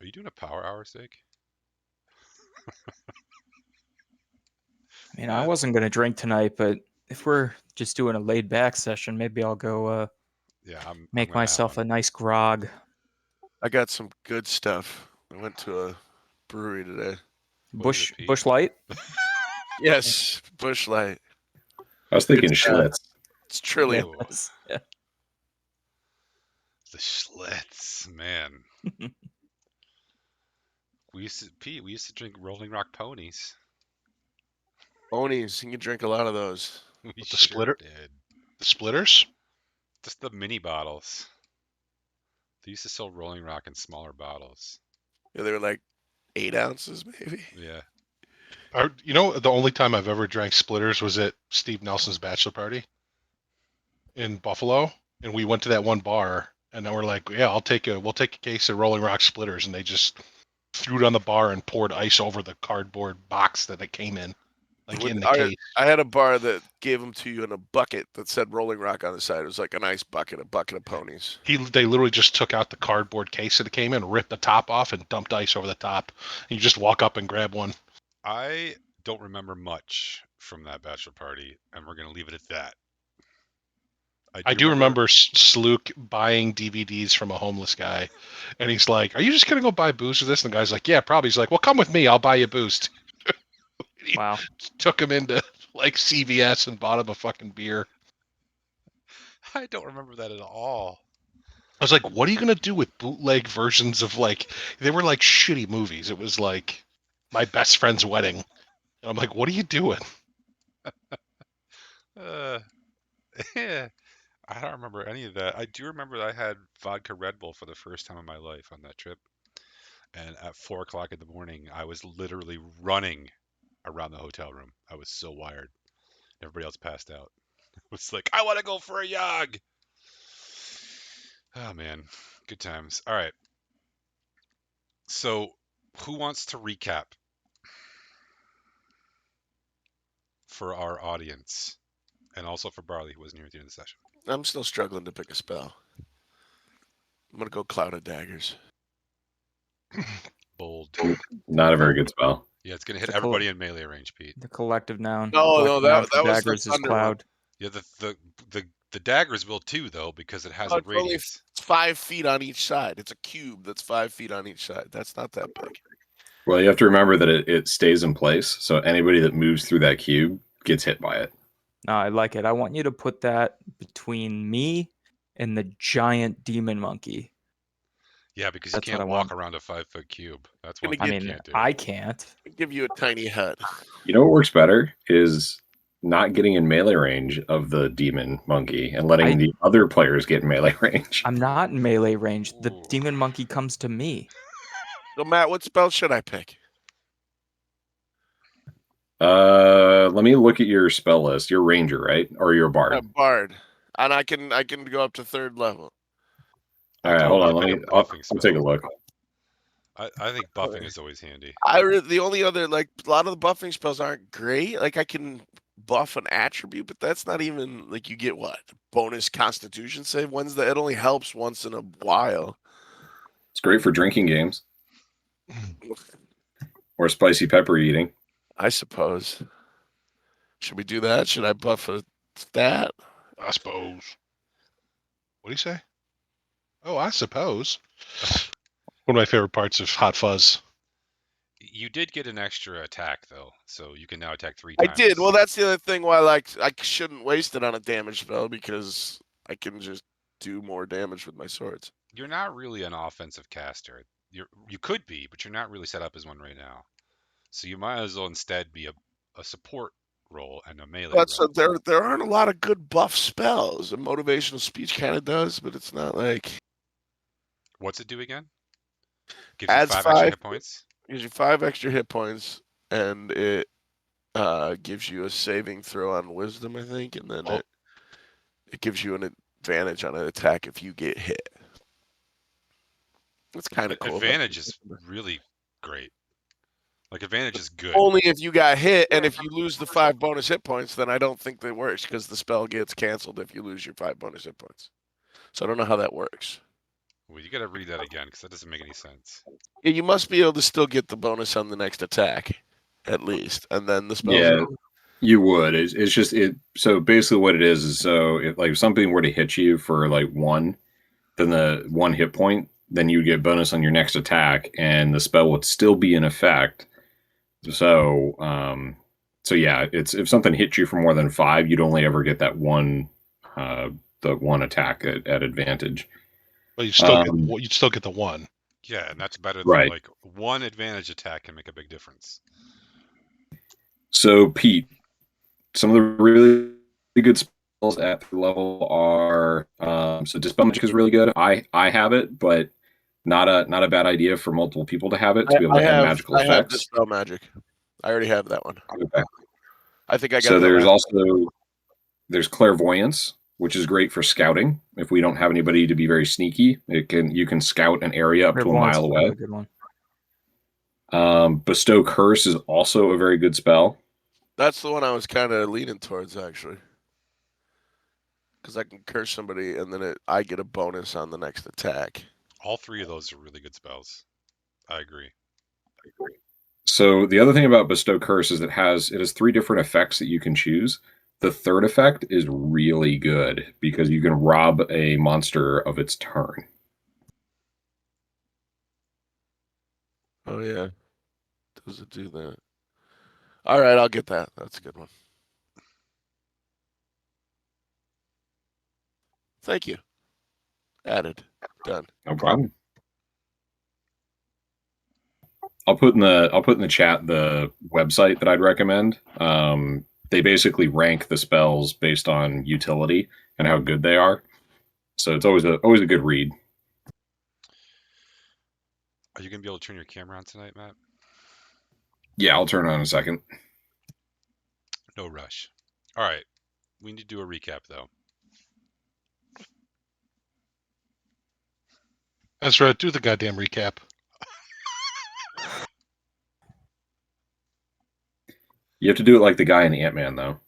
Are you doing a power hour, Sig? I mean, I wasn't gonna drink tonight, but if we're just doing a laid back session, maybe I'll go Yeah, I'm make gonna have myself one. a nice grog. I got some good stuff. I went to a brewery today. What is it, Pete? Bush Light. Yes, Bush Light. I was thinking It's Schlitz. it's Yeah, Trillium. yeah. The Schlitz, man. Pete, we used to drink Rolling Rock ponies. Ponies, you can drink a lot of those. We The sure splitter, did. the splitters. Just the mini bottles. They used to sell Rolling Rock in smaller bottles. Yeah, they were like 8 ounces, maybe. Yeah. The only time I've ever drank splitters was at Steve Nelson's bachelor party in Buffalo, and we went to that one bar, and then we're like, yeah, we'll take a case of Rolling Rock splitters, and they just threw it on the bar and poured ice over the cardboard box that it came in, like in the case. I had a bar that gave them to you in a bucket that said Rolling Rock on the side. It was like a nice bucket of ponies. They literally just took out the cardboard case that it came in, ripped the top off, and dumped ice over the top. And you just walk up and grab one. I don't remember much from that bachelor party, and we're gonna leave it at that. I do remember Slook buying DVDs from a homeless guy, and he's like, "Are you just gonna go buy booze for this?" And the guy's like, "Yeah, probably." He's like, "Well, come with me. I'll buy you boost." He Wow. took him into like CVS and bought him a fucking beer. I don't remember that at all. I was like, "What are you gonna do with bootleg versions of like?" They were like shitty movies. It was like My Best Friend's Wedding, and I'm like, "What are you doing?" Yeah. I don't remember any of that. I do remember that I had vodka Red Bull for the first time in my life on that trip. And at 4 o'clock in the morning, I was literally running around the hotel room. I was so wired. Everybody else passed out. It was like, I want to go for a jog. Oh, man. Good times. All right. So, who wants to recap for our audience? And also for Barley, who wasn't here at the end of the session. I'm still struggling to pick a spell. I'm gonna go Cloud of Daggers. Bold. Not a very good spell. Yeah, it's going to hit It's a cool- everybody in melee range, Pete. The collective noun. No, collective that noun for was the daggers is thunder cloud. Yeah, the daggers will too, though, because it has Oh, a it's only radius. 5 feet on each side. It's a cube that's 5 feet on each side. That's not that big. Well, you have to remember that it stays in place, so anybody that moves through that cube gets hit by it. No, I like it. I want you to put that between me and the giant demon monkey. Yeah, because That's you what can't I walk want. around a 5-foot cube. That's Gonna one get- thing I you mean, can't do. I can't. I'll give you a tiny hut. You know what works better is not getting in melee range of the demon monkey and letting the other players get in melee range. I'm not in melee range. The Ooh. demon monkey comes to me. So, Matt, what spell should I pick? Let me look at your spell list. You're ranger, right? Or you're a bard? Bard. And I can go up to 3rd level. All right, hold on. I'll take a look. I think buffing is always handy. The only other, like, a lot of the buffing spells aren't great. Like, I can buff an attribute, but that's not even, like, you get what? Bonus Constitution save? It only helps once in a while. It's great for drinking games. Or spicy pepper eating. I suppose. Should we do that? Should I buff a stat? I suppose. What do you say? Oh, I suppose. One of my favorite parts of Hot Fuzz. You did get an extra attack, though, so you can now attack 3 times. I did. Well, that's the other thing why I shouldn't waste it on a damage spell, because I can just do more damage with my swords. You're not really an offensive caster. You could be, but you're not really set up as one right now. So you might as well instead be a support role and a melee role. So there aren't a lot of good buff spells. A motivational speech kind of does, but it's not like. What's it do again? Gives you Adds 5 extra hit points? Gives you 5 extra hit points, and it gives you a saving throw on wisdom, I think, and then it gives you an advantage on an attack if you get hit. That's kind of cool. Advantage is really great. Like, advantage is good. Only if you got hit, and if you lose the 5 bonus hit points, then I don't think that works, because the spell gets canceled if you lose your 5 bonus hit points. So I don't know how that works. Well, you got to read that again because that doesn't make any sense. Yeah, you must be able to still get the bonus on the next attack, at least, and then the spells. Yeah, you would. It's just it. So basically, what it is so if like something were to hit you for like one, then the one hit point, then you get bonus on your next attack, and the spell would still be in effect. So, so yeah, it's if something hits you for more than 5, you'd only ever get that one, the one attack at advantage. But you still Um, you'd still get the one. Yeah, and that's better than Right. like one advantage attack can make a big difference. So, Pete, some of the really good spells at the level are so Dispel Magic is really good. I have it, but not a bad idea for multiple people to have it to be able to add magical I have effects. Dispel Magic. I already have that one. Okay. I think I got So that there's last also there's Clairvoyance, which is great for scouting. If we don't have anybody to be very sneaky, you can scout an area up to a Clairvoyance mile is a away. really good one. Bestow Curse is also a very good spell. That's the one I was kind of leaning towards, actually. Because I can curse somebody, and then I get a bonus on the next attack. All three of those are really good spells. I agree. So the other thing about Bestow Curse is it has 3 different effects that you can choose. The third effect is really good because you can rob a monster of its turn. Oh, yeah. Does it do that? All right, I'll get that. That's a good one. Thank you. Added. Done. No problem. I'll put in the chat the website that I'd recommend. They basically rank the spells based on utility and how good they are. So it's always a good read. Are you gonna be able to turn your camera on tonight, Matt? Yeah, I'll turn it on in a second. No rush. All right, we need to do a recap though. Ezra, do the goddamn recap. You have to do it like the guy in Ant-Man, though.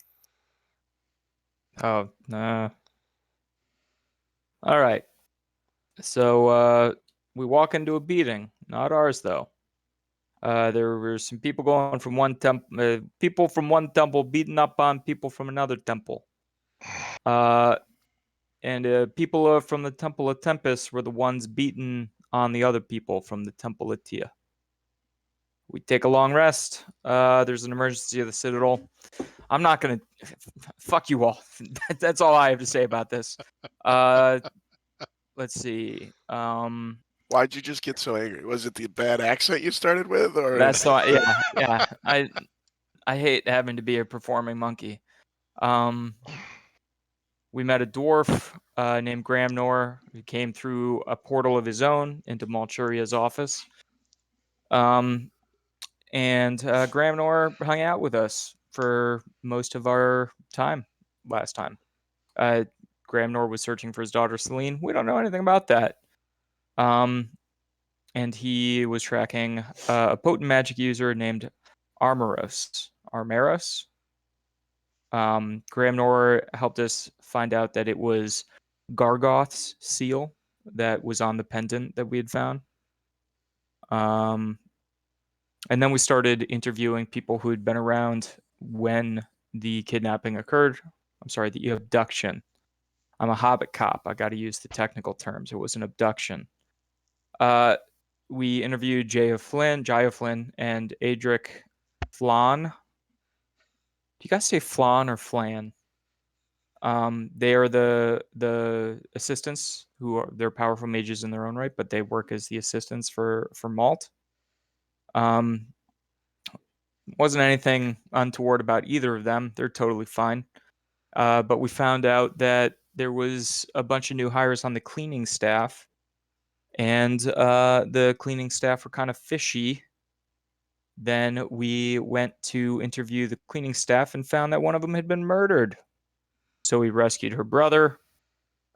Oh, nah. All right. So we walk into a beating. Not ours, though. There were some people going from one temple, people from one temple beating up on people from another temple. And people from the Temple of Tempest were the ones beaten on the other people from the Temple of Tia. We take a long rest. There's an emergency at the Citadel. I'm not gonna fuck you all. That's all I have to say about this. Let's see. Why'd you just get so angry? Was it the bad accent you started with, or That's all. Yeah. I hate having to be a performing monkey. We met a dwarf named Gramnor who came through a portal of his own into Malchuria's office. And Gramnor hung out with us for most of our time last time. Gramnor was searching for his daughter Celine. We don't know anything about that. And he was tracking a potent magic user named Armoros. Gramnor helped us find out that it was Gargauth's seal that was on the pendant that we had found. And then we started interviewing people who had been around when the kidnapping occurred. I'm sorry, the abduction. I'm a hobbit cop. I got to use the technical terms. It was an abduction. We interviewed Jaya Flynn, and Adric Flan. Do you guys say Flan or Flan? They are the assistants they're powerful mages in their own right, but they work as the assistants for Malt. Wasn't anything untoward about either of them. They're totally fine. But we found out that there was a bunch of new hires on the cleaning staff, and the cleaning staff were kind of fishy. Then we went to interview the cleaning staff and found that one of them had been murdered. So we rescued her brother,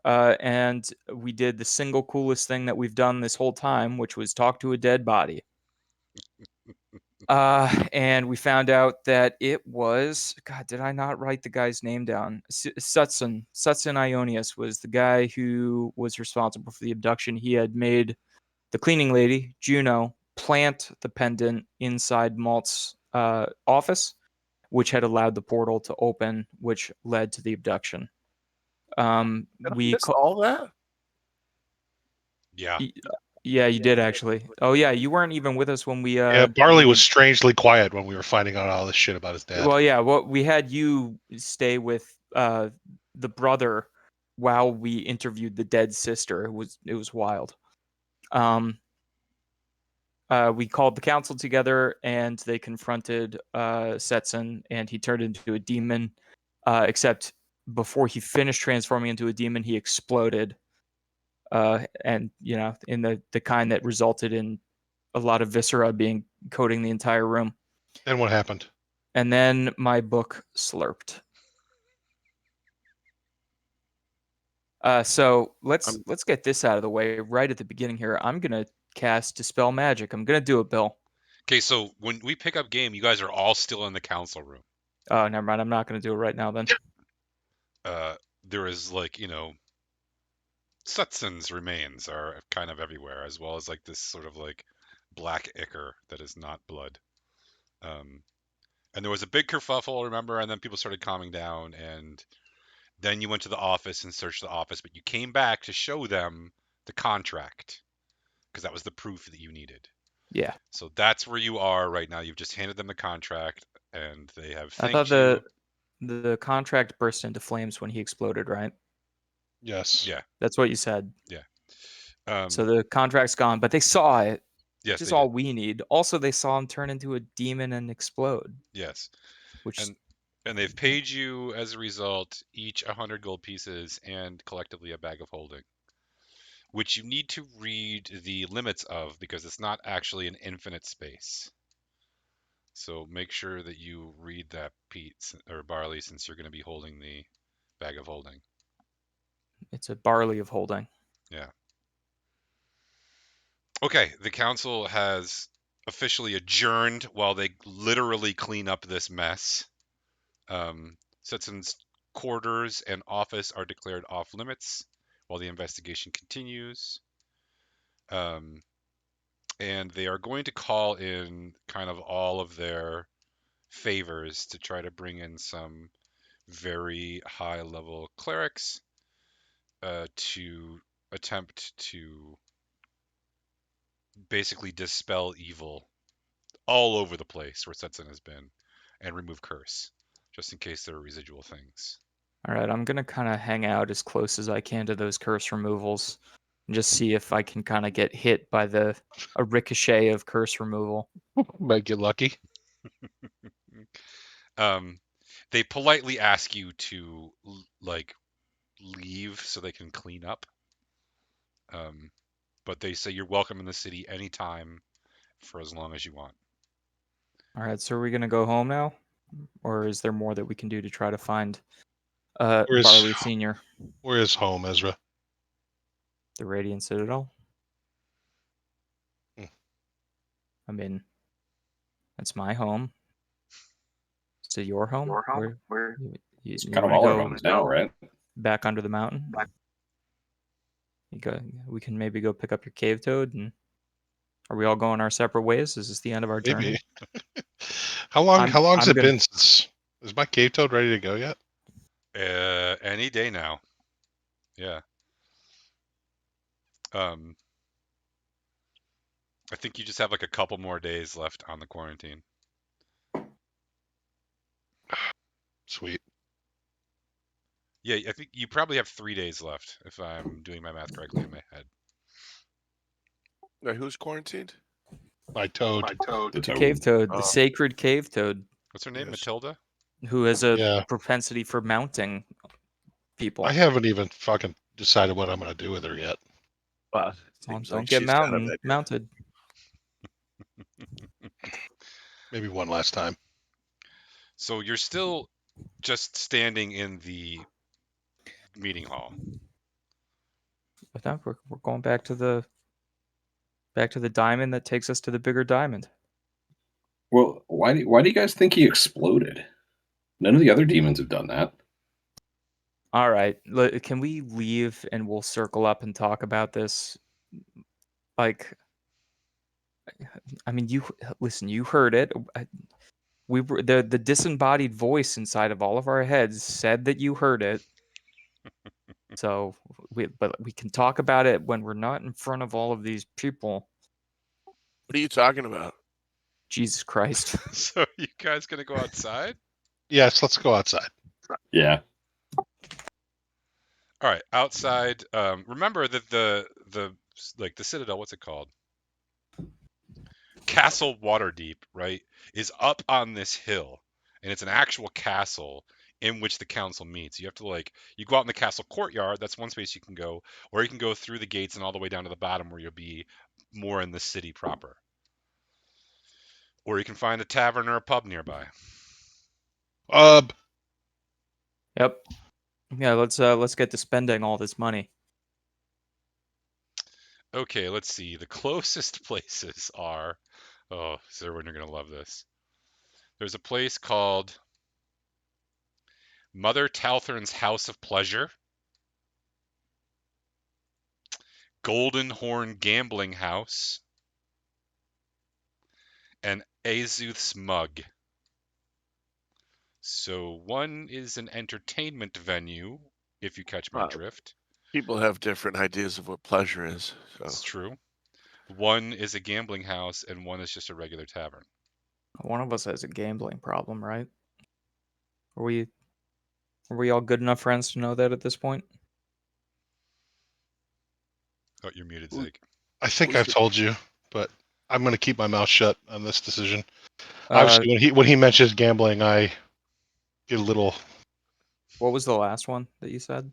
and we did the single coolest thing that we've done this whole time, which was talk to a dead body. And we found out that it was, God, did I not write the guy's name down? Sutson Ionius was the guy who was responsible for the abduction. He had made the cleaning lady, Juno, plant the pendant inside Malt's office, which had allowed the portal to open, which led to the abduction. Did I miss all that? Yeah. Yeah, you did actually. Oh yeah, you weren't even with us when we Yeah, Barley was strangely quiet when we were finding out all this shit about his dad. Well, yeah, we had you stay with the brother while we interviewed the dead sister. It was wild. We called the council together and they confronted Setson, and he turned into a demon. Except before he finished transforming into a demon, he exploded. And in the kind that resulted in a lot of viscera being coating the entire room. Then what happened? And then my book slurped. So let's get this out of the way right at the beginning here. I'm gonna cast Dispel Magic. I'm gonna do it, Bill. Okay, so when we pick up game, you guys are all still in the council room. Oh, never mind. I'm not gonna do it right now then. There is Sutson's remains are kind of everywhere, as well as this sort of black ichor that is not blood. And there was a big kerfuffle, remember? And then people started calming down, and then you went to the office and searched the office, but you came back to show them the contract because that was the proof that you needed. Yeah. So that's where you are right now. You've just handed them the contract, and they have I thanked thought you. the contract burst into flames when he exploded, right? Yes. Yeah. That's what you said. Yeah. So the contract's gone, but they saw it. Yes, which is they all did. we need. Also, they saw him turn into a demon and explode. Yes. Which And they've paid you as a result each 100 gold pieces and collectively a bag of holding, which you need to read the limits of because it's not actually an infinite space. So make sure that you read that, Pete or Barley, since you're going to be holding the bag of holding. It's a barley of holding. Yeah. Okay, the council has officially adjourned while they literally clean up this mess. Setson's quarters and office are declared off limits while the investigation continues. And they are going to call in kind of all of their favors to try to bring in some very high level clerics to attempt to basically dispel evil all over the place where Setson has been and remove curse, just in case there are residual things. All right, I'm going to kind of hang out as close as I can to those curse removals and just see if I can kind of get hit by a ricochet of curse removal. Might get lucky. They politely ask you to leave so they can clean up. But they say you're welcome in the city anytime for as long as you want. All right, so are we going to go home now? Or is there more that we can do to try to find Barley Sr.? Where is home, Ezra? The Radiant Citadel? Hmm. I mean, that's my home. Is it your home? Where It's you kind of wanna all our go homes now, right? back under the mountain? We can maybe go pick up your cave toad, and are we all going our separate ways? Is this the end of our journey? Maybe. How long's it gonna- been since? Is my cave toad ready to go yet? Any day now. Yeah. I think you just have a couple more days left on the quarantine. Sweet. Yeah, I think you probably have 3 days left if I'm doing my math correctly in my head. Now, who's quarantined? My toad. The toad. Cave toad, the Oh. sacred cave toad, What's her name? Yes. Matilda? who has a Yeah. propensity for mounting people. I haven't even fucking decided what I'm gonna do with her yet. Well, Don't get mounted. Maybe one last time. So you're still just standing in the meeting hall. But now we're going back to the diamond that takes us to the bigger diamond. Well, why do you guys think he exploded? None of the other demons have done that. All right, can we leave and we'll circle up and talk about this? Like, I mean, you listen. You heard it. We were the disembodied voice inside of all of our heads said that you heard it. So, but we can talk about it when we're not in front of all of these people. What are you talking about? Jesus Christ. So you guys gonna go outside? Yes, let's go outside. Yeah. All right, outside. Remember that the Citadel. What's it called? Castle Waterdeep, right? Is up on this hill, and it's an actual castle in which the council meets. You have to you go out in the castle courtyard. That's one space you can go, or you can go through the gates and all the way down to the bottom where you'll be more in the city proper. Or you can find a tavern or a pub nearby. Yep. Yeah, let's get to spending all this money. Okay, let's see. The closest places are. Oh, Zerwin, you're gonna love this. There's a place called Mother Talthern's House of Pleasure, Golden Horn Gambling House, and Azuth's Mug. So one is an entertainment venue, if you catch my drift. People have different ideas of what pleasure is. So. It's true. One is a gambling house, and one is just a regular tavern. One of us has a gambling problem, right? Are we all good enough friends to know that at this point? Oh, you're muted, Zeke. I think I've told you, but I'm going to keep my mouth shut on this decision. Uh, Obviously, when he mentions gambling, I get a little. What was the last one that you said?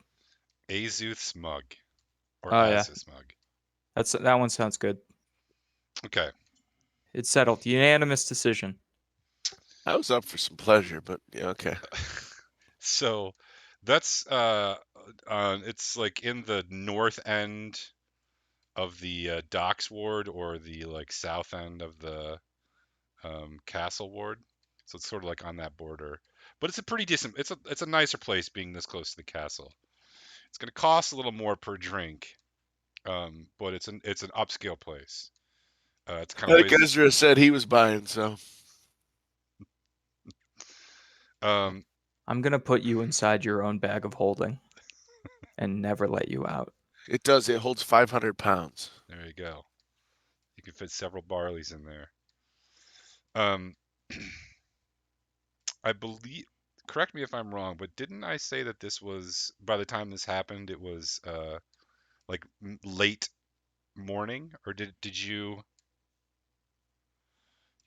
Azuth's Mug. Or Yeah. Az's Mug. That one sounds good. Okay. It's settled. Unanimous decision. I was up for some pleasure, but yeah, okay. So that's it's like in the north end of the docks ward, or the south end of the castle ward. So it's sort of like on that border. But it's a pretty decent. It's a nicer place being this close to the castle. It's going to cost a little more per drink, but it's an upscale place. It's kind of Like ways. Ezra said he was buying, so. I'm gonna put you inside your own bag of holding, and never let you out. It does. It holds 500 pounds. There you go. You can fit several barleys in there. I believe. Correct me if I'm wrong, but didn't I say that this was, by the time this happened, it was late morning, or did you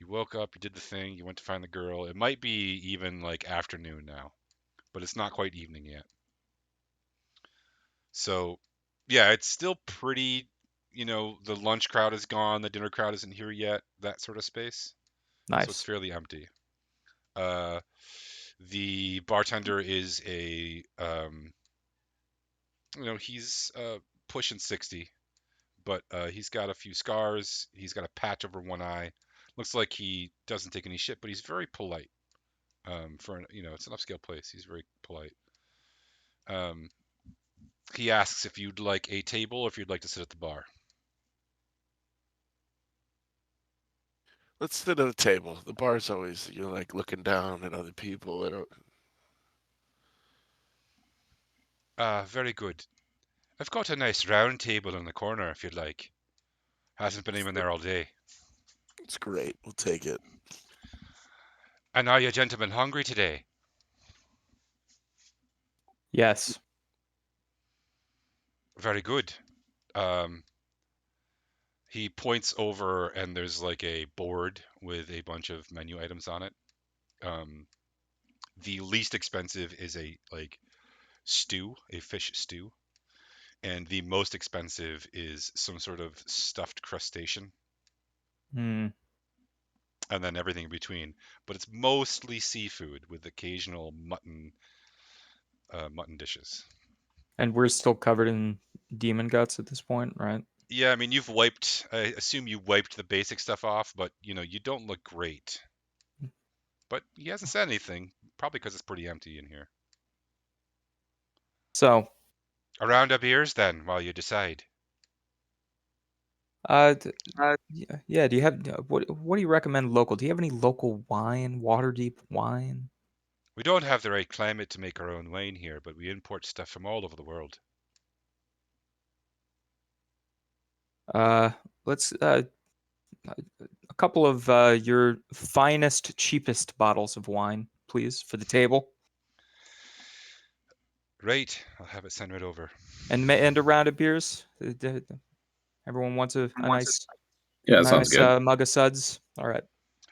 woke up, you did the thing, you went to find the girl? It might be even afternoon now, but it's not quite evening yet. So, yeah, it's still pretty. The lunch crowd is gone, the dinner crowd isn't here yet. That sort of space. Nice. So it's fairly empty. The bartender is he's pushing 60, but he's got a few scars. He's got a patch over one eye. Looks like he doesn't take any shit, but he's very polite. It's an upscale place. He's very polite. He asks if you'd like a table or if you'd like to sit at the bar. Let's sit at a table. The bar's always, you're looking down at other people. Very good. I've got a nice round table in the corner if you'd like. Hasn't been even there all day. It's great. We'll take it. And are you gentlemen hungry today? Yes. Very good. He points over, and there's a board with a bunch of menu items on it. The least expensive is a stew, a fish stew, and the most expensive is some sort of stuffed crustacean, Hmm. and then everything in between. But it's mostly seafood with occasional mutton dishes. And we're still covered in demon guts at this point, right? Yeah, I mean, I assume you wiped the basic stuff off, but you don't look great. but he hasn't said anything. Probably because it's pretty empty in here. So, A round of beers then, while you decide. yeah. Do you have what do you recommend local? Do you have any local wine, water deep wine? We don't have the right climate to make our own wine here, but we import stuff from all over the world. Let's a couple of your finest, cheapest bottles of wine, please, for the table, Right, I'll have it sent right over. and a round of beers. Everyone wants a nice, Yeah, that sounds good. mug of suds. All right.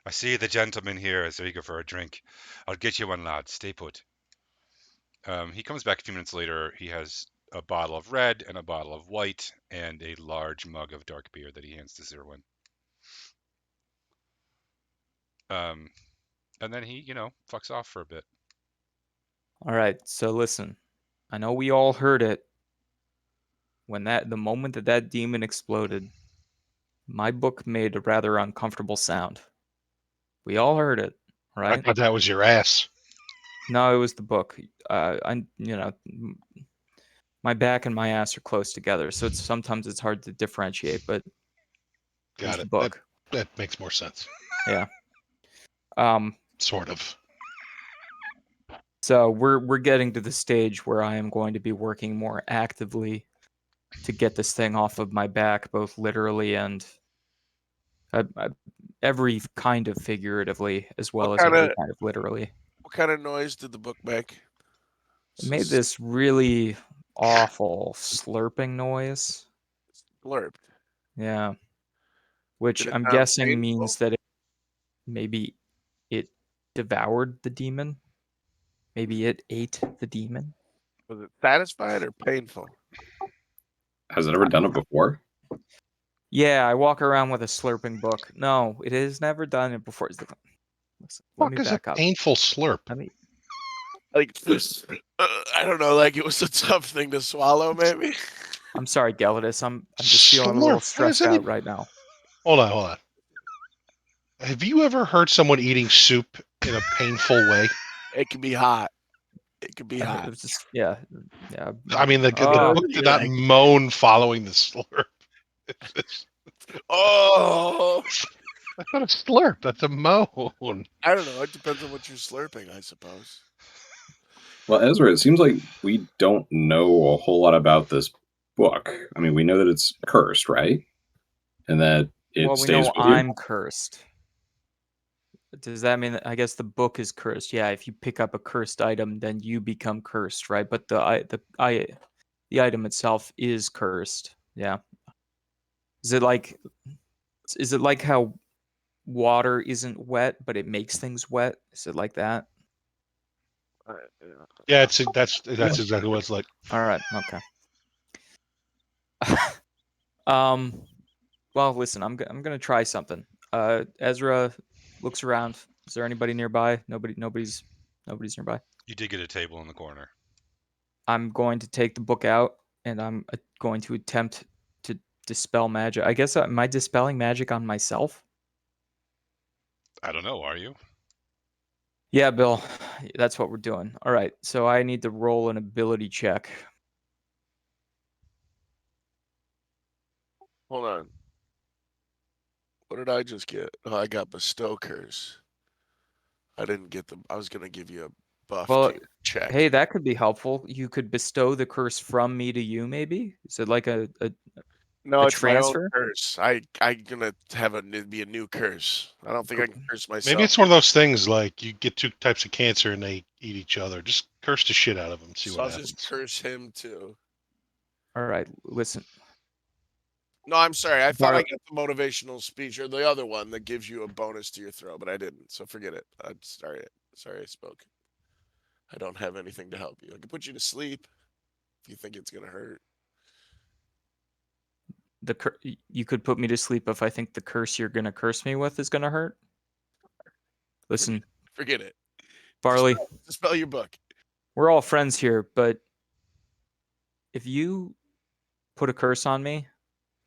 I see the gentleman here is eager for a drink. I'll get you one, lad. Stay put. He comes back a few minutes later. He has a bottle of red and a bottle of white and a large mug of dark beer that he hands to Zerwin. And then he, fucks off for a bit. All right. So listen, I know we all heard it when the moment that demon exploded. My book made a rather uncomfortable sound. We all heard it, I right? thought that was your ass. No, it was the book. My back and my ass are close together, so sometimes it's hard to differentiate. But it was Got the it. book. That makes more sense. Yeah. Sort of. So we're getting to the stage where I am going to be working more actively to get this thing off of my back, both literally and every kind of figuratively, as well What as kind every of kind of literally. what kind of noise did the book make? It made this really awful slurping noise. Slurp. Yeah. Which Did it I'm sound guessing painful? means that maybe it devoured the demon. Maybe it ate the demon. Was it satisfied or painful? Has it ever done it before? Yeah, I walk around with a slurping book. No, it has never done it before. Listen, let me Fuck is a back up. painful slurp? Let me. Like, I don't know. Like it was a tough thing to swallow, maybe. I'm sorry, Gelidus. I'm just feeling a little Slurp. Why is stressed any? out right now. Hold on. Have you ever heard someone eating soup in a painful way? It can be hot. It can be It hot. was just yeah. I mean, the Oh, book did You're not like, moan following the slurp. It's oh, that's not a slurp. That's a moan. I don't know. It depends on what you're slurping, I suppose. Well, Ezra, it seems like we don't know a whole lot about this book. I mean, we know that it's cursed, right? And that it well, we stays know with you. I'm cursed. Does that mean that I guess the book is cursed? Yeah, if you pick up a cursed item, then you become cursed, right? But the item itself is cursed. Yeah. Is it like how water isn't wet, but it makes things wet? Is it like that? Yeah, that's exactly what it's like. All right. Okay. Well, listen, I'm gonna try something. Ezra looks around. Is there anybody nearby? Nobody's nearby. You did get a table in the corner. I'm going to take the book out and I'm going to attempt to dispel magic. I guess am I dispelling magic on myself? I don't know, are you? Yeah, Bill. That's what we're doing. All right. So I need to roll an ability check. Hold on. What did I just get? Oh, I got bestow curse. I didn't get them. I was gonna give you a buff Well, to your check. hey, that could be helpful. You could bestow the curse from me to you, maybe. Is it like a No, it's my own transfer? curse. I'm gonna have it'd be a new curse. I don't think I can curse Maybe myself. it's one of those things like you get two types of cancer and they eat each other. Just curse the shit out of them. See So what I'll happens. just curse him too. All right. Listen. No, I'm sorry. I thought I Bar- got the motivational speech or the other one that gives you a bonus to your throw, but I didn't. So forget it. I'm sorry. Sorry I spoke. I don't have anything to help you. I can put you to sleep if you think it's gonna hurt. You could put me to sleep if I think the curse you're gonna curse me with is gonna hurt. Listen, Forget it. Barley, Dispel your book. we're all friends here, but if you put a curse on me,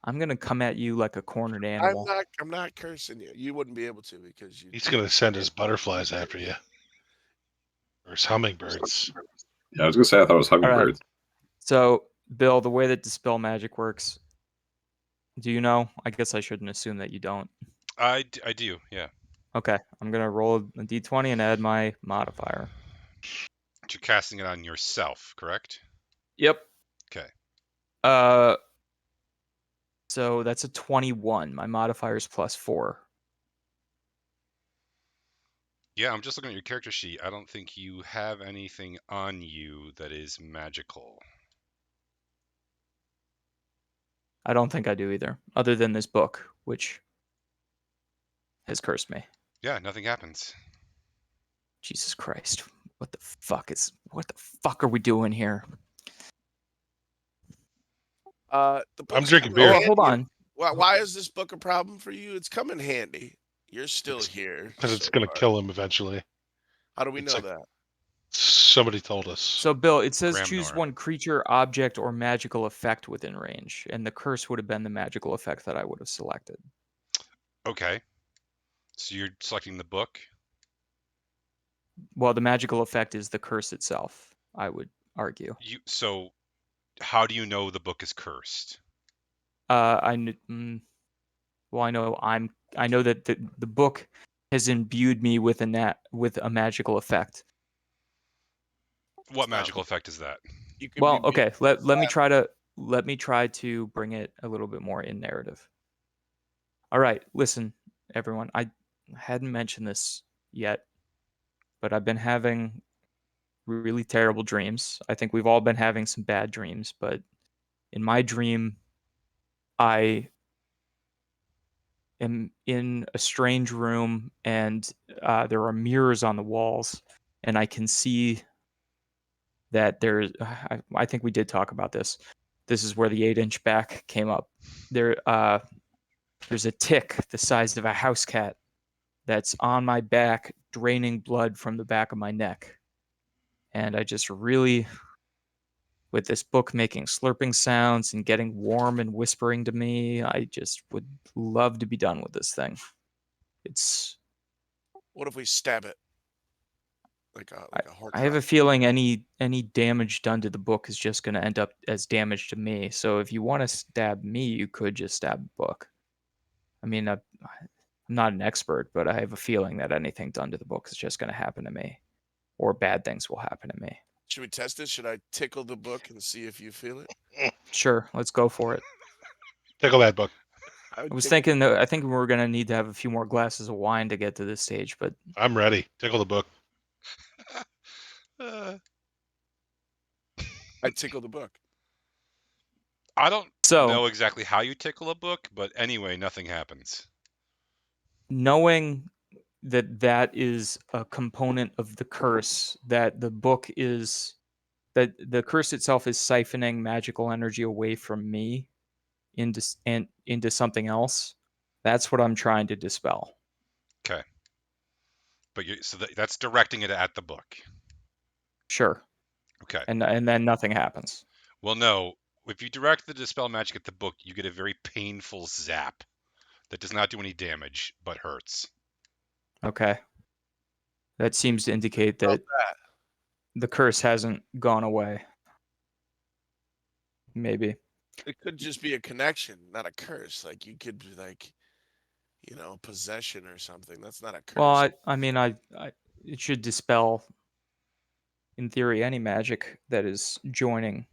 I'm gonna come at you like a cornered animal. I'm not cursing you. You wouldn't be able to because you. He's gonna send his butterflies after you, or his hummingbirds. Yeah, I was gonna say I thought it was All right. hummingbirds. So, Bill, the way that dispel magic works, do you know? I guess I shouldn't assume that you don't. I do, yeah. Okay, I'm gonna roll a d20 and add my modifier. But you're casting it on yourself, correct? Yep. Okay. So that's a 21. My modifier is +4. Yeah, I'm just looking at your character sheet. I don't think you have anything on you that is magical. I don't think I do either, other than this book, which has cursed me. Yeah, nothing happens. Jesus Christ. What the fuck are we doing here? The I'm book's drinking coming beer. Oh, hold handy. on. Why is this book a problem for you? It's coming handy. You're still here. Because it's so gonna far. kill him eventually. How do we it's know like- that? Somebody told us. So, Bill, it says choose Gramnor. one creature, object, or magical effect within range, and the curse would have been the magical effect that I would have selected. Okay. So you're selecting the book? Well, the magical effect is the curse itself, I would argue. So how do you know the book is cursed? I know that the book has imbued me with a magical effect. What magical effect is that? You could Well, be okay, let me try to bring it a little bit more in narrative. All right, listen, everyone. I hadn't mentioned this yet, but I've been having really terrible dreams. I think we've all been having some bad dreams, but in my dream, I am in a strange room and there are mirrors on the walls, and I can see that there's. I think we did talk about this. This is where the 8-inch back came up. There's a tick the size of a house cat that's on my back, draining blood from the back of my neck. And I just really, with this book making slurping sounds and getting warm and whispering to me, I just would love to be done with this thing. What if we stab it? Like a horcrux. I have a feeling any damage done to the book is just going to end up as damage to me. So if you want to stab me, you could just stab the book. I mean, I'm not an expert, but I have a feeling that anything done to the book is just going to happen to me, or bad things will happen to me. Should we test this? Should I tickle the book and see if you feel it? Sure, let's go for it. Tickle that book. I was thinking that I think we're going to need to have a few more glasses of wine to get to this stage, but I'm ready. Tickle the book. I tickle the book. I don't so know exactly how you tickle a book, but anyway, nothing happens. knowing that is a component of the curse, that the book is that the curse itself is siphoning magical energy away from me into something else. That's what I'm trying to dispel. Okay. But that's directing it at the book. Sure. Okay. And then nothing happens. Well, no. If you direct the dispel magic at the book, you get a very painful zap that does not do any damage but hurts. Okay. That seems to indicate that the curse hasn't gone away. Maybe. It could just be a connection, not a curse. Like you could be like, possession or something. That's not a curse. Well, I mean, it should dispel, in theory, any magic that is joining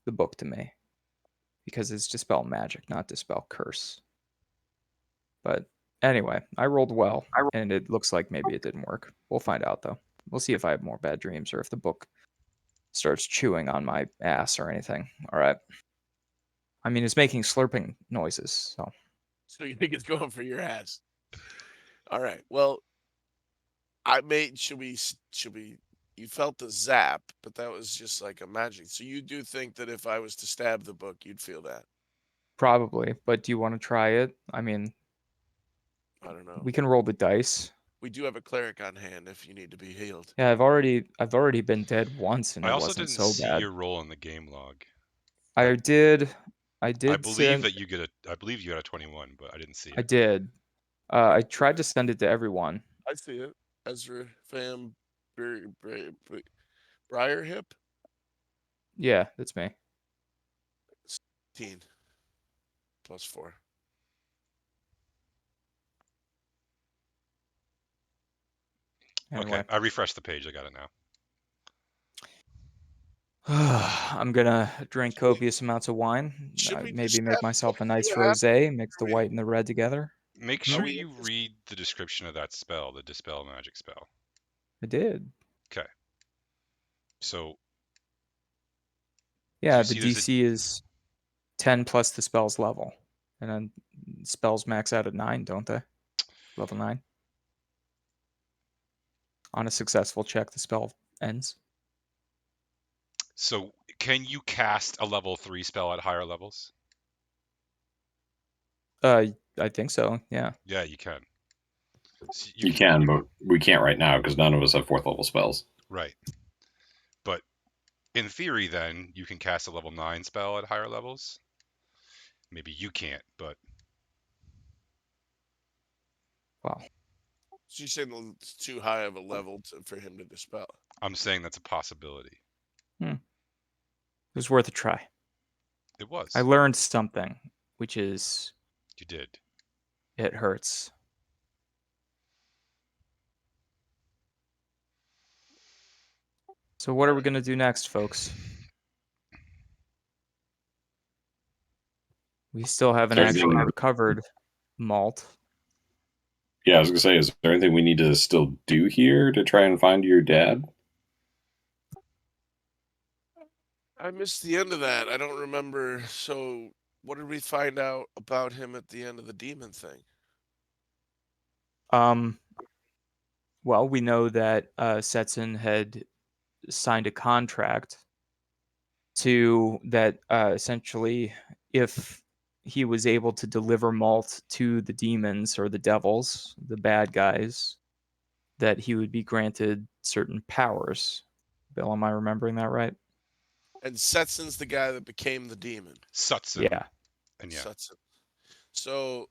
the book to me, because it's dispel magic, not dispel curse. But anyway, I rolled well, and it looks like maybe it didn't work. We'll find out, though. We'll see if I have more bad dreams or if the book starts chewing on my ass or anything. All right. I mean, it's making slurping noises, so. So you think it's going for your ass? All right. Well, should we? You felt the zap, but that was just like a magic. So you do think that if I was to stab the book, you'd feel that? Probably, but do you want to try it? I mean, I don't know. we can roll the dice. We do have a cleric on hand if you need to be healed. Yeah, I've already been dead once, and I it also wasn't didn't so see bad. your roll in the game log. I did. I did I believe send. that you get I believe you got a 21, but I didn't see I it. did. I tried to send it to everyone. I see it. Ezra Fam Briar Hip Yeah, that's me. 16 +4. Anyway. Okay, I refreshed the page. I got it now. I'm gonna drink copious amounts of wine. Should we Maybe just make have myself a you nice have- rosé, mix the are we- white and the red together. Make Are sure we you interested- read the description of that spell, the Dispel Magic spell. I did. Okay. So, do Yeah, you the see there's a DC is 10 plus the spell's level. And then spells max out at 9, don't they? Level 9. On a successful check, the spell ends. So, can you cast a level 3 spell at higher levels? I think so, yeah. Yeah, you can. So You can, but we can't right now because none of us have 4th level spells. Right. But in theory, then, you can cast a level 9 spell at higher levels. Maybe you can't, but Wow. So you're saying it's too high of a level for him to dispel? I'm saying that's a possibility. It was worth a try. It was. I learned something, which is You did. it hurts. So what are we going to do next, folks? We still haven't Sorry, actually no. recovered malt. Yeah, I was gonna say, is there anything we need to still do here to try and find your dad? I missed the end of that. I don't remember. So, what did we find out about him at the end of the demon thing? Well, we know that Setson had signed a contract to that essentially, if he was able to deliver malt to the demons or the devils, the bad guys, that he would be granted certain powers. Bill, am I remembering that right? And Setson's the guy that became the demon. Sutson. Yeah. And yeah. Setson. So,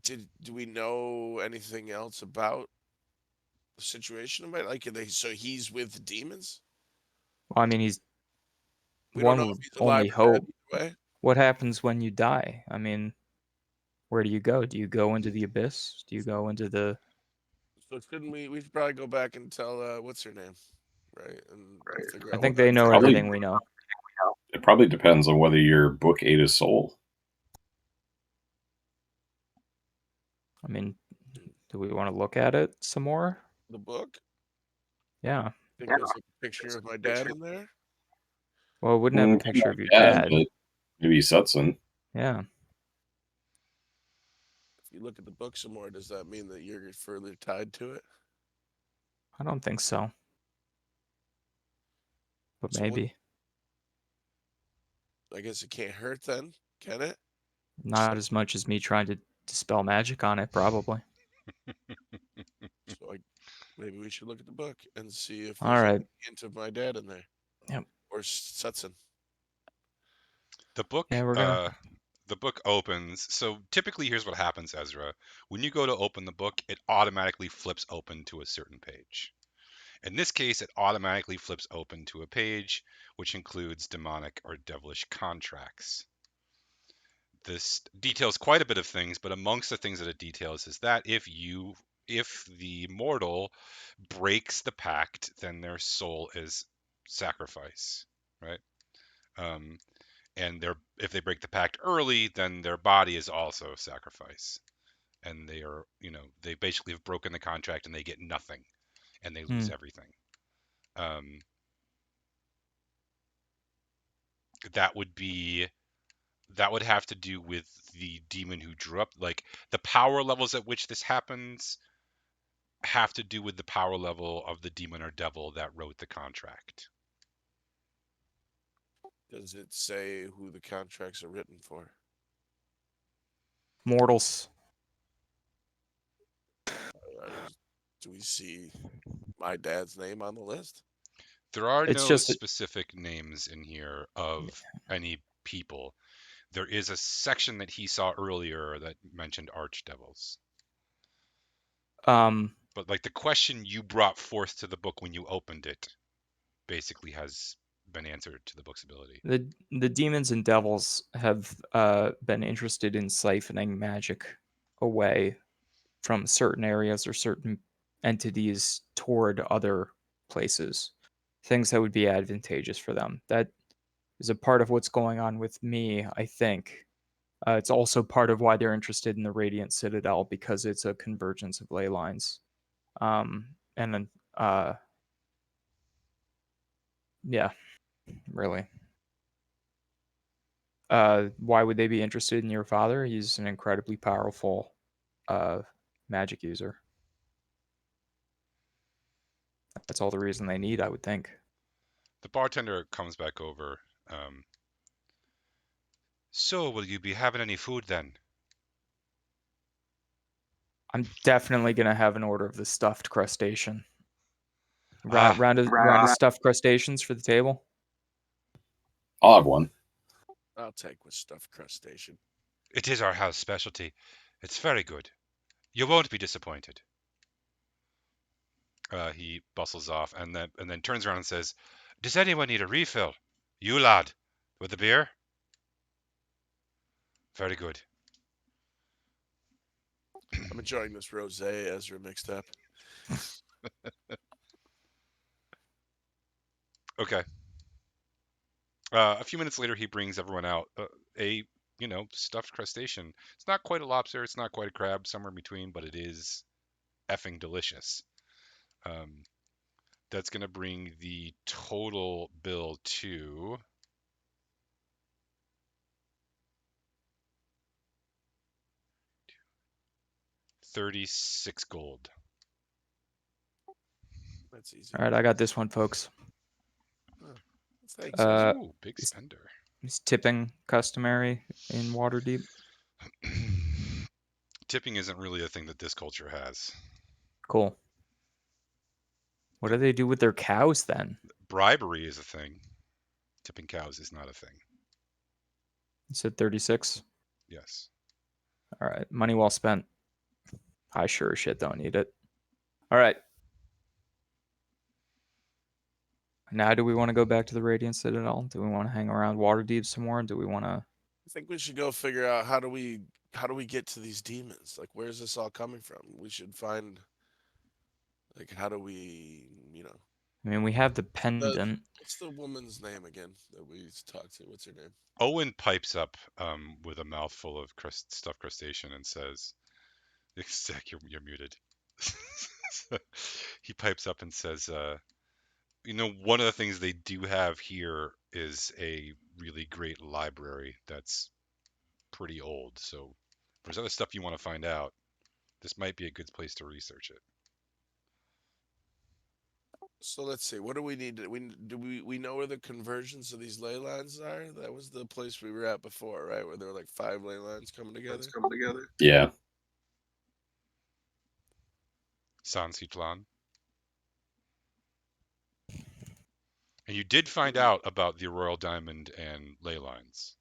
do we know anything else about the situation about like so he's with the demons? Well, I mean, he's We don't one know would if he's alive only or dead hope. either way. What happens when you die? I mean, where do you go? Do you go into the abyss? Do you go into the? So shouldn't we should probably go back and tell what's her name, right? And figure I out think what they know Probably- everything we know. It probably depends on whether your book ate his soul. I mean, do we want to look at it some more? the book. Yeah. Think there's a picture of my dad in there. Well, it wouldn't have a picture of your Yeah, dad. but maybe Sutson. Yeah. If you look at the book some more, does that mean that you're further tied to it? I don't think so. But So what- maybe. I guess it can't hurt then, can it? Not as much as me trying to dispel magic on it, probably. So maybe we should look at the book and see if All there's right. any hint of my dad in there. Yep. Or Sutson. The book Yeah, we're gonna. the book opens. So typically here's what happens, Ezra. When you go to open the book, it automatically flips open to a certain page. In this case, it automatically flips open to a page which includes demonic or devilish contracts. This details quite a bit of things, but amongst the things that it details is that if the mortal breaks the pact, then their soul is sacrifice, right? And if they break the pact early, then their body is also sacrifice, and they basically have broken the contract and they get nothing, and they lose everything. That would have to do with the demon who drew up, like the power levels at which this happens have to do with the power level of the demon or devil that wrote the contract. Does it say who the contracts are written for? Mortals. Do we see my dad's name on the list? There are It's no just specific names in here of any people. There is a section that he saw earlier that mentioned archdevils. um But like the question you brought forth to the book when you opened it basically has been answered to the book's ability. the demons and devils have been interested in siphoning magic away from certain areas or certain entities toward other places, things that would be advantageous for them. That is a part of what's going on with me, I think. It's also part of why they're interested in the Radiant Citadel, because it's a convergence of ley lines. And then, yeah, really. Why would they be interested in your father? He's an incredibly powerful magic user. That's all the reason they need, I would think. The bartender comes back over. So, will you be having any food then? I'm definitely gonna have an order of the stuffed crustacean. Ah, Round of stuffed crustaceans for the table. I'll have one. I'll take with stuffed crustacean. it is our house specialty. It's very good. You won't be disappointed. He bustles off and then turns around and says, "Does anyone need a refill? You lad, with the beer? Very good." I'm enjoying this rosé Ezra mixed up. Okay. A few minutes later, he brings everyone out a stuffed crustacean. It's not quite a lobster. It's not quite a crab. Somewhere in between, but it is effing delicious. That's going to bring the total bill to 36 gold. That's easy. All right, I got this one, folks. Thanks. Ooh, big is- spender. Is tipping customary in Waterdeep? Tipping isn't really a thing that this culture has. Cool. What do they do with their cows then? Bribery is a thing. Tipping cows is not a thing. You said 36? Yes. All right, money well spent. I sure as shit don't need it. All right. Now, do we want to go back to the Radiant Citadel? Do we want to hang around Waterdeep some more? Do we want to? I think we should go figure out how do we get to these demons? Like, where's this all coming from? We should find, like, how do we, I mean, we have the pendant. what's the woman's name again that we talked to? What's her name? Owen pipes up with a mouthful of stuffed crustacean and says, Zach, you're muted. He pipes up and says, one of the things they do have here is a really great library that's pretty old. So if there's other stuff you want to find out, this might be a good place to research it. So let's see. What do we need? We know where the conversions of these ley lines are? That was the place we were at before, right? Where there were like 5 ley lines coming together. Yeah. Sans plan. And you did find out about the Royal Diamond and ley lines.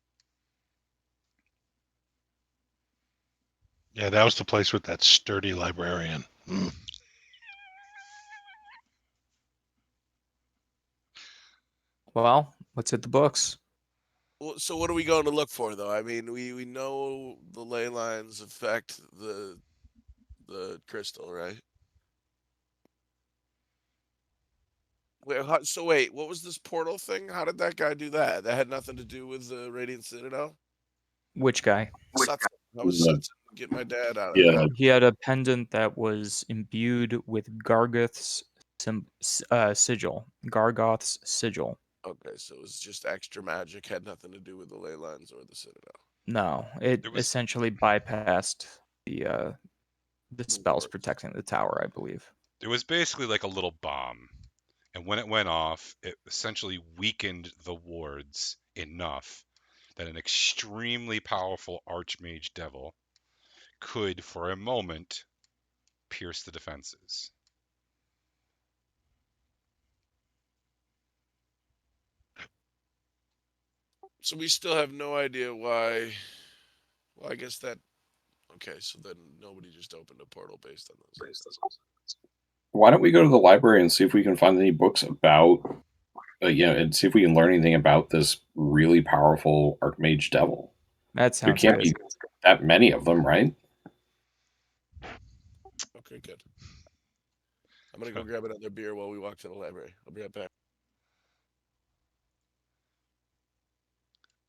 Yeah, that was the place with that sturdy librarian. Mm. Well, let's hit the books. Well, so what are we going to look for, though? I mean, we know the ley lines affect the crystal, right? Wait, what was this portal thing? How did that guy do that? That had nothing to do with the Radiant Citadel? Which guy? Sutton. I was Sutton. Get my dad out of Yeah. there. He had a pendant that was imbued with Gargauth's sigil. Gargauth's sigil. Okay, so it was just extra magic, had nothing to do with the ley lines or the Citadel. No, it It was essentially bypassed the spells Lord. protecting the tower, I believe. it was basically like a little bomb. And when it went off, it essentially weakened the wards enough that an extremely powerful Archmage Devil could, for a moment, pierce the defenses. So we still have no idea why. Well, I guess that. Okay, so then nobody just opened a portal based on those. Why don't we go to the library and see if we can find any books about, and see if we can learn anything about this really powerful Archmage Devil. That There sounds can't good. be that many of them, right? Okay, good. I'm gonna go grab another beer while we walk to the library. I'll be right back.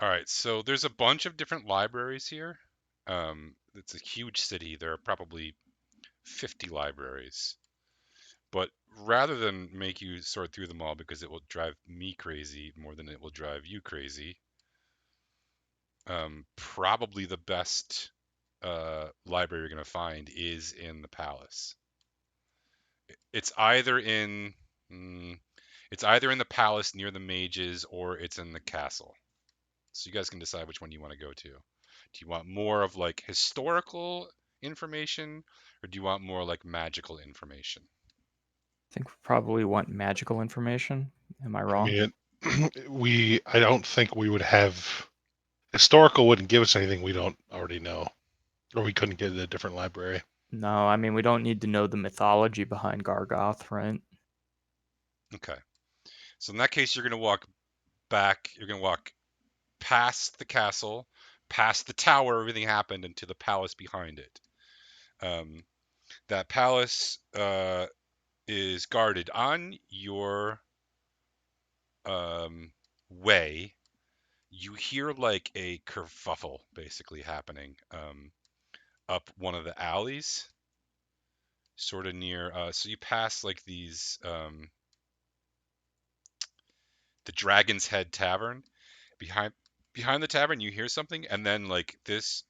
All right, so there's a bunch of different libraries here. It's a huge city. There are probably 50 libraries. But rather than make you sort through them all because it will drive me crazy more than it will drive you crazy, probably the best library you're going to find is in the palace. It's either in it's either in the palace near the mages or it's in the castle. So you guys can decide which one you want to go to. Do you want more of like historical information or do you want more like magical information? I think we probably want magical information. Am I I wrong? mean, I don't think we would have historical wouldn't give us anything we don't already know, or we couldn't get at a different library. No, I mean we don't need to know the mythology behind Gargauth, right? Okay. So in that case, you're going to walk back. You're going to walk past the castle, past the tower where everything happened, and to the palace behind it. That palace is guarded on your way. You hear like a kerfuffle basically happening up one of the alleys, sort of near. So you pass like these the Dragon's Head Tavern. Behind the tavern, you hear something, and then like this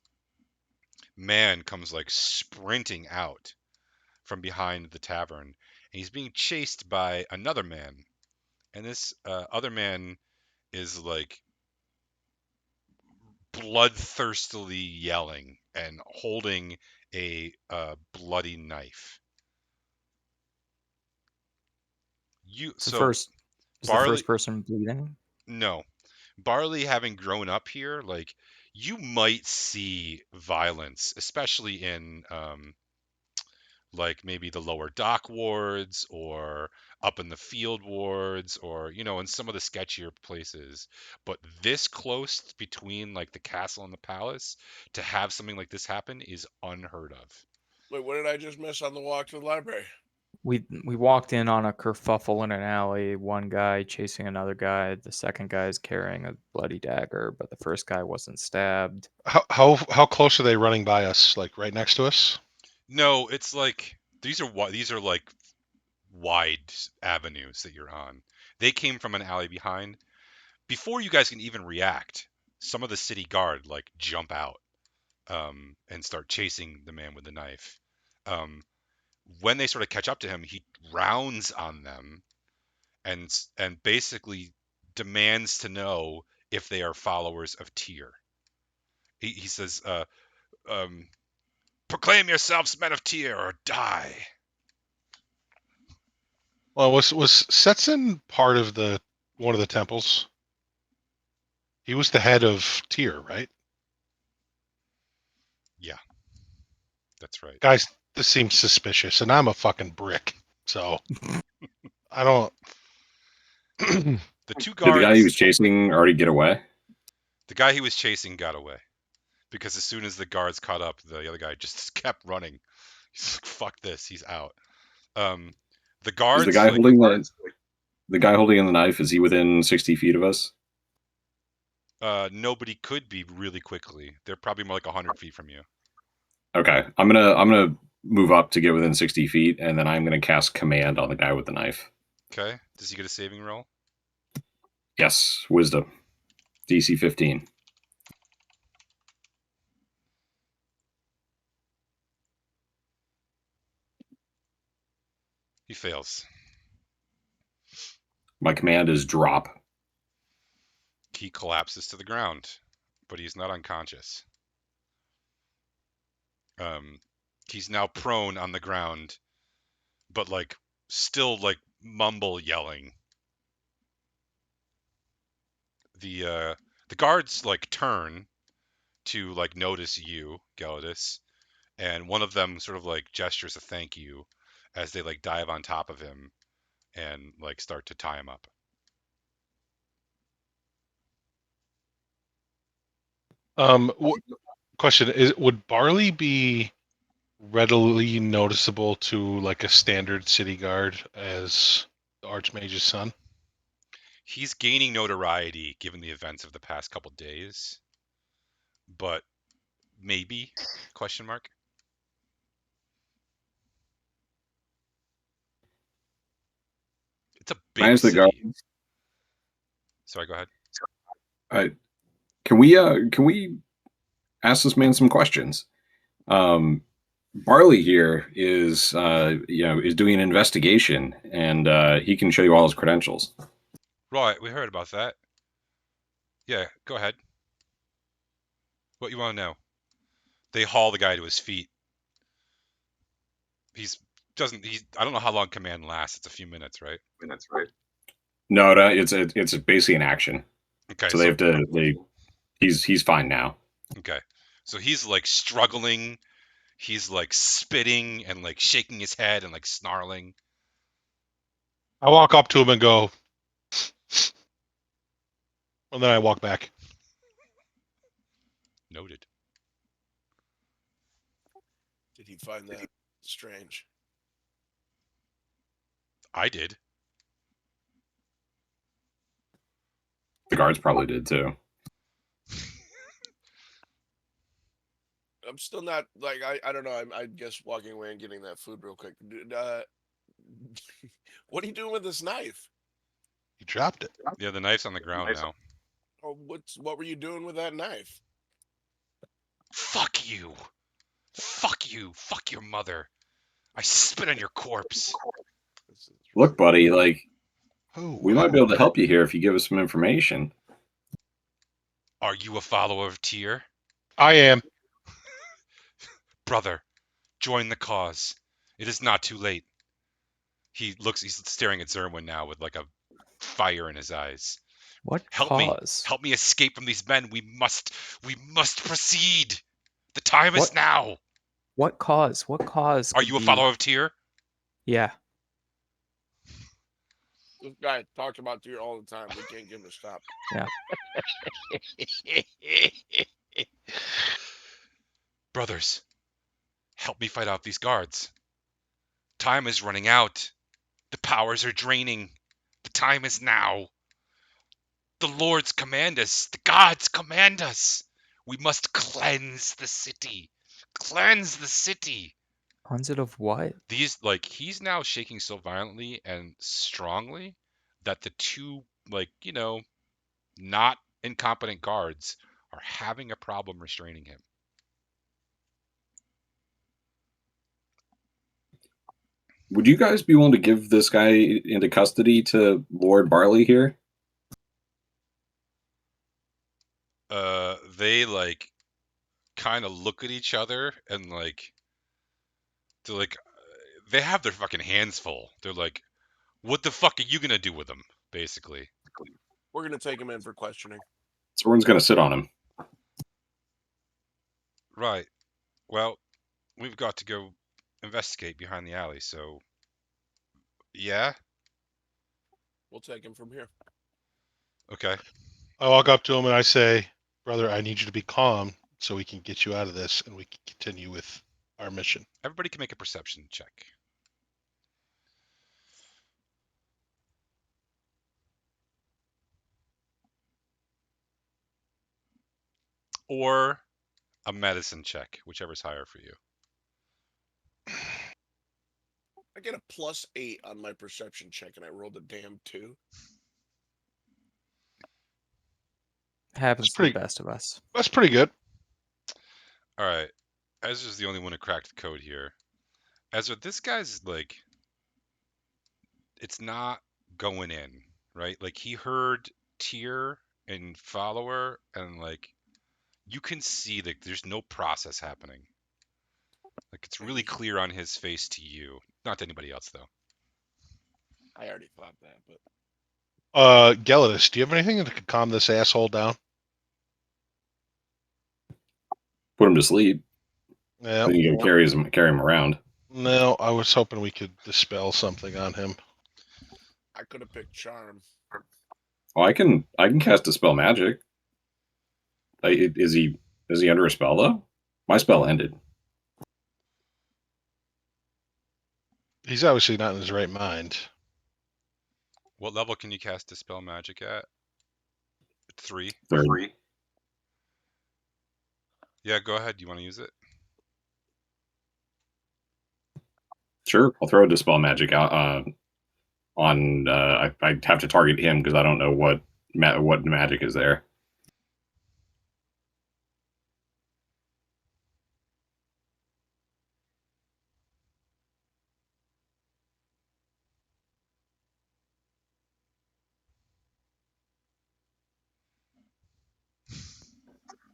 man comes like sprinting out from behind the tavern, and he's being chased by another man. And this other man is like bloodthirstily yelling and holding a bloody knife. You Is the so first is the Barley, first person bleeding? no, Barley having grown up here, like you might see violence, especially in like maybe the lower dock wards or up in the field wards or in some of the sketchier places, but this close between like the castle and the palace to have something like this happen is unheard of. Wait, what did I just miss on the walk to the library? We walked in on a kerfuffle in an alley. One guy chasing another guy. The second guy is carrying a bloody dagger, but the first guy wasn't stabbed. How close are they running by us? Like right next to us? No, it's like these are like wide avenues that you're on. They came from an alley behind. Before you guys can even react, some of the city guard like jump out and start chasing the man with the knife. Um, when they sort of catch up to him, he rounds on them and basically demands to know if they are followers of Tyr. He says, um, "Proclaim yourselves men of Tyr or die." Well, was Setson part of the one of the temples? He was the head of Tyr, right? Yeah, that's right. Guys, this seems suspicious, and I'm a fucking brick, so I don't. The two Did the guy he guards, was chasing already get away? the guy he was chasing got away because as soon as the guards caught up, the other guy just kept running. He's like, "Fuck this!" He's out. Um, the Is the guards guy like holding the guy holding the knife? Is he within 60 feet of us? nobody could be really quickly. They're probably more like 100 feet from you. Okay, I'm gonna move up to get within 60 feet, and then I'm gonna cast command on the guy with the knife. Okay. Does he get a saving roll? Yes, wisdom, DC 15. He fails. My command is drop. He collapses to the ground, but he's not unconscious. He's now prone on the ground, but like still like mumble yelling. The The guards like turn to like notice you, Gelidus, and one of them sort of like gestures a thank you as they like dive on top of him and like start to tie him up. Question is: would Barley be readily noticeable to like a standard city guard as the Archmage's son? He's gaining notoriety given the events of the past couple days, but maybe question mark. It's a big As the guard, city. Sorry, go ahead. can we ask this man some questions? Barley here is is doing an investigation, and he can show you all his credentials. Right, we heard about that. Yeah, go ahead. What you want to know? They haul the guy to his feet. I don't know how long command lasts. It's a few minutes, right? That's right. No, it's basically an action. Okay, So they have to. He's fine now. Okay, so he's like struggling. He's like spitting and like shaking his head and like snarling. I walk up to him and go, and then I walk back. Noted. Did he find that strange? I did. The guards probably did too. I'm still not like I don't know. I guess walking away and getting that food real quick. What are you doing with this knife? He dropped it. Yeah, the knife's on the ground now. Oh, what were you doing with that knife? Fuck you. Fuck you. Fuck your mother. I spit on your corpse. Look, buddy, like Oh, we might be able to help you here if you give us some information. Are you a follower of Tyr? I am. Brother, join the cause. It is not too late. He's staring at Zerwin now with like a fire in his eyes. What Help cause? me. Help me escape from these men. We must proceed. The time is What- now. What cause? What cause? Are could you a be- follower of Tyr? Yeah. This guy talks about you all the time. We can't get him to stop. Brothers, help me fight off these guards. Time is running out. The powers are draining. The time is now. The lords command us. The gods command us. We must cleanse the city. Cleanse the city. Cleanse it of what? He's now shaking so violently and strongly that the two not incompetent guards are having a problem restraining him. Would you guys be willing to give this guy into custody to Lord Barley here? They like kind of look at each other and like they're like they have their fucking hands full. They're like, what the fuck are you gonna do with them? Basically. We're gonna take him in for questioning. Someone's gonna sit on him. Right. Well, we've got to go investigate behind the alley, so yeah. We'll take him from here. Okay. I walk up to him and I say, brother, I need you to be calm so we can get you out of this and we can continue with our mission. Everybody can make a perception check. Or a medicine check, whichever's higher for you. I get a +8 on my perception check, and I rolled a damn 2. Happens It's to the pretty- best of us. That's pretty good. All right. Ezra's the only one who cracked the code here. Ezra, this guy's like, it's not going in, right? Like he heard Tyr and follower, and like you can see that there's no process happening. Like it's really clear on his face to you, not to anybody else though. I already thought that, but Gelidus, do you have anything that could calm this asshole down? put him to sleep. Yeah. Then you can carry him around. No, I was hoping we could dispel something on him. I could have picked charm. Oh, I can cast Dispel Magic. Is he under a spell though? My spell ended. He's obviously not in his right mind. What level can you cast Dispel Magic at? 3. Third. Yeah, go ahead. You want to use it? Sure, I'll throw a Dispel Magic out on. I have to target him because I don't know what magic is there.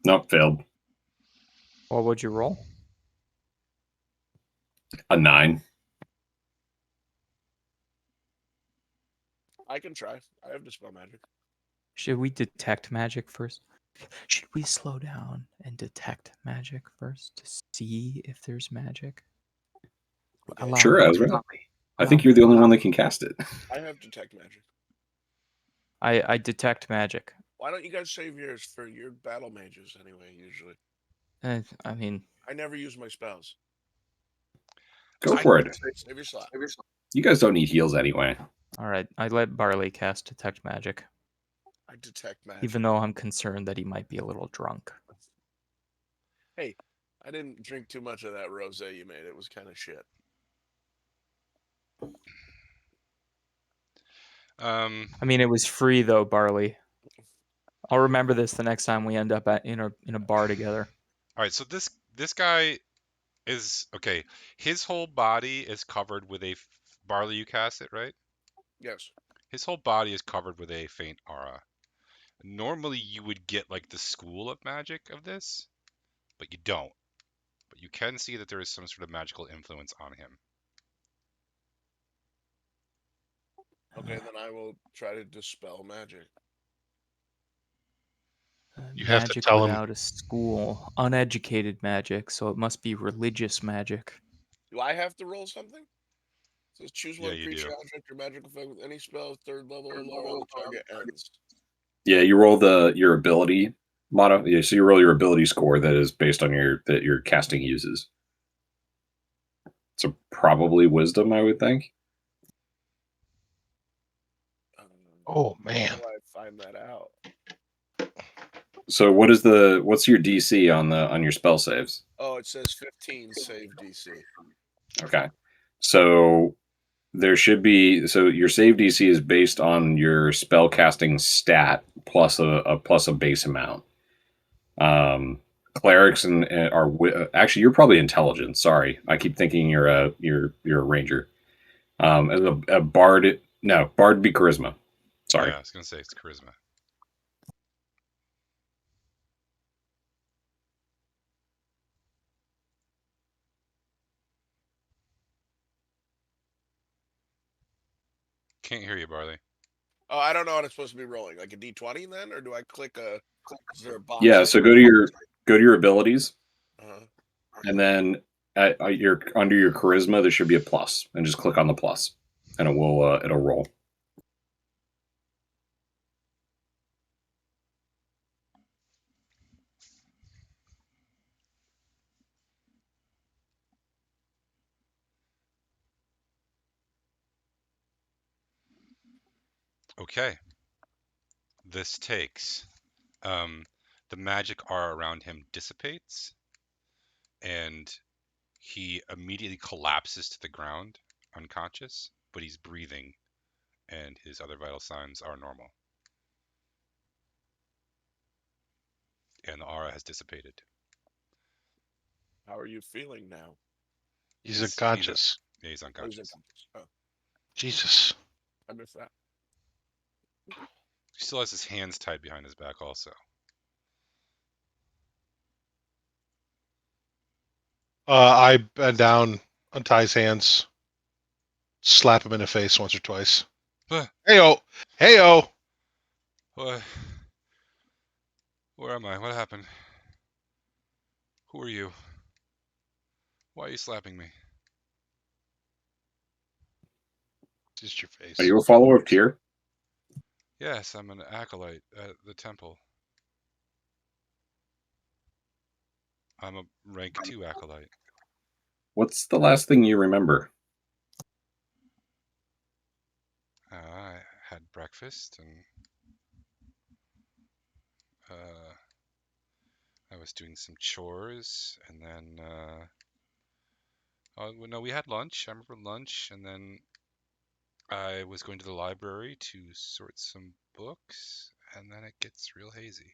Nope, failed. What would you roll? A 9. I can try. I have dispel magic. Should we detect magic first? Should we slow down and detect magic first to see if there's magic? Okay. Allow Sure, me. Ezra. I think you're the only one that can cast it. I have detect magic. I detect magic. Why don't you guys save yours for your battle mages anyway? Usually, I mean, I never use my spells. Go for it. Save your slot. You guys don't need heals anyway. all right. I let Barley cast detect magic, I detect magic. even though I'm concerned that he might be a little drunk. Hey, I didn't drink too much of that rosé you made. It was kind of shit. I mean, it was free though, Barley. I'll remember this the next time we end up in a bar together. All right, so this guy is okay. His whole body is covered with a Barley. You cast it, right? Yes. His whole body is covered with a faint aura. Normally, you would get like the school of magic of this, but you don't. But you can see that there is some sort of magical influence on him. Okay, then I will try to dispel magic. You have to Magic tell him. without a school, uneducated magic, so it must be religious magic. Do I have to roll something? It says choose Yeah, one you creature, do. object, or magic effect with any spell, 3rd level or lower. The target ends. Yeah, you roll your ability motto. Yeah, so you roll your ability score that is based on that your casting uses. So probably wisdom, I would think. Oh man. How do I find that out? So what's your DC on your spell saves? Oh, it says 15 save DC. Okay. So there should be your save DC is based on your spell casting stat plus a base amount. Clerics are actually you're probably intelligent. Sorry, I keep thinking you're a ranger. As a bard, no, bard would be charisma. Sorry. Yeah, I was gonna say it's charisma. Can't hear you, Barley. Oh, I don't know what I'm supposed to be rolling. Like a D20 then, or do I click a? Is there a box? Yeah. So go to your abilities, Uh-huh. and then under your charisma there should be a plus, and just click on the plus, and it'll roll. Okay. This takes. The magic aura around him dissipates, and he immediately collapses to the ground, unconscious, but he's breathing, and his other vital signs are normal. And the aura has dissipated. How are you feeling now? He's unconscious. Yeah, he's Oh, unconscious. Oh, Jesus. I missed that. He still has his hands tied behind his back also. I bend down, untie his hands, slap him in the face once or twice. Huh. Heyo, heyo. What? Where am I? What happened? Who are you? Why are you slapping me? Just your face. Are you a follower of Tyr? Yes, I'm an acolyte at the temple. I'm a rank 2 acolyte. What's the last thing you remember? I had breakfast and I was doing some chores, and then oh well, no, we had lunch. I remember lunch, and then I was going to the library to sort some books, and then it gets real hazy.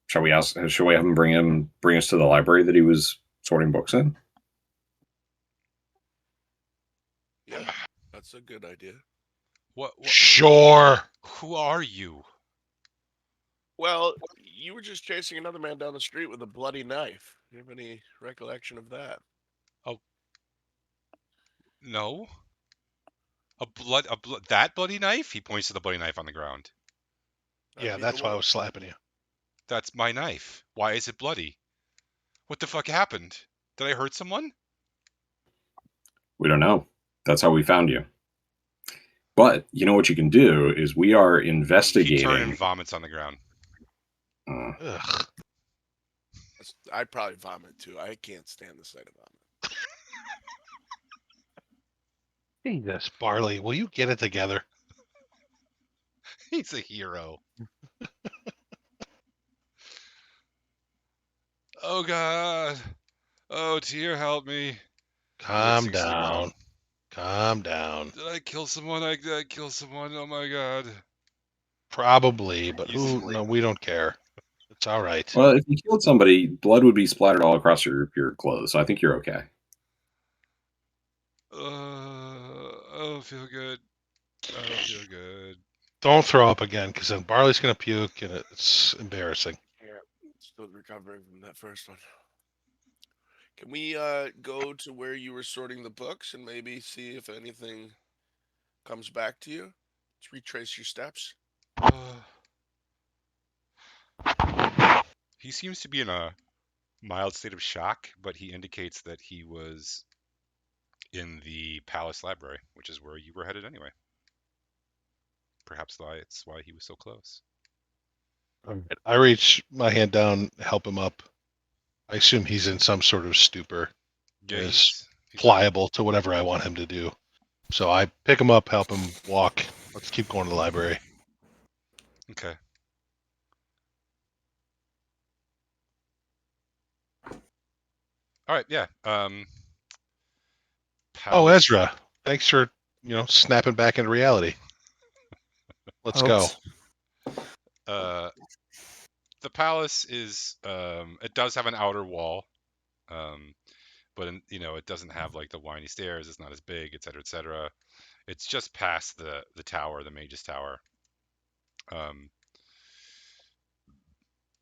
Shall we ask? Shall we have him bring us to the library that he was sorting books in? Yeah, that's a good idea. What? Sure. Who are you? Well, you were just chasing another man down the street with a bloody knife. Do you have any recollection of that? Oh, no. That bloody knife? He points to the bloody knife on the ground. That'd Yeah, be the that's why I one. was slapping you. That's my knife. Why is it bloody? What the fuck happened? Did I hurt someone? We don't know. That's how we found you. But you know what you can do is we are He turns and investigating. vomits on the ground. Ugh. I'd probably vomit too. I can't stand the sight of vomit. Jesus, Barley, will you get it together? He's a hero. Oh God. Oh, Tyr, help me. He Calm sinks to the ground. down. Calm down. Did I kill someone? Did I kill someone? Oh my God. Probably, but You see- who? No, we don't care. It's all right. Well, if you killed somebody, blood would be splattered all across your clothes. So I think you're okay. I don't feel good. I don't feel good. Don't throw up again, because then Barley's gonna puke, and it's embarrassing. Yeah, still recovering from that first one. Can we go to where you were sorting the books and maybe see if anything comes back to you? Let's retrace your steps. He seems to be in a mild state of shock, but he indicates that he was in the palace library, which is where you were headed anyway. Perhaps that's why he was so close. I reach my hand down, help him up. I assume he's in some sort of stupor. Yeah, Is he's pliable to whatever I want him to do. So I pick him up, help him walk. Let's keep going to the library. okay. All right, yeah. Oh, Palace. Ezra, thanks for snapping back into reality. Let's go. The palace is it does have an outer wall, but it doesn't have like the windy stairs. It's not as big, et cetera, et cetera. It's just past the tower, the Mage's Tower.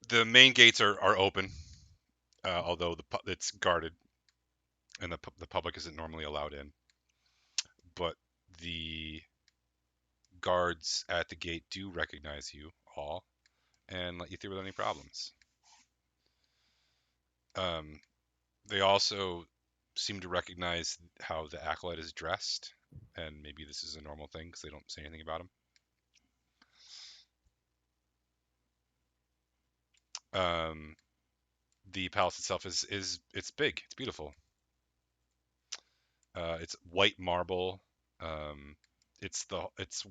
The main gates are open, although it's guarded, and the public isn't normally allowed in. But the guards at the gate do recognize you all and let you through without any problems. They also seem to recognize how the acolyte is dressed, and maybe this is a normal thing because they don't say anything about him. The palace itself is it's big, it's beautiful. It's white marble. It's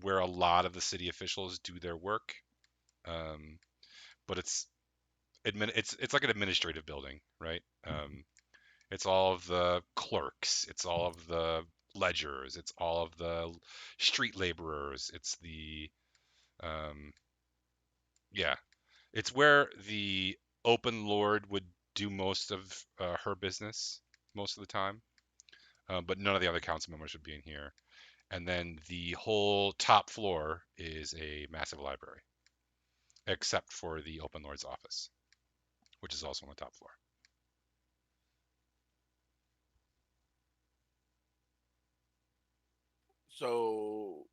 where a lot of the city officials do their work. But it's like an administrative building, right? It's all of the clerks, it's all of the ledgers, it's all of the street laborers, it's the yeah, it's where the open lord would do most of her business most of the time. But none of the other council members would be in here. And then the whole top floor is a massive library, except for the open lord's office, which is also on the top floor. So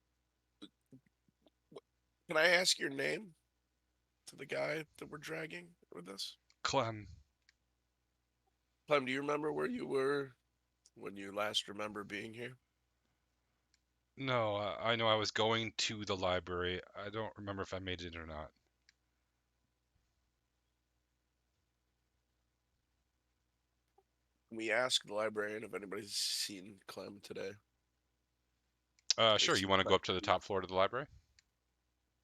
Can I ask your name to the guy that we're dragging with us? Clem. Clem, do you remember where you were when you last remember being here? No, I know I was going to the library. I don't remember if I made it or not. We asked the librarian if anybody's seen Clem today. Sure. You want to go up to the top floor to the library?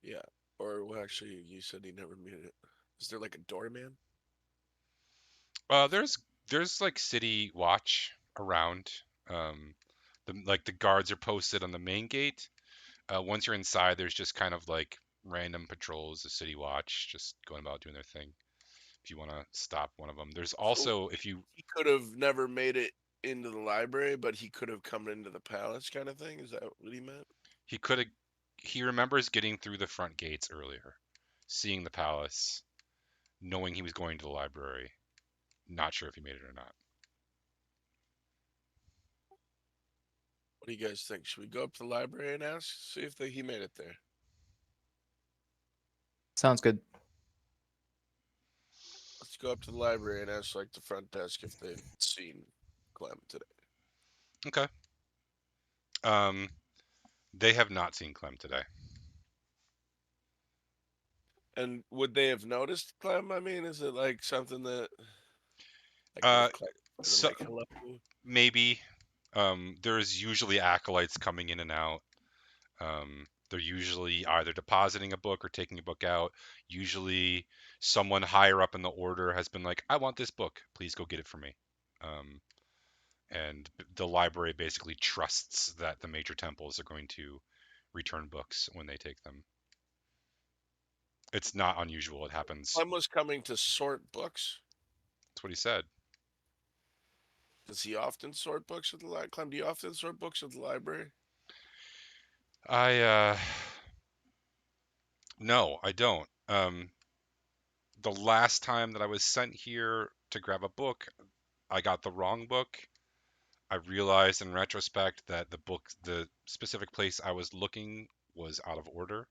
Yeah. Or well, actually, you said he never made it. Is there like a doorman? There's like city watch around. The guards are posted on the main gate. Once you're inside, there's just kind of like random patrols, the city watch, just going about doing their thing. If you want to stop one of them, there's So also if you he could have never made it into the library, but he could have come into the palace, kind of thing. Is that what he meant? he could have he remembers getting through the front gates earlier, seeing the palace, knowing he was going to the library. Not sure if he made it or not. What do you guys think? Should we go up to the library and ask, see if he made it there? Sounds good. Let's go up to the library and ask like the front desk if they've seen Clem today. Okay. They have not seen Clem today. And would they have noticed Clem? I mean, is it like something that Uh, Clem so like hello? maybe. There's usually acolytes coming in and out. They're usually either depositing a book or taking a book out. Usually, someone higher up in the order has been like, "I want this book. Please go get it for me." And the library basically trusts that the major temples are going to return books when they take them. It's not unusual. It happens. Clem was coming to sort books. That's what he said. Does he often sort books at the library? Clem, do you often sort books at the library? No, I don't. The last time that I was sent here to grab a book, I got the wrong book. I realized in retrospect that the specific place I was looking was out of order.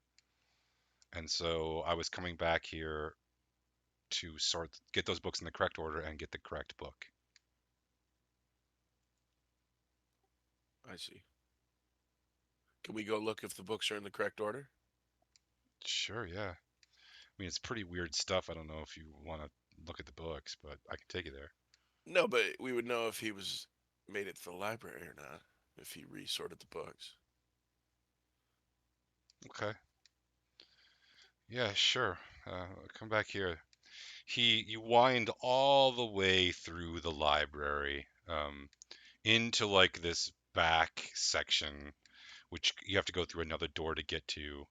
And so I was coming back here to get those books in the correct order and get the correct book. I see. Can we go look if the books are in the correct order? Sure, yeah. I mean, it's pretty weird stuff. I don't know if you want to look at the books, but I can take you there. No, but we would know if he was made it to the library or not if he resorted the books. Okay. Yeah, sure. Come back here. You wind all the way through the library, into like this back section, which you have to go through another door to get to.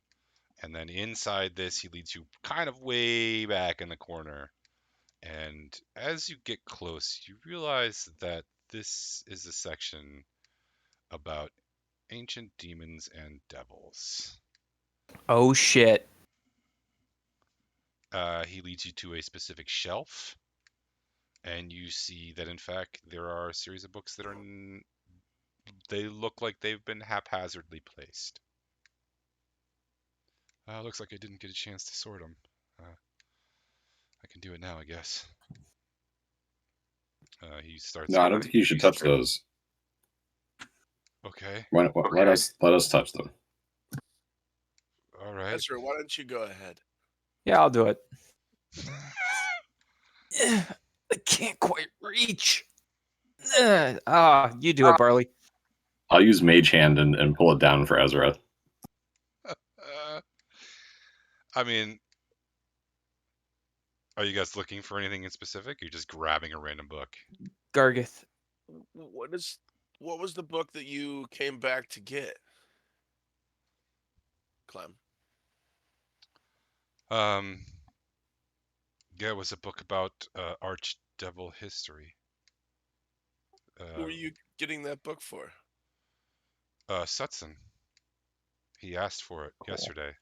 And then inside this, he leads you kind of way back in the corner. And as you get close, you realize that this is a section about ancient demons and devils. Oh shit. He leads you to a specific shelf, and you see that in fact there are a series of books that they look like they've been haphazardly placed. Looks like I didn't get a chance to sort them. I can do it now, I guess. He starts. No, I don't think you should touch those. Okay. Let us touch them. All right. Ezra, why don't you go ahead? Yeah, I'll do it. I can't quite reach. You do it, Barley. I'll use Mage Hand and pull it down for Ezra. I mean, are you guys looking for anything in specific? Or you're just grabbing a random book? Gargauth. What was the book that you came back to get, Clem? Yeah, it was a book about archdevil history. Who were you getting that book for? Sutson. He asked for it yesterday.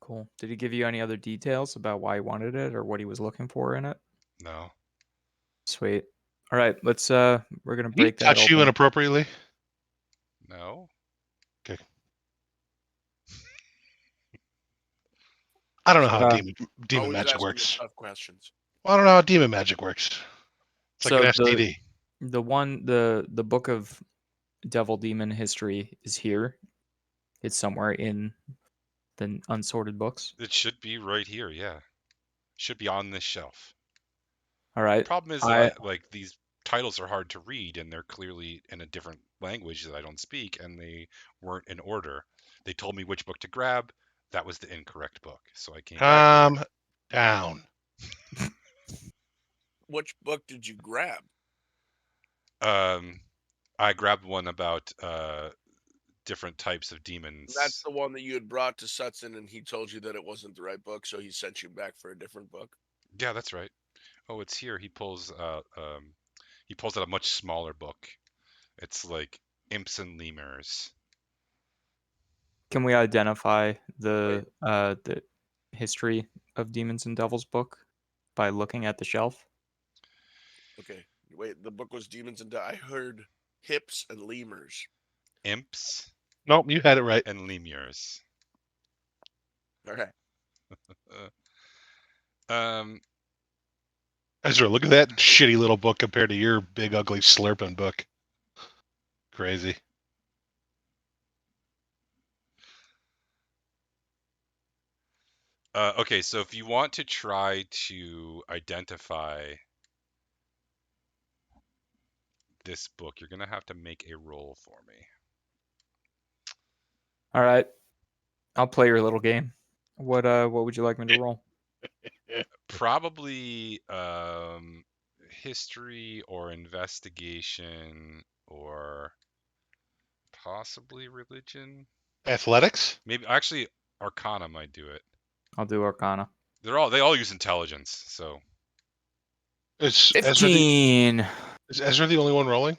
Cool. Did he give you any other details about why he wanted it or what he was looking for in it? No. Sweet. All right, let's we're gonna Did he break that touch open. you inappropriately? No. Okay. I don't know how Uh, demon Always magic asking the works. tough questions. Well, I don't know how demon magic works. It's like So an STD. the book of devil demon history is here. It's somewhere in the unsorted books. It should be right here. Yeah, should be on this shelf. All right. Problem is, I like these titles are hard to read, and they're clearly in a different language that I don't speak, and they weren't in order. They told me which book to grab. That was the incorrect book, so I came back Calm down. Which book did you grab? here. I grabbed one about different types of That's demons. the one that you had brought to Sutson, and he told you that it wasn't the right book, so he sent you back for a different book. Yeah, that's right. Oh, it's here. He pulls out a much smaller book. It's like Imps and Lemurs. Can we identify the history of demons and devils book by looking at the shelf? Okay, wait. The book was Demons and I heard hips and lemurs. Imps Nope, you had it right. and Lemurs. All right. Um, Ezra, look at that shitty little book compared to your big ugly slurping book. Crazy. okay, so if you want to try to identify this book, you're gonna have to make a roll for me. All right. I'll play your little game. What would you like me to roll? Probably history or investigation or possibly religion. Athletics? Maybe actually Arcana might do it. I'll do Arcana. They all use intelligence, so Is 15. Ezra the only one rolling?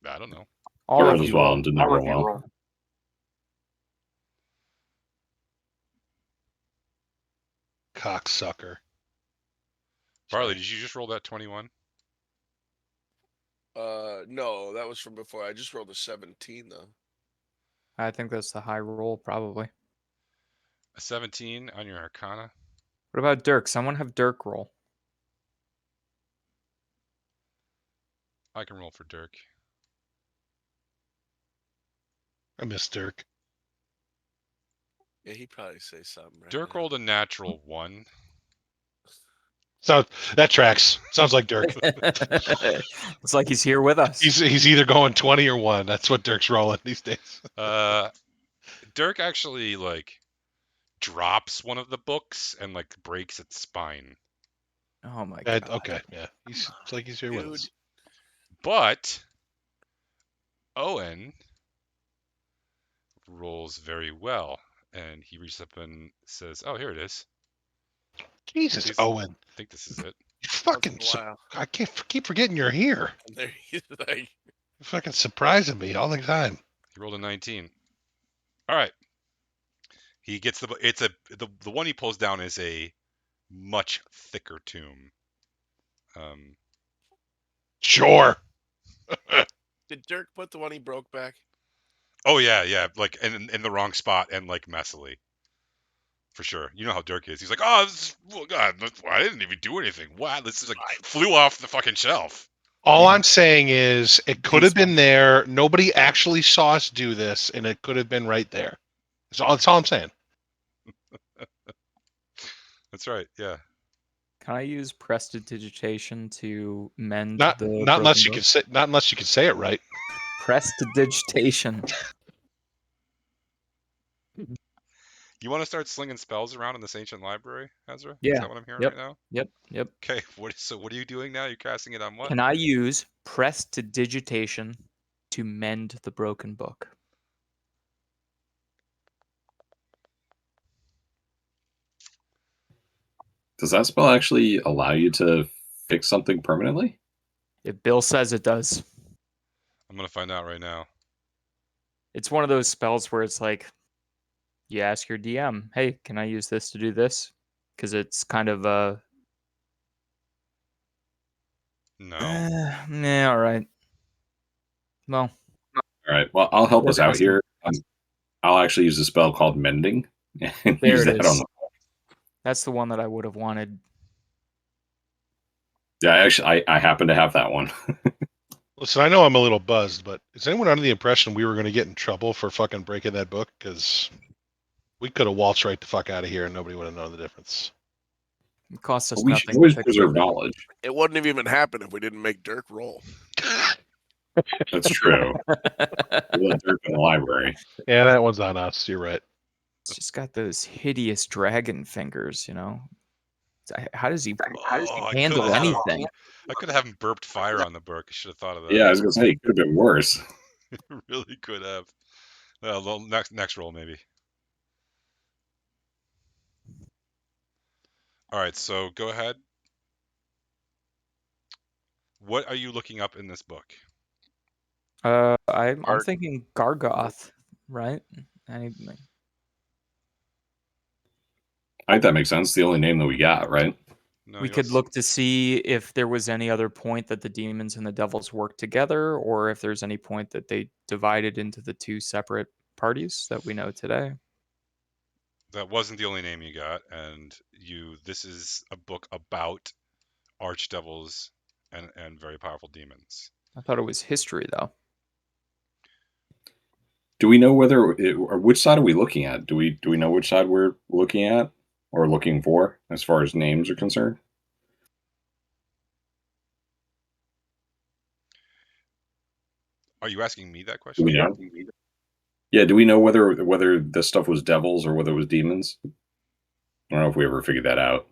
I don't know. All I rolled of as you well roll. and did not roll well. Cocksucker. Barley, Sorry. did you just roll that 21? No, that was from before. I just rolled a 17 though. I think that's the high roll, probably. A 17 on your Arcana? What about Dirk? Someone have Dirk roll. I can roll for Dirk. I miss Dirk. Yeah, he'd probably say something. Right Dirk now. rolled a natural 1. So that tracks. Sounds like Dirk. It's like he's here with us. He's either going 20 or 1. That's what Dirk's rolling these days. Dirk actually like drops one of the books and like breaks its spine. Oh my god. Okay, yeah. It's like he's here with Dude. us. But Owen rolls very well, and he reaches up and says, "Oh, here it is. Jesus, These- Owen. I think this is it." You fucking Wow. I can't keep forgetting you're here. And there he's like, You're fucking surprising me all the time. He rolled a 19. All right. He gets the one he pulls down is a much thicker tomb. Sure. did Dirk put the one he broke back? Oh yeah, like in the wrong spot and like messily. For sure. You know how Dirk is. He's like, "Oh, God, I didn't even do anything. Wow, this is like flew off the fucking shelf." All I'm saying is it could have been there. Nobody actually saw us do this, and it could have been right there. That's all I'm saying. That's right. Yeah. Can I use prestidigitation to mend Not the unless you broken can say it right. Prestidigitation. You want to start slinging spells around in this ancient library, Ezra? Yeah. Is that what I'm hearing Yep. right now? Yep. Okay. What are you doing now? You're casting it on what? Can I use prestidigitation to mend the broken book? Does that spell actually allow you to fix something permanently? If Bill says it does. I'm gonna find out right now. It's one of those spells where it's like you ask your DM, "Hey, can I use this to do this?" Because it's kind of No. Nah, all right. Well, All right. Well, I'll help We're us out asking. here. I'll actually use a spell called Mending. and There use it that on is. the. That's the one that I would have wanted. Yeah, actually, I happen to have that one. Listen, I know I'm a little buzzed, but is anyone under the impression we were going to get in trouble for fucking breaking that book? Because we could have waltzed right the fuck out of here and nobody would have known the difference. It costs us But we should nothing to always fix preserve it. knowledge. It wouldn't have even happened if we didn't make Dirk roll. That's true. We let Dirk in the library. Yeah, that one's on us. You're right. It's just got those hideous dragon fingers, you know. How does he Oh, handle anything? I could have him burped fire on the book. I should have thought of that. Yeah, I was gonna say it could have been worse. Really could have. Well, next roll maybe. All right, so go ahead. What are you looking up in this book? I'm Art. thinking Gargauth, right? Anything. I think that makes sense. The only name that we got, right? No, We you could also- look to see if there was any other point that the demons and the devils worked together, or if there's any point that they divided into the two separate parties that we know today. That wasn't the only name you got, and this is a book about archdevils and very powerful demons. I thought it was history, though. Do we know or which side are we looking at? Do we know which side we're looking at or looking for as far as names are concerned? Are you asking me that Do question? we know? Yeah, do we know whether this stuff was devils or whether it was demons? I don't know if we ever figured that out.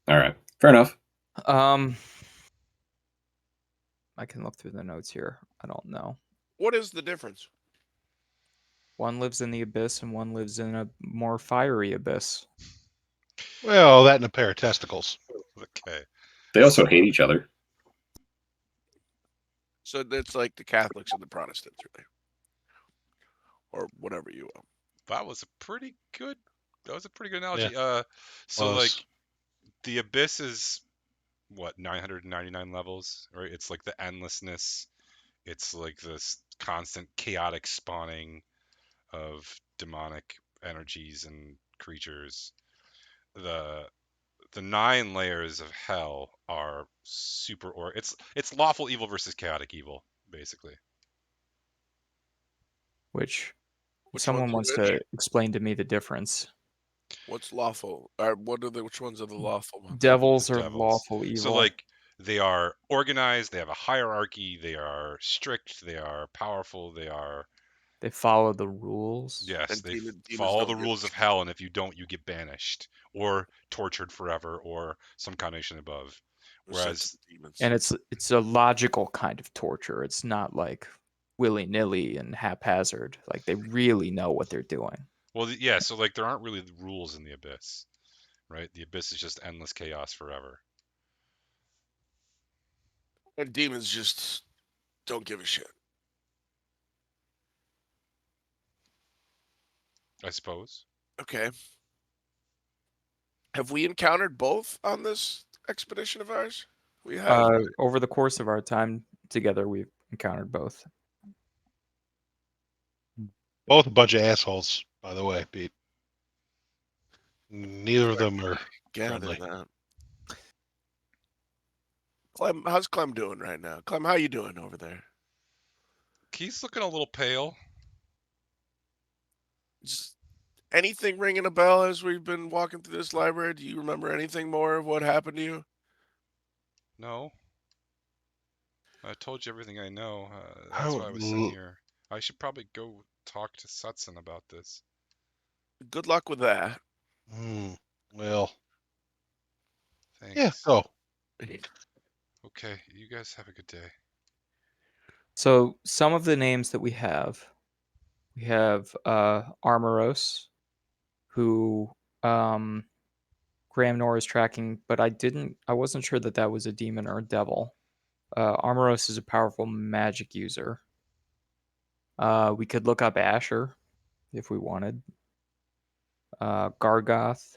All right, fair enough. I can look through the notes here. I don't know. What is the difference? One lives in the abyss and one lives in a more fiery abyss. Well, that and a pair of testicles. Okay. They also hate each other. So it's like the Catholics and the Protestants, really, or whatever you will. That was a pretty good analogy. So Was. like the abyss is what, 999 levels, right? It's like the endlessness. It's like this constant chaotic spawning of demonic energies and creatures. The 9 layers of hell are it's lawful evil versus chaotic evil, basically. Which Which someone one's wants which? to explain to me the difference. What's lawful? Or which ones are the lawful ones? Devils The are devils. lawful evil. So like they are organized, they have a hierarchy, they are strict, they are powerful, they follow the rules. yes, And they demons follow don't the give rules a of hell, and if you don't, you get banished or tortured forever or some combination above. shit. Whereas Demons. And it's a logical kind of torture. It's not like willy-nilly and haphazard. Like they really know what they're doing. well, yeah, so like there aren't really rules in the abyss, right? The abyss is just endless chaos forever. And demons just don't give a shit. I suppose. Okay. Have we encountered both on this expedition of ours? We have. Over the course of our time together, we've encountered both. Both a bunch of assholes, by the way, Pete. Neither of them are Gather friendly. that. Clem, how's Clem doing right now? Clem, how you doing over there? He's looking a little pale. Just anything ringing a bell as we've been walking through this library? Do you remember anything more of what happened to you? No. I told you everything I know. That's why I was sitting here. I should probably go talk to Sutson about this. Good luck with that. Well, Thanks. yeah, go. Okay, you guys have a good day. So some of the names that we have Armoros, who Gramnor is tracking, but I wasn't sure that was a demon or a devil. Armoros is a powerful magic user. We could look up Asher if we wanted. Gargauth.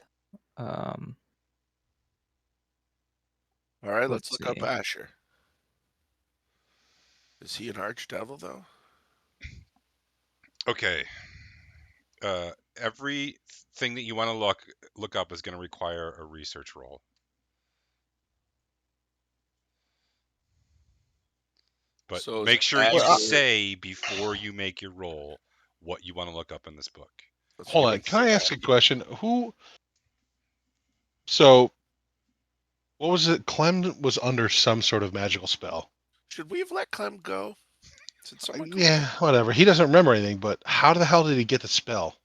All right, let's Let's look up see. Asher. Is he an archdevil, though? Okay. everything that you want to look up is going to require a research roll. But So make sure you actually, say before you make your roll what you want to look up in this book. Hold on. Can I ask a question? So, what was it? Clem was under some sort of magical spell. Should we have let Clem go? Did someone go? Yeah, whatever. He doesn't remember anything, but how the hell did he get the spell?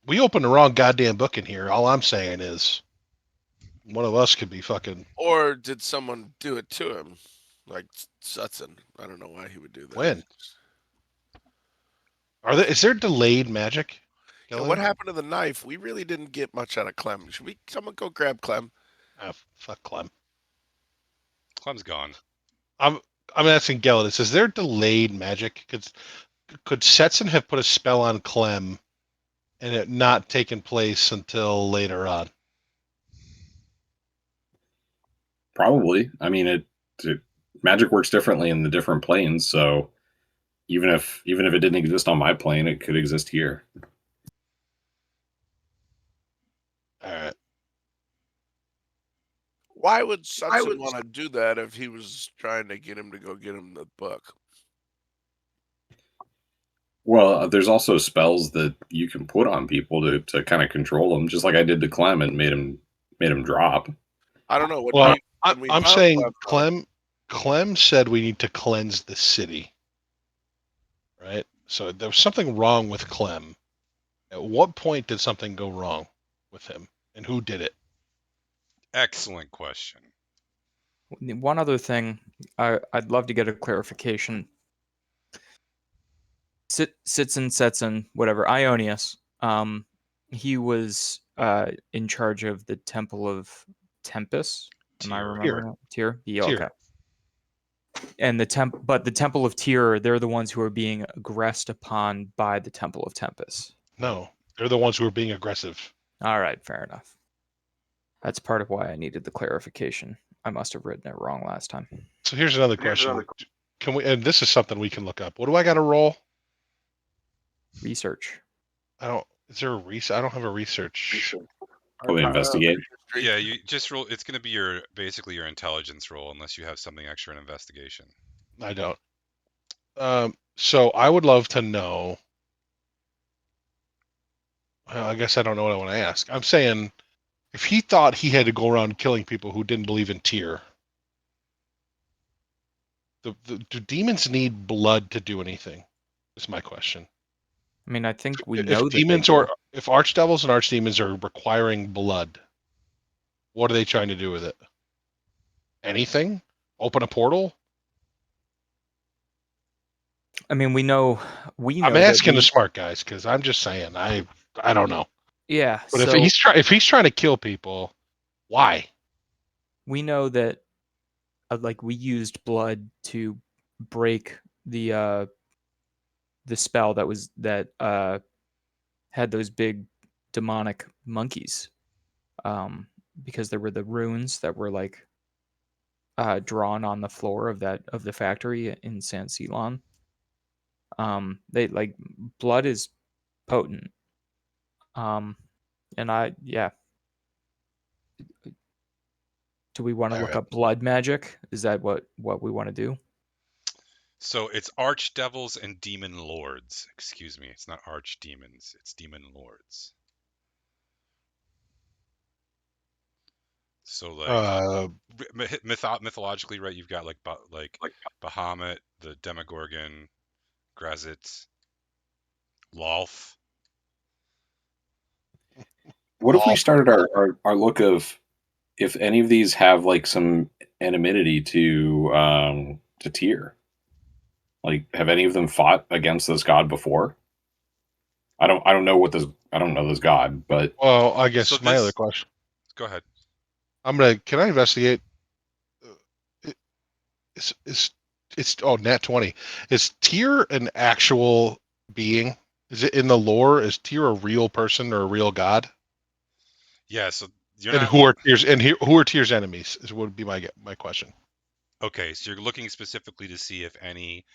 We opened the wrong goddamn book in here. All I'm saying is one of us could be fucking. Or did someone do it to him? Like Sutson. I don't know why he would do that. When? Is there delayed magic? Yeah, what happened to the knife? We really didn't get much out of Clem. Should someone go grab Clem? Oh, fuck Clem. Clem's gone. I'm asking Gelidus, is there delayed magic? Could Setson have put a spell on Clem and it not taken place until later on? Probably. I mean, it magic works differently in the different planes, so even if it didn't exist on my plane, it could exist here. All right. Why would Sutson want to do that if he was trying to get him to go get him the book? Well, there's also spells that you can put on people to kind of control them, just like I did to Clem and made him drop. I don't know. Well, I'm saying Clem said we need to cleanse the city, right? So there was something wrong with Clem. At what point did something go wrong with him, and who did it? Excellent question. One other thing, I'd love to get a clarification. Setson, whatever, Ionius, he was in charge of the Temple of Tempest. Am I remembering that? Tyr? Yeah, okay. And the Temple of Tyr, they're the ones who are being aggressed upon by the Temple of Tempest. No, they're the ones who are being aggressive. All right, fair enough. That's part of why I needed the clarification. I must have written it wrong last time. So here's another question. Can we? And this is something we can look up. What do I got to roll? Research. Is there a research? I don't have a research. Probably investigate. Yeah, you just roll. It's going to be basically your intelligence roll, unless you have something extra in investigation. I don't. So I would love to know. Well, I guess I don't know what I want to ask. I'm saying, if he thought he had to go around killing people who didn't believe in Tyr, do demons need blood to do anything? Is my question. I mean, I think we know if demons if archdevils and archdemons are requiring blood, what are they trying to do with it? Anything? Open a portal? I mean, we know. I'm asking the smart guys because I'm just saying I don't know. Yeah, but if he's trying to kill people, why? We know that, like, we used blood to break the spell that had those big demonic monkeys, because there were the runes that were like drawn on the floor of the factory in San Ceylon. They like blood is potent. And do we want to look up blood magic? Is that what we want to do? So it's archdevils and demon lords. Excuse me, it's not archdemons, it's demon lords. So like mythologically, right? You've got like Bahamut, the Demogorgon, Grazit, Lolth. What if we started our look of if any of these have like some anonymity to Tyr? Like, have any of them fought against this god before? I don't know this god, but well, I guess my other question. Go ahead. Can I investigate? It's nat 20. Is Tyr an actual being? Is it in the lore? Is Tyr a real person or a real god? Yeah. So who are Tyr's enemies? Would be my question. Okay, so you're looking specifically to see if any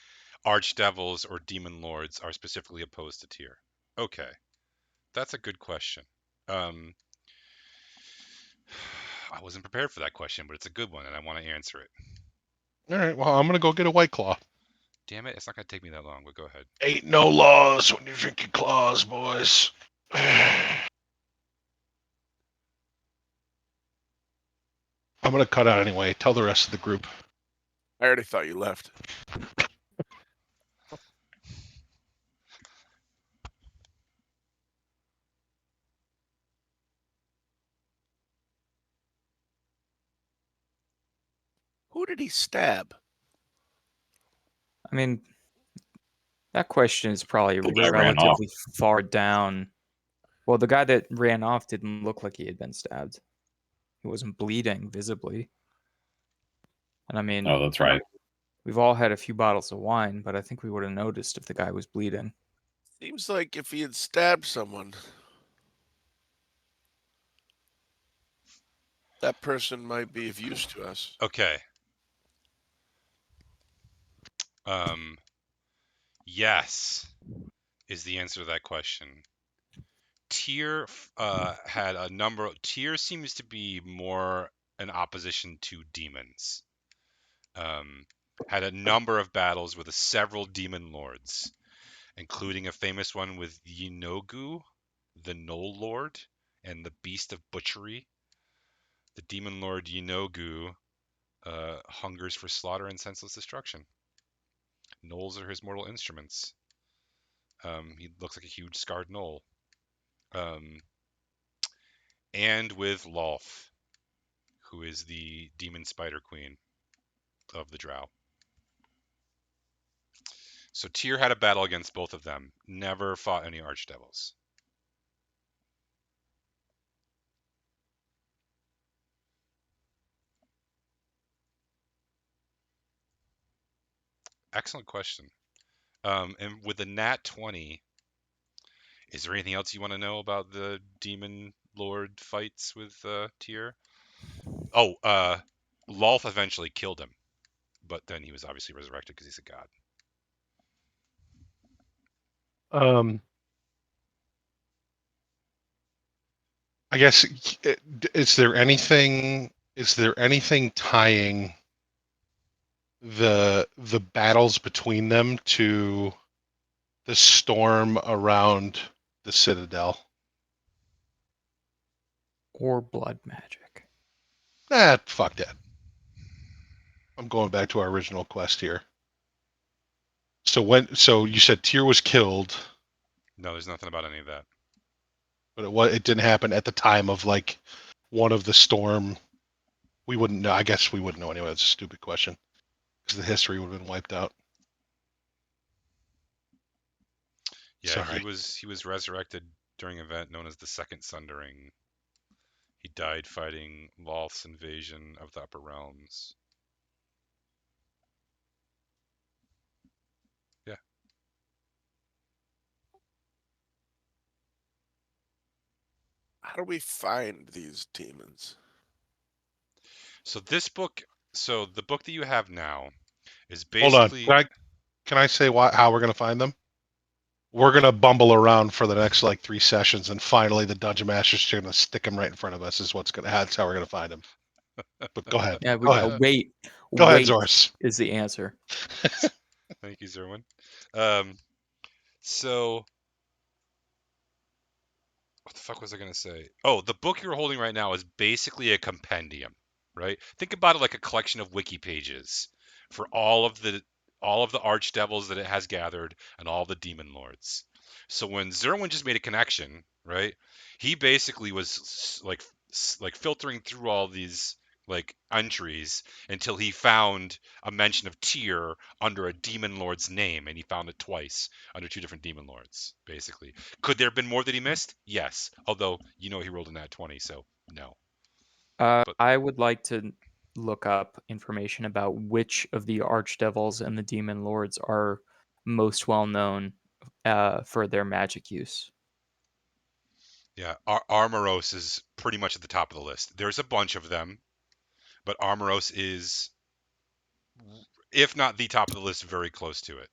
archdevils or demon lords are specifically opposed to Tyr? Okay, that's a good question. Um, I wasn't prepared for that question, but it's a good one, and I want to answer it. All right. Well, I'm gonna go get a White Claw. Damn it, it's not gonna take me that long, but go ahead. Ain't no laws when you're drinking claws, boys. I'm gonna cut out anyway. Tell the rest of the group. I already thought you left. Who did he stab? I mean, that question is probably The guy ran off. relatively far down. Well, the guy that ran off didn't look like he had been stabbed. He wasn't bleeding visibly. And I mean, Oh, that's right. we've all had a few bottles of wine, but I think we would have noticed if the guy was bleeding. Seems like if he had stabbed someone, that person might be of use to us. Okay. Yes, is the answer to that question. Tyr had a number. Tyr seems to be more an opposition to demons. Had a number of battles with several demon lords, including a famous one with Yinogu, the Knoll Lord, and the Beast of Butchery. The demon lord Yinogu hungers for slaughter and senseless destruction. Knolls are his mortal instruments. He looks like a huge scarred knoll. And with Lolth, who is the demon spider queen of the Drow. So Tyr had a battle against both of them. Never fought any archdevils. Excellent question. And with the Nat 20, is there anything else you want to know about the demon lord fights with Tyr? Oh, Lolth eventually killed him, but then he was obviously resurrected because he's a god. I guess is there anything tying the battles between them to the storm around the Citadel? Or blood magic. Fuck that. I'm going back to our original quest here. So you said Tyr was killed, No, there's nothing about any of that. but it didn't happen at the time of like one of the storm. We wouldn't know. I guess we wouldn't know anyway. That's a stupid question because the history would have been wiped out. Yeah, Sorry. he was resurrected during an event known as the Second Sundering. He died fighting Lolth's invasion of the Upper Realms. Yeah. How do we find these demons? So this book, so the book that you have now is Hold on. basically. Can I say how we're gonna find them? We're gonna bumble around for the next like 3 sessions, and finally the dungeon master's gonna stick them right in front of us. That's how we're gonna find them. But go ahead. Yeah, Go ahead. wait. Go ahead, Wait Zorus. is the answer. Thank you, Zerwin. So what the fuck was I gonna say? Oh, the book you're holding right now is basically a compendium, right? Think about it like a collection of wiki pages for all of the archdevils that it has gathered and all the demon lords. So when Zerwin just made a connection, right? He basically was like filtering through all these like entries until he found a mention of Tyr under a demon lord's name, and he found it twice under two different demon lords, basically. Could there have been more that he missed? Yes. Although, he rolled a nat 20, so no. But I would like to look up information about which of the archdevils and the demon lords are most well known for their magic use. yeah, Armoros is pretty much at the top of the list. There's a bunch of them, but Armoros is, if not the top of the list, very close to it.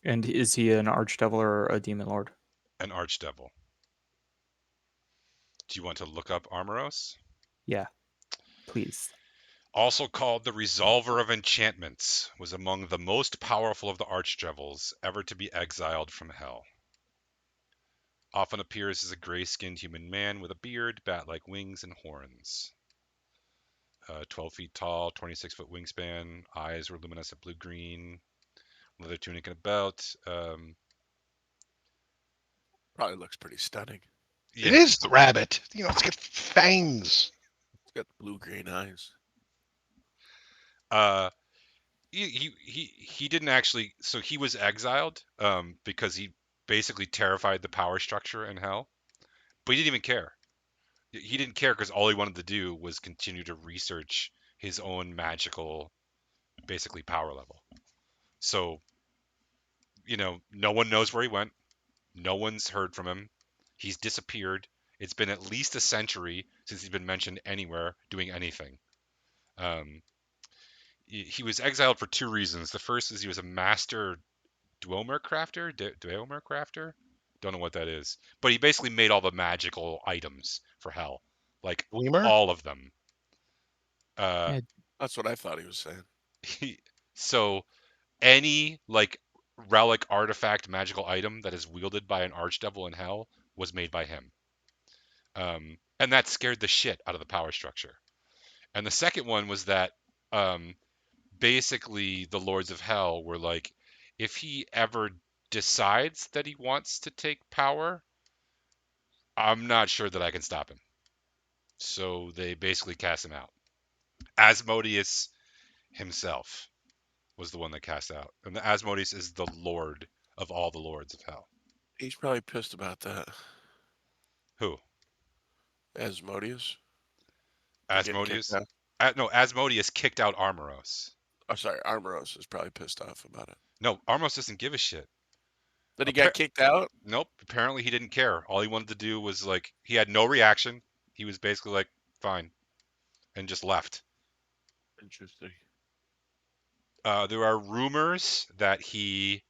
And is he an archdevil or a demon lord? An archdevil. Do you want to look up Armoros? Yeah, please. Also called the Resolver of Enchantments, was among the most powerful of the archdevils ever to be exiled from hell. Often appears as a gray-skinned human man with a beard, bat-like wings, and horns. 12 feet tall, 26-foot wingspan, eyes were luminescent blue-green, leather tunic and a belt. Probably looks pretty stunning. Yeah. It is the rabbit. It's got fangs. It's got blue green eyes. He didn't actually. So he was exiled because he basically terrified the power structure in hell, but he didn't even care. He didn't care because all he wanted to do was continue to research his own magical, basically power level. So, no one knows where he went. No one's heard from him. He's disappeared. It's been at least a century since he's been mentioned anywhere doing anything. Um, he was exiled for two reasons. The first is he was a master Dweomer crafter. Dweomer crafter. Don't know what that is, but he basically made all the magical items for hell, like Gleamer? all of them. Yeah, That's what I thought he was saying. So any like relic, artifact, magical item that is wielded by an archdevil in hell was made by him. And that scared the shit out of the power structure. And the second one was that basically the lords of hell were like, if he ever decides that he wants to take power, I'm not sure that I can stop him. So they basically cast him out. Asmodeus himself was the one that cast out. And the Asmodeus is the lord of all the lords of hell. He's probably pissed about that. Who? Asmodeus. For getting kicked Asmodeus? out. No, Asmodeus kicked out Armoros. Oh, sorry. Armoros is probably pissed off about it. No, Armoros doesn't give a shit. That he got kicked out? Nope. Apparently he didn't care. All he wanted to do was like he had no reaction. He was basically like, fine, and just left. Interesting. There are rumors that he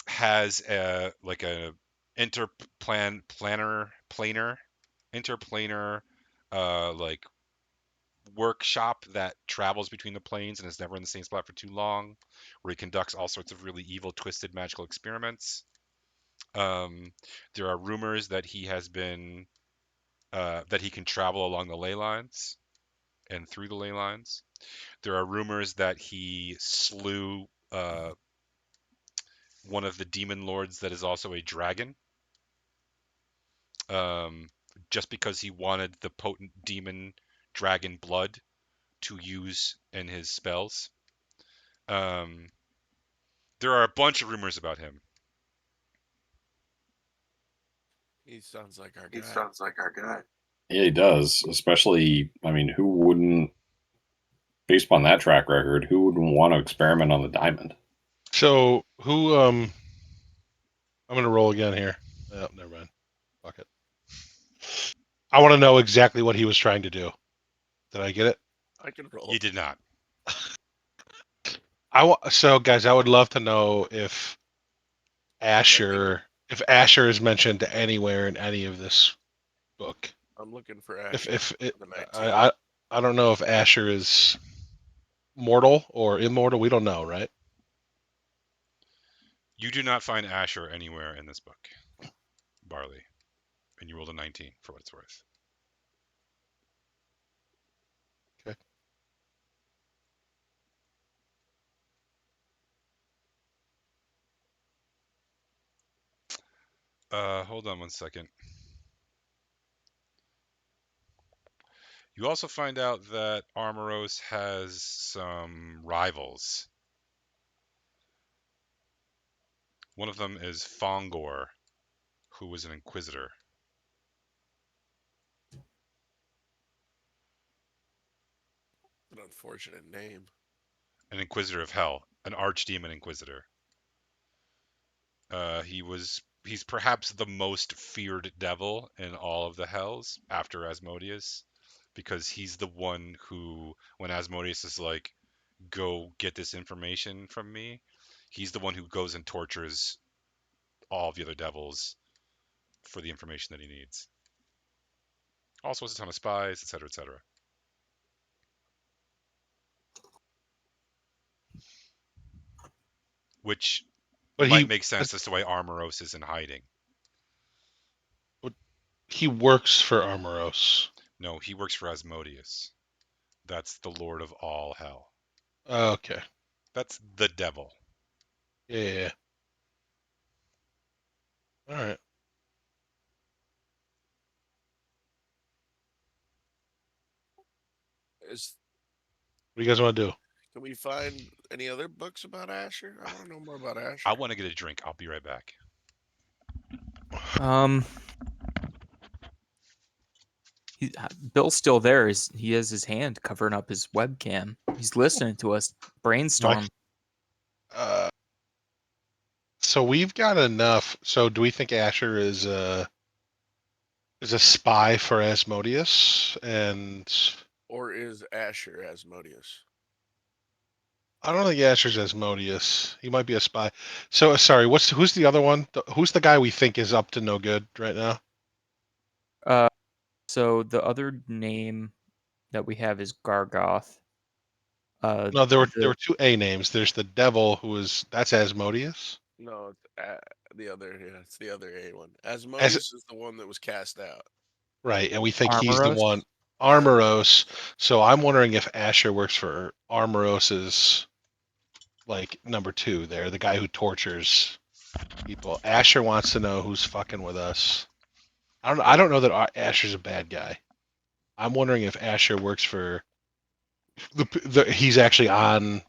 has a interplanar like workshop that travels between the planes and is never in the same spot for too long, where he conducts all sorts of really evil, twisted magical experiments. There are rumors that he has been that he can travel along the ley lines and through the ley lines. There are rumors that he slew one of the demon lords that is also a dragon, just because he wanted the potent demon dragon blood to use in his spells. There are a bunch of rumors about him. He sounds like our He guy. sounds like our guy. Yeah, he does. Especially, I mean, who wouldn't, based upon that track record, who wouldn't want to experiment on the diamond? So who? I'm gonna roll again here. Oh, never mind. Fuck it. I want to know exactly what he was trying to do. Did I get it? I can roll. You did not. So guys, I would love to know if Asher is mentioned anywhere in any of this book. I'm looking for Asher. If it, the 19. I don't know if Asher is mortal or immortal. We don't know, right? You do not find Asher anywhere in this book, Barley, and you rolled a 19 for what it's worth. Okay. Hold on one second. You also find out that Armoros has some rivals. One of them is Fongor, who was an inquisitor. An unfortunate name. An inquisitor of hell, an archdemon inquisitor. He's perhaps the most feared devil in all of the hells after Asmodeus, because he's the one who, when Asmodeus is like, go get this information from me. He's the one who goes and tortures all the other devils for the information that he needs. Also has a ton of spies, etc., etc. Which But might make sense as to why Armoros is in hiding. he works for Armoros. No, he works for Asmodeus. That's the Lord of all hell. Okay. That's the devil. Yeah. All right. What do you guys want to do? Can we find any other books about Asher? I want to know more about Asher. I want to get a drink. I'll be right back. Bill's still there. He has his hand covering up his webcam. He's listening to us brainstorm. So we've got enough. So do we think Asher is a spy for Asmodeus? And Or is Asher Asmodeus? I don't think Asher's Asmodeus. He might be a spy. So sorry, who's the other one? Who's the guy we think is up to no good right now? So the other name that we have is Gargauth. No, there were two A names. There's the devil that's Asmodeus. No, it's the other. Yeah, it's the other A one. Asmodeus is the one that was cast out. Right, and we think he's the Armoros? one. Armoros. So I'm wondering if Asher works for Armoros's like number 2 there, the guy who tortures people. Asher wants to know who's fucking with us. I don't know that Asher's a bad guy. I'm wondering if Asher works for he's actually on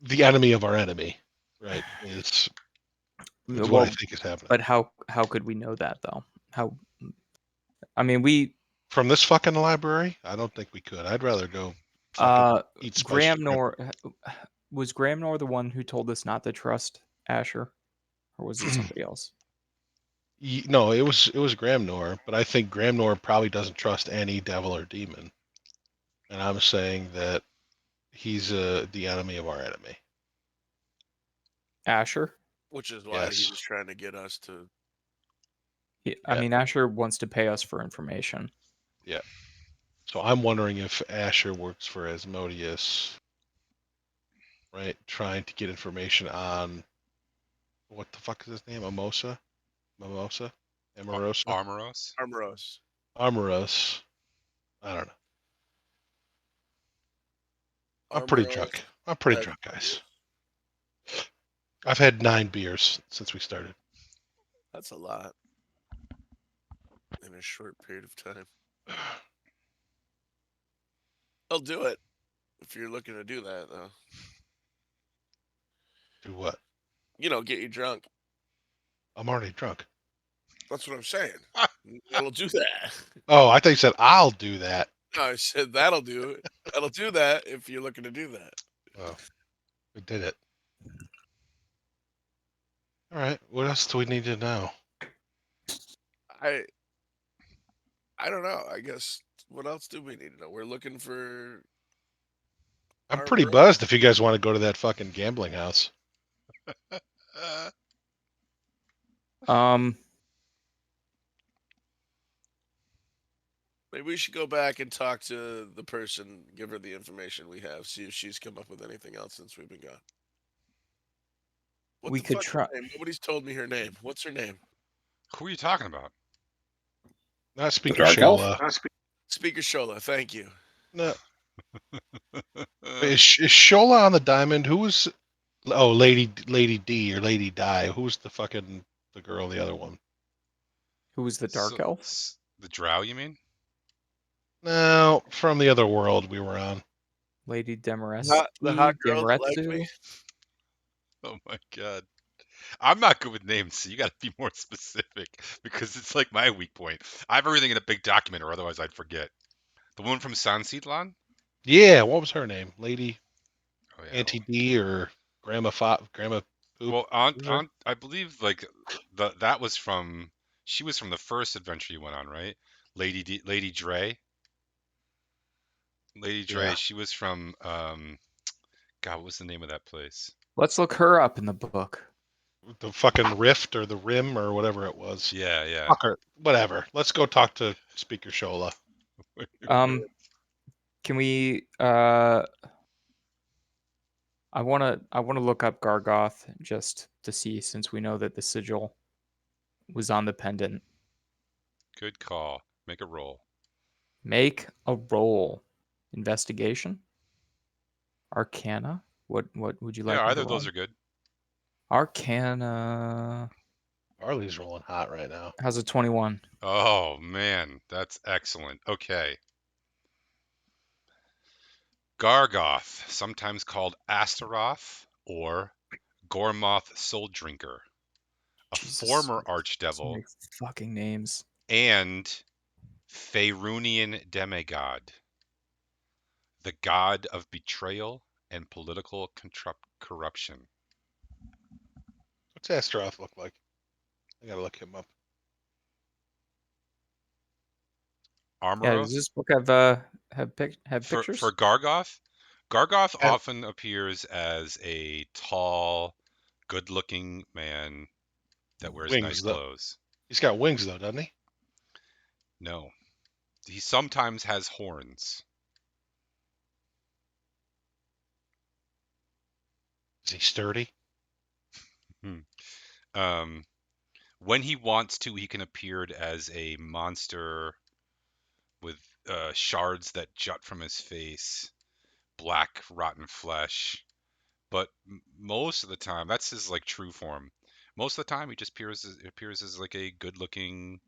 the enemy of our enemy, right? Is what I think is happening. But how could we know that though? I mean, we From this fucking library, I don't think we could. I'd rather go fucking eat spiced Gramnor was Gramnor the one who told us not to trust Asher, or was it somebody else? No, it was Gramnor, but I think Gramnor probably doesn't trust any devil or demon, and I'm saying that he's the enemy of our enemy. Asher? Which is why he was trying to get us to. I mean, Asher wants to pay us for information. Yeah. So I'm wondering if Asher works for Asmodeus, right? Trying to get information on what the fuck is his name? Amorosa? Amorosa? Armoros? Armoros. I don't know. I'm Armoros, pretty drunk. I'm pretty drunk, guys. I've had 9 beers since we started. That's a lot in a short period of time. I'll do it if you're looking to do that, though. Do what? Get you drunk. I'm already drunk. That's what I'm saying. That'll do that. Oh, I thought you said I'll do that. No, I said that'll do it. That'll do that if you're looking to do that. Oh, we did it. All right. What else do we need to know? I don't know. I guess what else do we need to know? We're looking for. I'm pretty buzzed if you guys want to go to that fucking gambling house. Maybe we should go back and talk to the person, give her the information we have, see if she's come up with anything else since we've been gone. We could try. Nobody's told me her name. What's her name? Who are you talking about? Not Speaker Shola. Speaker Shola. Thank you. No. Is Shola on the diamond? Who was? Oh, Lady D or Lady Di. Who's the girl? The other one. Who was the dark elf? The drow, you mean? No, from the other world we were on. Lady Demarest. The hot girl that liked me. Oh my god. I'm not good with names, so you got to be more specific because it's like my weak point. I have everything in a big document, or otherwise I'd forget. The woman from San Seedlon? Yeah, what was her name? Lady Auntie D or Grandma Poop? Well, I believe like that was from. She was from the first adventure you went on, right? Lady Dre. Lady Dre. Yeah. She was from God, what was the name of that place? Let's look her up in the book. The fucking rift or the rim or whatever it was. Yeah, yeah. Fucker. Whatever. Let's go talk to Speaker Shola. Can we? I wanna look up Gargauth just to see, since we know that the sigil was on the pendant. Good call. Make a roll. Make a roll. Investigation. Arcana. What would you like? Yeah, me either to of those roll? are good. Arcana Harley's rolling hot right now. has a 21. Oh man, that's excellent. Okay. Gargauth, sometimes called Astaroth or Gormoth Soul Drinker, a Jesus, former so many archdevil fucking names. and Faerunian demigod, the god of betrayal and political corruption. What's Astaroth look like? I gotta look him up. Yeah, does Armoros? this book have pictures? For Gargauth, Gargauth And often appears as a tall, good-looking man that wears nice wings though. clothes. He's got wings though, doesn't he? No, he sometimes has horns. Is he sturdy? Hmm. Um, when he wants to, he can appear as a monster with shards that jut from his face, black, rotten flesh. But most of the time, that's his like true form. Most of the time, he just appears as like a good-looking,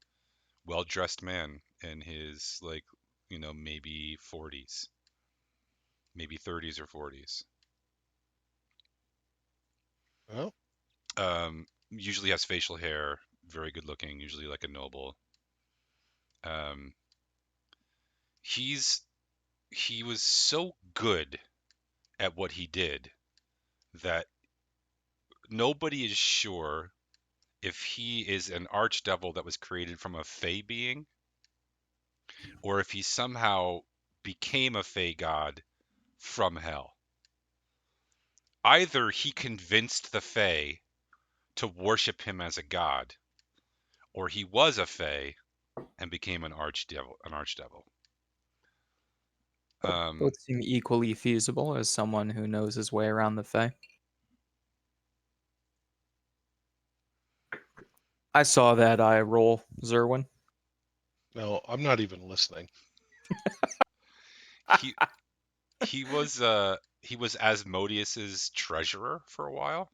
well-dressed man in his like maybe 40s, maybe 30s or 40s. Well, Usually has facial hair, very good looking, usually like a noble. Um, he was so good at what he did that nobody is sure if he is an archdevil that was created from a fey being or if he somehow became a fey god from hell. Either he convinced the fey to worship him as a god, or he was a fey and became an archdevil. Both seem equally feasible as someone who knows his way around the Fae. I saw that eye roll, Zerwin. no, I'm not even listening. he he was Asmodeus's treasurer for a while.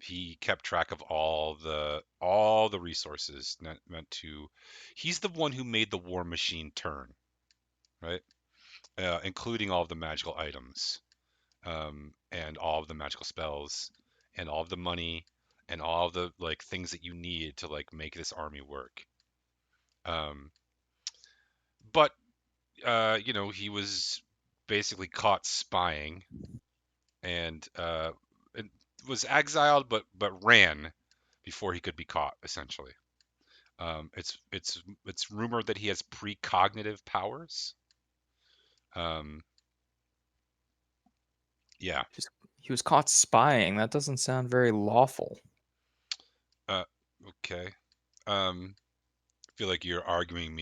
He kept track of all the resources meant to. He's the one who made the war machine turn, right? Including all of the magical items, and all of the magical spells, and all of the money, and all of the like things that you need to like make this army work. Um, but he was basically caught spying and was exiled, but ran before he could be caught. Essentially, it's rumored that he has precognitive powers. Um, yeah. He was caught spying. That doesn't sound very lawful. Okay. I feel like you're arguing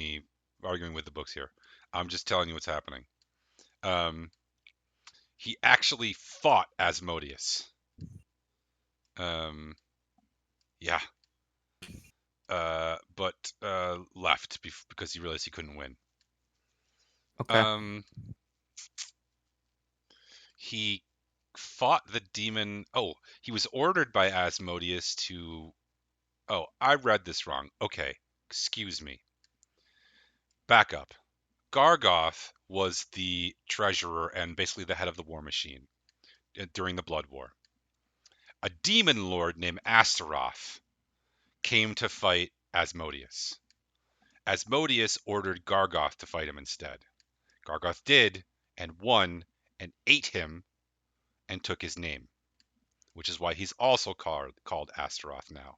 with the books here. I'm just telling you what's happening. Um, he actually fought Asmodeus. Yeah. But left because he realized he couldn't win. Okay. He fought the demon. Oh, he was ordered by Asmodeus to. Oh, I read this wrong. Okay, excuse me. Back up. Gargauth was the treasurer and basically the head of the war machine during the Blood War. A demon lord named Astaroth came to fight Asmodeus. Asmodeus ordered Gargauth to fight him instead. Gargauth did, and won, and ate him, and took his name, which is why he's also called Astaroth now.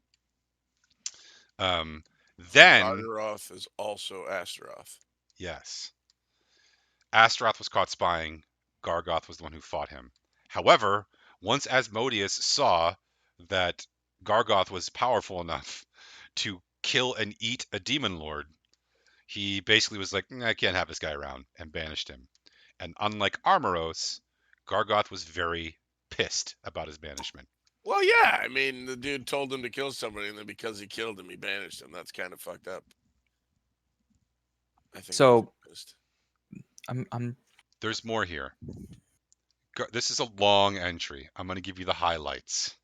Then, Gargauth is also Astaroth. yes, Astaroth was caught spying. Gargauth was the one who fought him. However, once Asmodeus saw that Gargauth was powerful enough to kill and eat a demon lord, he basically was like, I can't have this guy around, and banished him. And unlike Armoros, Gargauth was very pissed about his banishment. Well, yeah. I mean, the dude told him to kill somebody, and then because he killed him, he banished him. That's kind of fucked up. I think. So that's pissed. I'm There's more here. This is a long entry. I'm going to give you the highlights.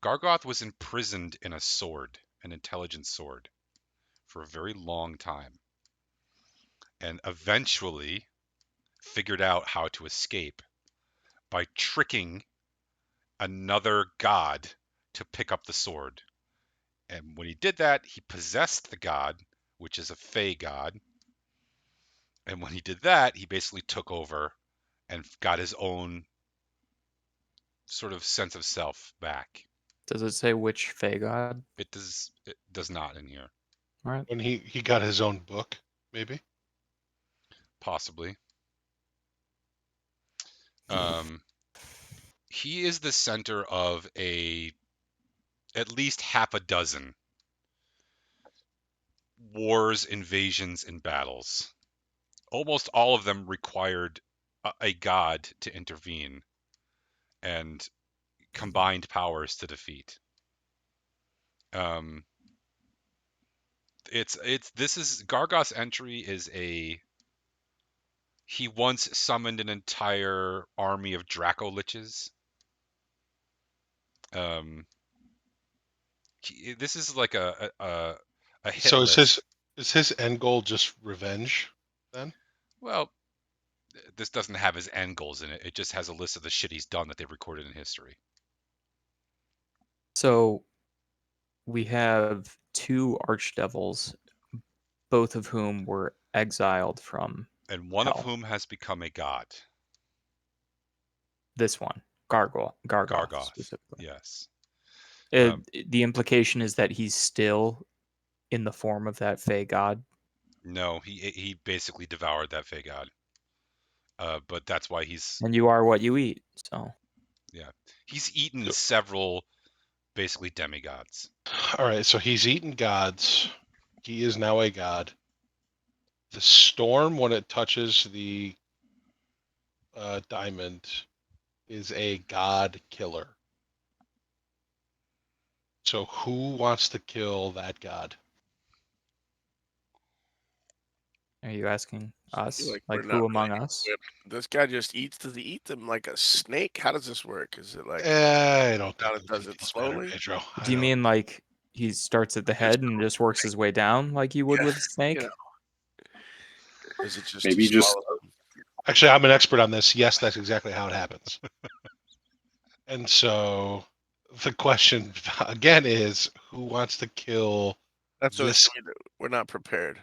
Gargauth was imprisoned in a sword, an intelligence sword, for a very long time, and eventually figured out how to escape by tricking another god to pick up the sword. And when he did that, he possessed the god, which is a fey god. And when he did that, he basically took over and got his own sort of sense of self back. Does it say which Fey god? It does not in here. All right. When he got his own book, maybe. Possibly. He is the center of at least half a dozen wars, invasions, and battles. Almost all of them required a god to intervene and combined powers to defeat. This is Gargauth's entry is he once summoned an entire army of Draco Liches. This is like a hit So list. is his end goal just revenge then? Well, this doesn't have his end goals in it. It just has a list of the shit he's done that they've recorded in history. So we have 2 archdevils, both of whom were exiled from And one hell. of whom has become a god. This one, Gargauth Gargauth. specifically. Yes. The implication is that he's still in the form of that Fey god. No, he basically devoured that fey god. But that's why he's And you are what you eat. So he's eaten several basically demigods. All right, so he's eaten gods. He is now a god. The storm, when it touches the diamond, is a god killer. So who wants to kill that god? are you asking us? Like, Like we're who not among really us? This guy just eats. Does he eat them like a snake? How does this work? Is it like I don't Now think it the does it details matter, slowly? Pedro. Do you mean like he starts at the head and just works his way down like you would Yeah, with a snake? you know, is it just Maybe he just- swallows them? Actually, I'm an expert on this. Yes, that's exactly how it happens. And so the question again is, who wants to kill That's what this? we're not prepared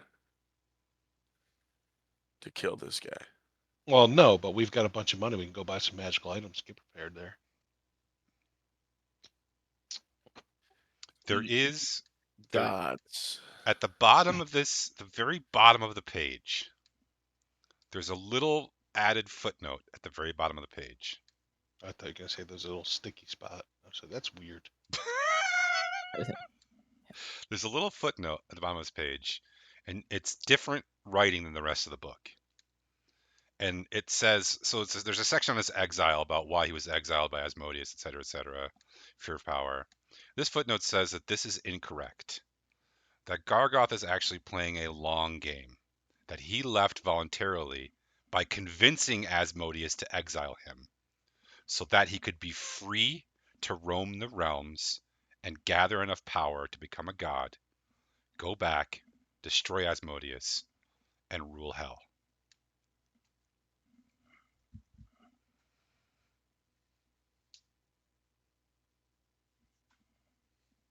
to kill this guy. Well, no, but we've got a bunch of money. We can go buy some magical items. Get prepared there. There is Gods. at the bottom of this, the very bottom of the page, there's a little added footnote at the very bottom of the page. I thought you were gonna say there's a little sticky spot. I said that's weird. There's a little footnote at the bottom of this page, and it's different writing than the rest of the book. And it says, there's a section on his exile about why he was exiled by Asmodeus, etc., fear of power. This footnote says that this is incorrect, that Gargauth is actually playing a long game, that he left voluntarily by convincing Asmodeus to exile him, so that he could be free to roam the realms and gather enough power to become a god, go back, destroy Asmodeus, and rule hell.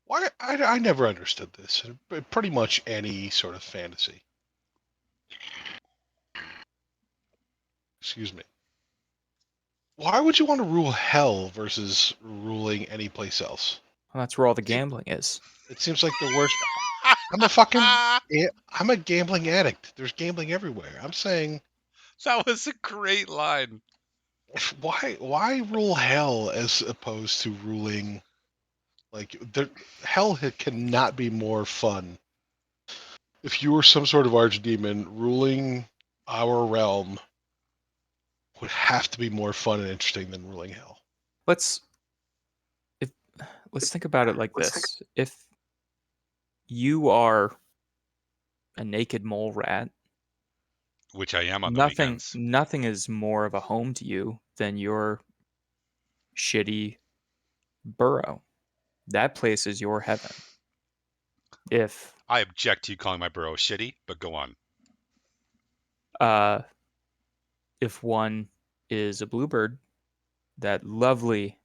Why? I never understood this. Pretty much any sort of fantasy. Excuse me. Why would you want to rule hell versus ruling any place else? Well, that's where all the gambling is. It seems like the worst. I'm a gambling addict. There's gambling everywhere. I'm saying That was a great line. Why rule hell as opposed to ruling like hell cannot be more fun. If you were some sort of archdemon ruling our realm would have to be more fun and interesting than ruling hell. Let's think about it like this. If you are a naked mole rat, Which I am on the nothing weekends. nothing is more of a home to you than your shitty burrow. That place is your heaven. If I object to you calling my burrow shitty, but go on. uh if one is a bluebird, that lovely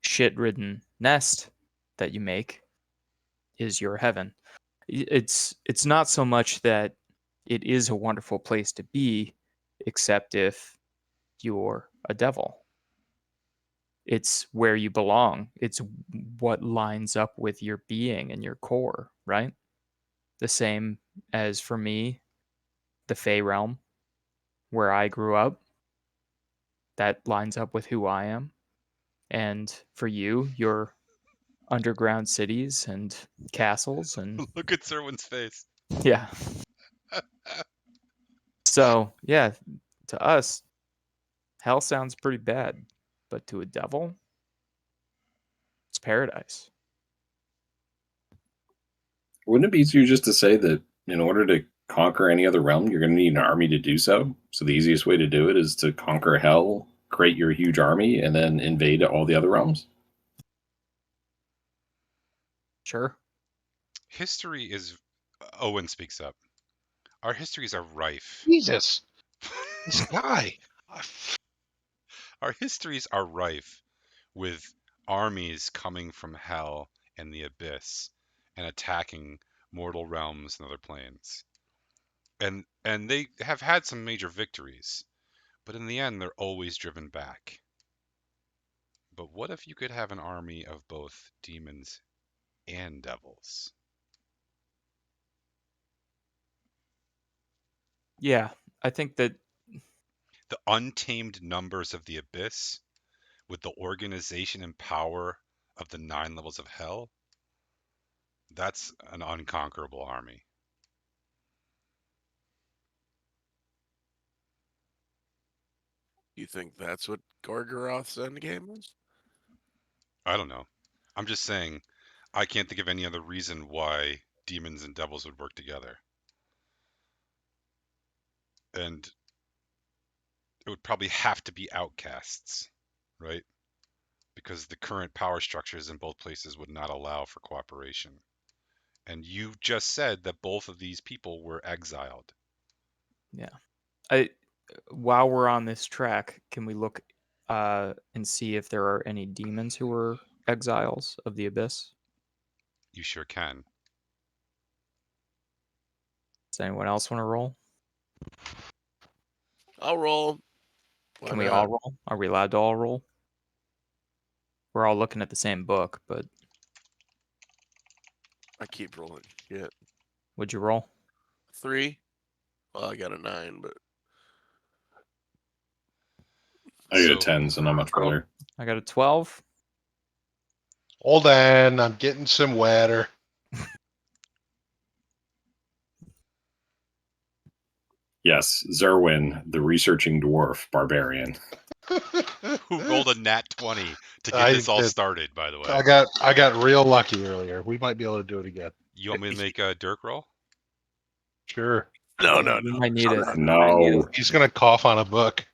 shit-ridden nest that you make is your heaven. It's not so much that it is a wonderful place to be, except if you're a devil. It's where you belong. It's what lines up with your being and your core, right? The same as for me, the Fey realm, where I grew up, that lines up with who I am. And for you, your underground cities and castles and Look at Serwin's face. yeah. So, yeah, to us, hell sounds pretty bad, but to a devil, it's paradise. Wouldn't it be easier just to say that in order to conquer any other realm, you're going to need an army to do so? So the easiest way to do it is to conquer hell, create your huge army, and then invade all the other realms? Sure. History is. Owen speaks up. Our histories are rife. Jesus, this guy. Our histories are rife with armies coming from hell and the abyss and attacking mortal realms and other planes. And they have had some major victories, but in the end they're always driven back. But what if you could have an army of both demons and devils? Yeah, I think that The untamed numbers of the abyss with the organization and power of the 9 levels of hell, that's an unconquerable army. You think that's what Gargauth's endgame is? I don't know. I'm just saying, I can't think of any other reason why demons and devils would work together. And it would probably have to be outcasts, right? Because the current power structures in both places would not allow for cooperation. And you just said that both of these people were exiled. yeah. I while we're on this track, can we look and see if there are any demons who were exiles of the abyss? You sure can. Does anyone else want to roll? I'll roll. Why Can we not? all roll? Are we allowed to all roll? We're all looking at the same book, but I keep rolling. Shit. would you roll? 3. Well, I got a 9, but I get a So 10, so not much better. I got a 12. Hold on, I'm getting some water. Yes, Zerwin, the researching dwarf barbarian. who rolled a nat 20 to get I this all did. started, by the way. I got real lucky earlier. We might be able to do it again. You want me to make a Dirk roll? Sure. no, We might need it. No. He's gonna cough on a book.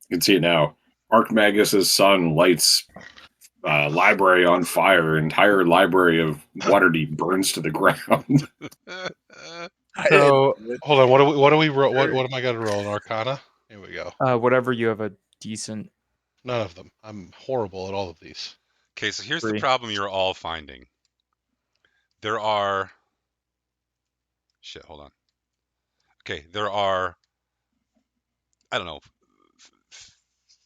You can see it now. Archmagus' son lights library on fire. Entire library of Waterdeep burns to the ground. I So, didn't. Hold on. What do we roll? What am I gonna roll? An Arcana? Here we go. whatever you have a decent None of them. I'm horrible at all of these. Okay, so here's the 3. problem you're all finding. There are. Shit, hold on. Okay, there are. I don't know.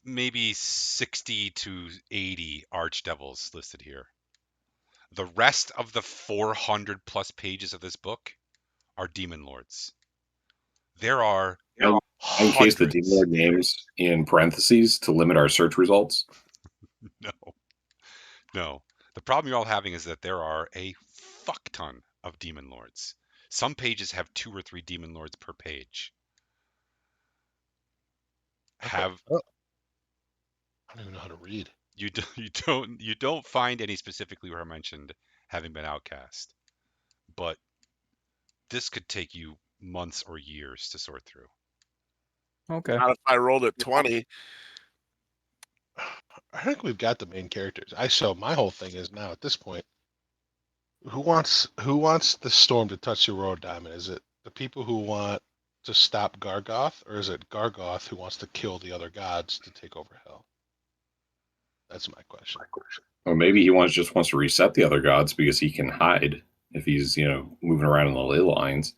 Maybe 60 to 80 archdevils listed here. The rest of the 400 plus pages of this book are demon lords. There are And in case the demon hundreds. lord names in parentheses to limit our search results. No, no. The problem you're all having is that there are a fuck ton of demon lords. Some pages have 2 or 3 demon lords per page. Have I don't even know how to read. you don't find any specifically where I mentioned having been outcast, but this could take you months or years to sort through. Okay. Not if I rolled at 20. I think we've got the main characters. So my whole thing is now at this point, who wants the storm to touch the road diamond? Is it the people who want to stop Gargauth, or is it Gargauth who wants to kill the other gods to take over hell? That's my question. Or maybe he just wants to reset the other gods because he can hide if he's moving around in the ley lines.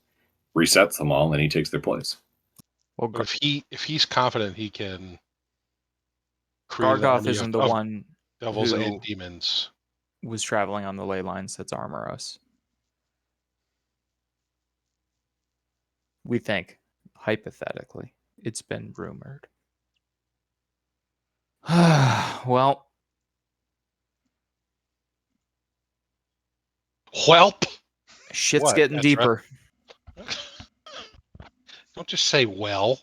Resets them all, and then he takes their place. Well, But if he's confident he can create an Gargauth army isn't the of one devils who and demons. was traveling on the ley lines that's armor us. We think, hypothetically, it's been rumored. Well, Whelp. shit's What? getting That's deeper. right. Don't just say well.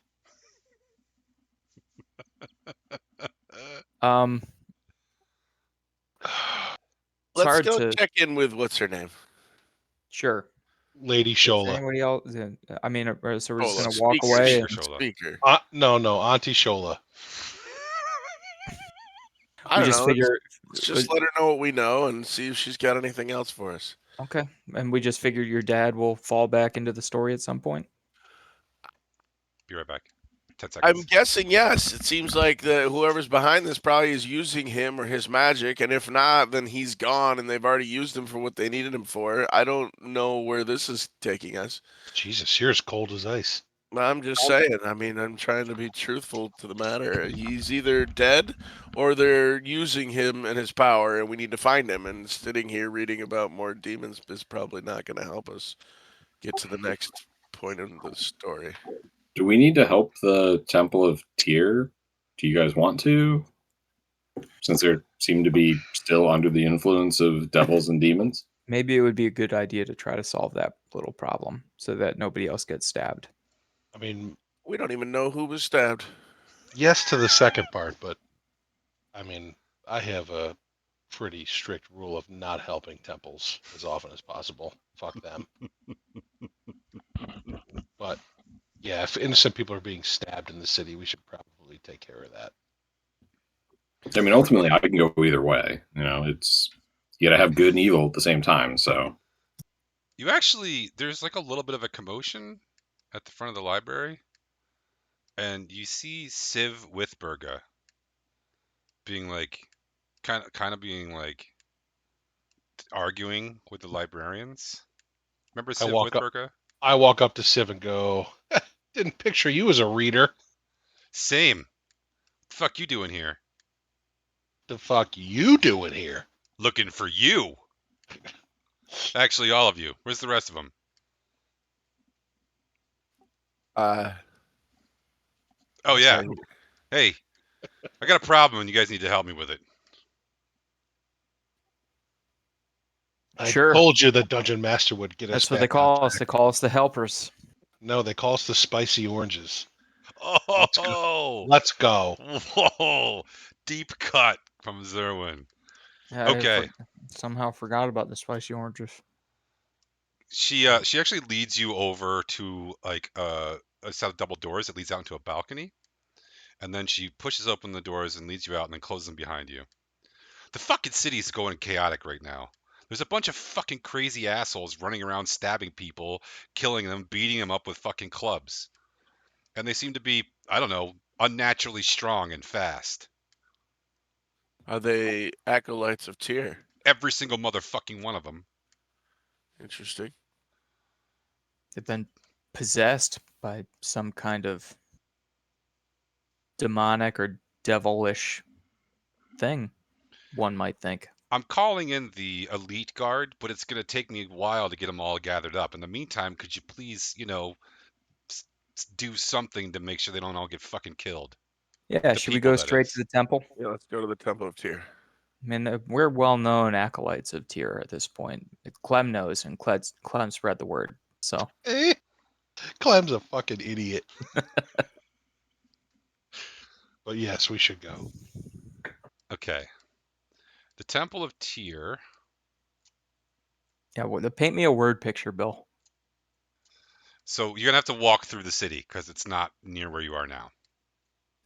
Um, it's Let's hard go to. check in with what's her name. Sure. Lady Is Shola. anybody else? I mean, so we're just Shola, gonna walk speaker, away. Speaker And Shola. speaker. No, Auntie Shola. I we don't just know. figure. Let's just let her know what we know and see if she's got anything else for us. Okay, and we just figured your dad will fall back into the story at some point. Be right back. 10 I'm seconds. guessing yes. It seems like whoever's behind this probably is using him or his magic, and if not, then he's gone and they've already used him for what they needed him for. I don't know where this is taking us. Jesus, you're as cold as ice. I'm just saying. I mean, I'm trying to be truthful to the matter. He's either dead or they're using him and his power, and we need to find him. And sitting here reading about more demons is probably not going to help us get to the next point in the story. Do we need to help the Temple of Tyr? Do you guys want to? Since they seem to be still under the influence of devils and demons? Maybe it would be a good idea to try to solve that little problem so that nobody else gets stabbed. I mean, We don't even know who was stabbed. yes to the second part, but I mean, I have a pretty strict rule of not helping temples as often as possible. Fuck them. But yeah, if innocent people are being stabbed in the city, we should probably take care of that. I mean, ultimately, I can go either way. It's you got to have good and evil at the same time. So There's like a little bit of a commotion at the front of the library, and you see Civ Withberga being like, kind of being like arguing with the librarians. Remember I Civ walk up. Withberga? I walk up to Civ and go, "Didn't picture you as a reader. Same. Fuck you doing here? The fuck you doing here?" Looking for you. Actually, all of you. Where's the rest of them? Oh yeah. Hey, I got a problem, and you guys need to help me with it. I Sure. told you the dungeon master would get us. That's what they call us. They call us the helpers. No, they call us the spicy oranges. Oh, Let's go. whoa, deep cut from Zerwin. Okay, Somehow forgot about the spicy oranges. she actually leads you over to like a set of double doors that leads out into a balcony, and then she pushes open the doors and leads you out, and then closes them behind you. The fucking city's going chaotic right now. There's a bunch of fucking crazy assholes running around stabbing people, killing them, beating them up with fucking clubs. And they seem to be, I don't know, unnaturally strong and fast. Are they acolytes of Tyr? Every single motherfucking one of them. Interesting. They've been possessed by some kind of demonic or devilish thing, one might think. I'm calling in the elite guard, but it's going to take me a while to get them all gathered up. In the meantime, could you please, do something to make sure they don't all get fucking killed? Yeah, The should we people, go that straight to is. the temple? Yeah, let's go to the Temple of Tyr. I mean, we're well-known acolytes of Tyr at this point. Clem knows, and Clem spread the word. So Clem's a fucking idiot. But yes, we should go. Okay. The Temple of Tyr. yeah, well, paint me a word picture, Bill. So you're gonna have to walk through the city because it's not near where you are now.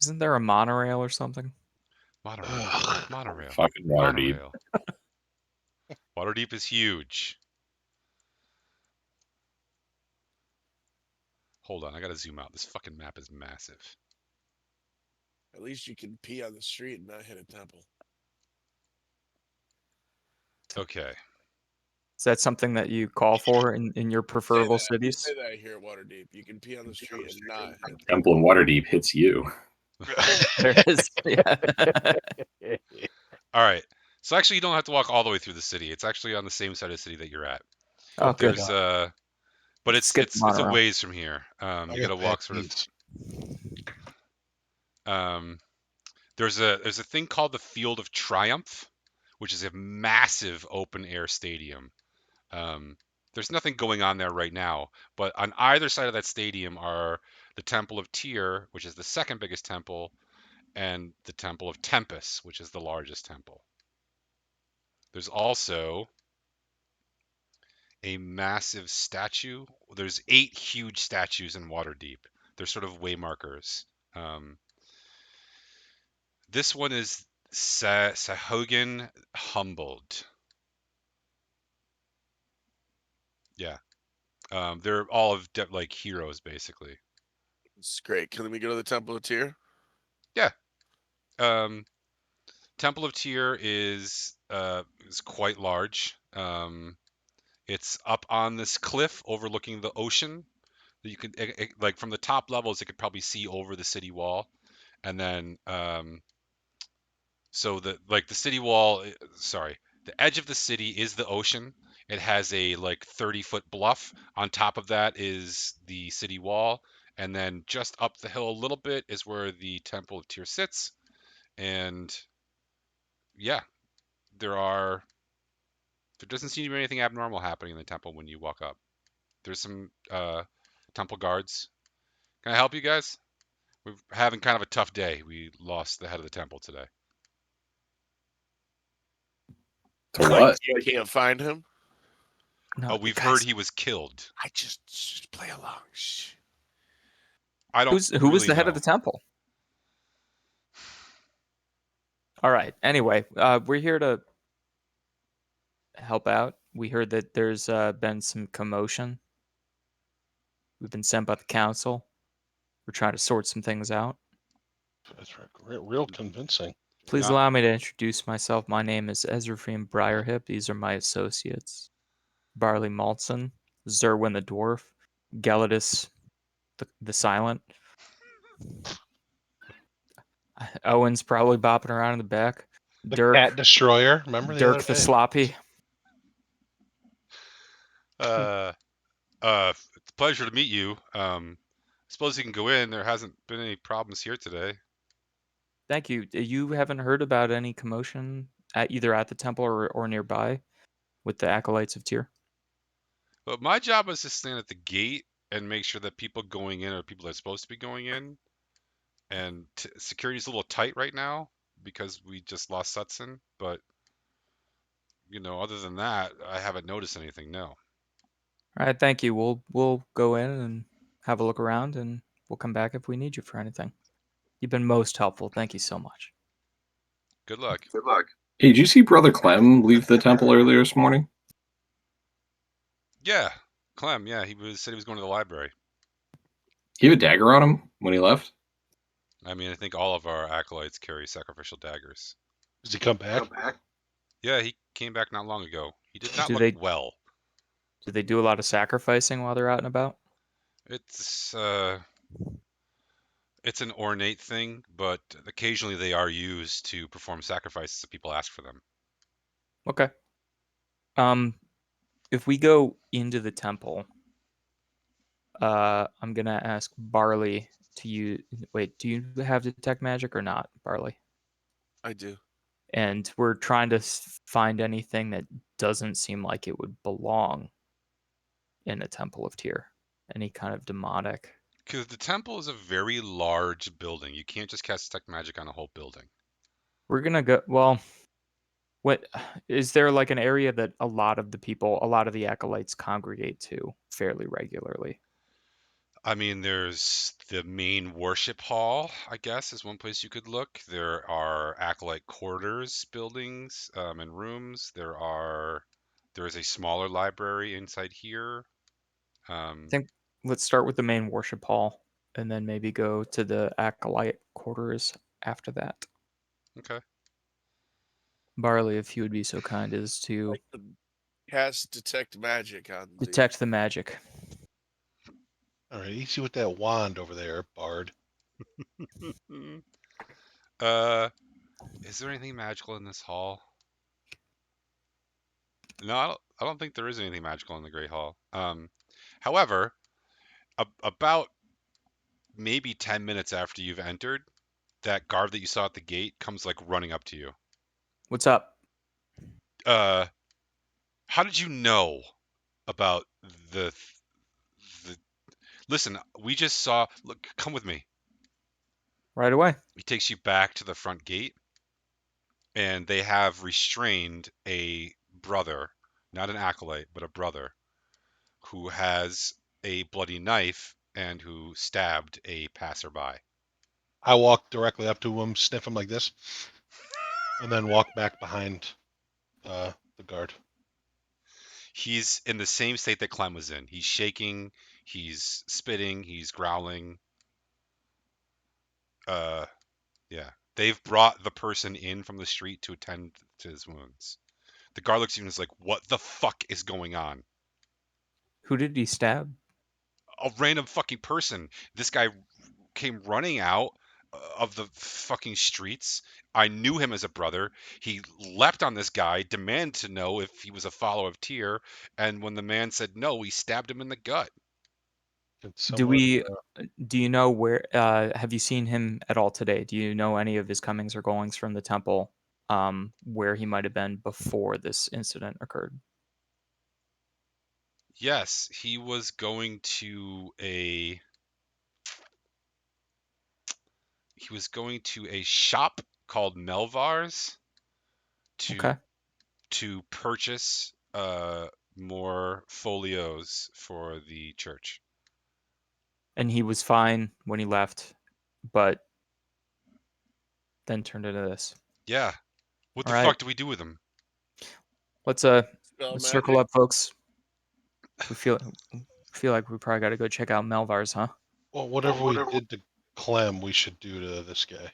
Isn't there a monorail or something? Monorail. Ugh. Monorail. Fucking Waterdeep. Monorail. Waterdeep is huge. Hold on, I gotta zoom out. This fucking map is massive. At least you can pee on the street and not hit a temple. Okay. Is that something that you call for in your preferable We cities? say that here at Waterdeep. You can pee on the street and not hit a temple. Temple in Waterdeep hits you. There is. Yeah. All right. So actually, you don't have to walk all the way through the city. It's actually on the same side of the city that you're at. Oh, good. There's but Skip it's a monorail. ways from here. You I gotta got walk bad sort of. knees. There's a thing called the Field of Triumph, which is a massive open air stadium. There's nothing going on there right now, but on either side of that stadium are the Temple of Tyr, which is the second biggest temple, and the Temple of Tempest, which is the largest temple. There's also a massive statue. There's 8 huge statues in Waterdeep. They're sort of waymarkers. This one is Sahuagin Humbled. Yeah. They're all of like heroes, basically. It's great. Can we go to the Temple of Tyr? Yeah. Temple of Tyr is quite large. It's up on this cliff overlooking the ocean. You can like from the top levels, it could probably see over the city wall, and then so the city wall. Sorry, the edge of the city is the ocean. It has a like 30-foot bluff. On top of that is the city wall, and then just up the hill a little bit is where the Temple of Tyr sits. And yeah, there doesn't seem to be anything abnormal happening in the temple when you walk up. There's some temple guards. Can I help you guys? We're having kind of a tough day. We lost the head of the temple today. To what? You can't find him. No, We've guys, heard he was killed. I just play along. Shh. I don't who was really the head of know. the temple? All right. Anyway, we're here to help out. We heard that there's been some commotion. We've been sent by the council. We're trying to sort some things out. That's real convincing. Please Not- allow me to introduce myself. My name is Ezraphim Briarhip. These are my associates. Barley Maltson, Zerwin the Dwarf, Gelidus the Silent. Owen's probably bopping around in the back. The Dirk, Cat Destroyer. Remember the Dirk other the day? Sloppy. It's a pleasure to meet you. Suppose you can go in. There hasn't been any problems here today. Thank you. You haven't heard about any commotion either at the temple or nearby with the acolytes of Tyr? But my job is to stand at the gate and make sure that people going in are people that are supposed to be going in. And security's a little tight right now because we just lost Sutson. But other than that, I haven't noticed anything. No. All right, thank you. We'll go in and have a look around, and we'll come back if we need you for anything. You've been most helpful. Thank you so much. Good luck. Good luck. Hey, did you see Brother Clem leave the temple earlier this morning? Yeah, Clem. Yeah, said he was going to the library. He had a dagger on him when he left? I mean, I think all of our acolytes carry sacrificial daggers. Does he come back? Yeah, he came back not long ago. He did not Do look they- well. Do they do a lot of sacrificing while they're out and about? It's an ornate thing, but occasionally they are used to perform sacrifices if people ask for them. Okay. If we go into the temple, I'm gonna ask Barley to use. Wait, do you have detect magic or not, Barley? I do. And we're trying to find anything that doesn't seem like it would belong in a temple of Tyr. Any kind of demonic. Because the temple is a very large building. You can't just cast detect magic on a whole building. We're gonna go. Well, what is there like an area that a lot of the acolytes congregate to fairly regularly? I mean, there's the main worship hall, I guess, is one place you could look. There are acolyte quarters, buildings, and rooms. There is a smaller library inside here. I think let's start with the main worship hall and then maybe go to the acolyte quarters after that. Okay. Barley, if you would be so kind as to Like to cast detect magic on the. detect the magic. All right, easy with that wand over there, Bard. Uh, is there anything magical in this hall? No, I don't think there is anything magical in the Great Hall. However, about maybe 10 minutes after you've entered, that guard that you saw at the gate comes like running up to you. What's up? Uh, how did you know about the the? Listen, we just saw. Look, come with me. Right away. He takes you back to the front gate, and they have restrained a brother, not an acolyte, but a brother, who has a bloody knife and who stabbed a passerby. I walk directly up to him, sniff him like this, and then walk back behind the guard. He's in the same state that Clem was in. He's shaking, he's spitting, he's growling. Uh, yeah. They've brought the person in from the street to attend to his wounds. The guard looks at him and is like, "What the fuck is going on?" Who did he stab? A random fucking person. This guy came running out of the fucking streets. I knew him as a brother. He leapt on this guy, demanded to know if he was a follower of Tyr, and when the man said no, he stabbed him in the gut. Can Do someone? we do you know where have you seen him at all today? Do you know any of his comings or goings from the temple where he might have been before this incident occurred? Yes, he was going to a shop called Melvar's to Okay. purchase more folios for the church. And he was fine when he left, but then turned into this. Yeah. What All the right. fuck do we do with him? Let's Spell circle magic. up, folks. We feel like we probably got to go check out Melvar's, huh? Well, whatever we did to Clem, we should do to this guy.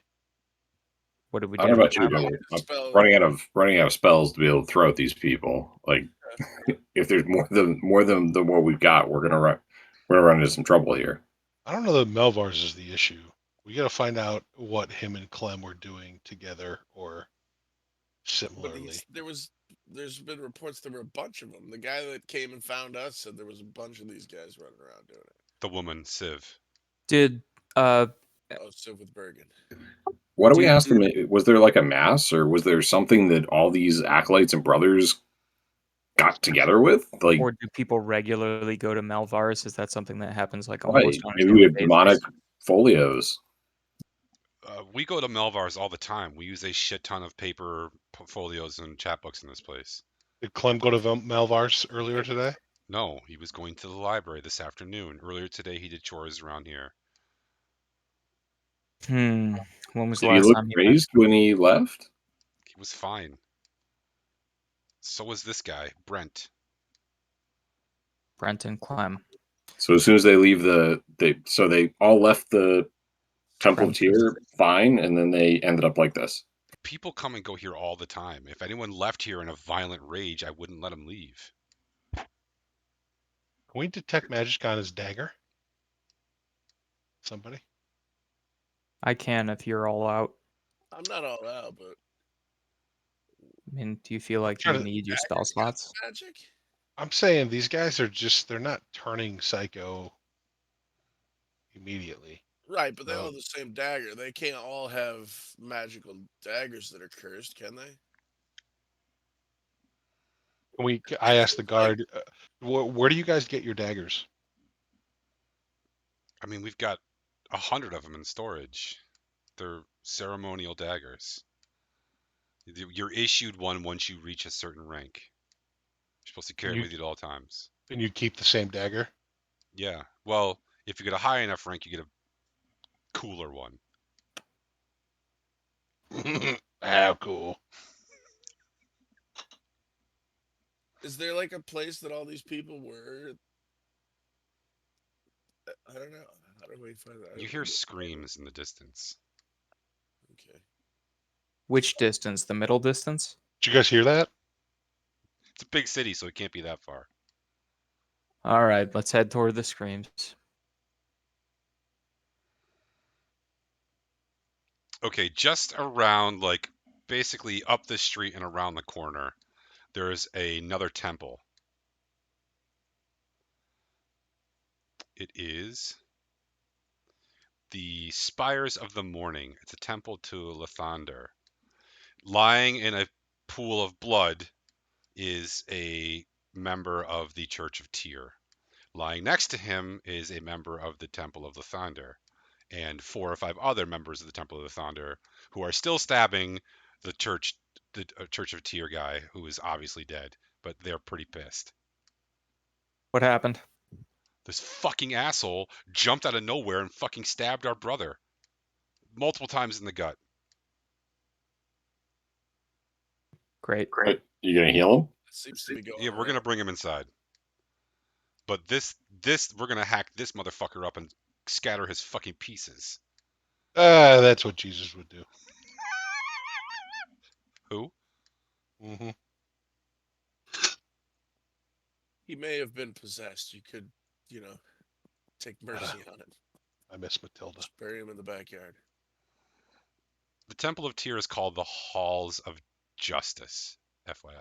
What did we I do don't to know about you, Clem? Billy. I'm Spell. running out of spells to be able to throw at these people. Like, if there's more than what we've got, we're gonna run into some trouble here. I don't know that Melvar's is the issue. We got to find out what him and Clem were doing together or But similarly. there's been reports there were a bunch of them. The guy that came and found us said there was a bunch of these guys running around doing it. The woman, Civ. Did uh Oh, Civ with Bergen. What do we do ask them? Was there like a mass, or was there something that all these acolytes and brothers got together with? Like, or do people regularly go to Melvar's? Is that something that happens like right? almost on a Maybe we daily have demonic basis? folios. We go to Melvar's all the time. We use a shit ton of paper folios and chapbooks in this place. Did Clem go to Melvar's earlier today? No, he was going to the library this afternoon. Earlier today, he did chores around here. When was the Did he last look time you went? raised when he left? He was fine. So was this guy, Brent. Brenton Clem. So as soon as they leave they all left the Temple of Premises. Tyr fine, and then they ended up like this. People come and go here all the time. If anyone left here in a violent rage, I wouldn't let him leave. Can we detect magic on his dagger? Somebody? I can if you're all out. I'm not all out, but I mean, do you feel like trying you to- need your spell Daggers got slots? magic. I'm saying these guys are they're not turning psycho immediately. Right, but they all So have the same dagger. They can't all have magical daggers that are cursed, can they? I And asked the it's like, guard, where do you guys get your daggers? I mean, we've got 100 of them in storage. They're ceremonial daggers. You're issued one once you reach a certain rank. You're supposed to carry And it you with you at all times. and you keep the same dagger? Yeah. Well, if you get a high enough rank, you get a cooler one. How cool. is there like a place that all these people were? I don't know. How do we find that? You hear screams in the distance. Okay. Which distance? The middle distance? Did you guys hear that? It's a big city, so it can't be that far. All right, let's head toward the screams. Okay, just around, like, basically up the street and around the corner, there's another temple. It is the Spires of the Morning. It's a temple to Lathander. Lying in a pool of blood is a member of the Church of Tyr. Lying next to him is a member of the Temple of Lathander, and 4 or 5 other members of the Temple of Lathander who are still stabbing the Church of Tyr guy, who is obviously dead, but they're pretty pissed. What happened? This fucking asshole jumped out of nowhere and fucking stabbed our brother multiple times in the gut. Great. Great. You gonna heal him? It seems to be going. Yeah, we're gonna bring him inside. But this we're gonna hack this motherfucker up and scatter his fucking pieces. That's what Jesus would do. Who? Hmm. He may have been possessed. You could, take mercy on him. I miss Matilda. Just bury him in the backyard. The Temple of Tyr is called the Halls of Justice, FYI.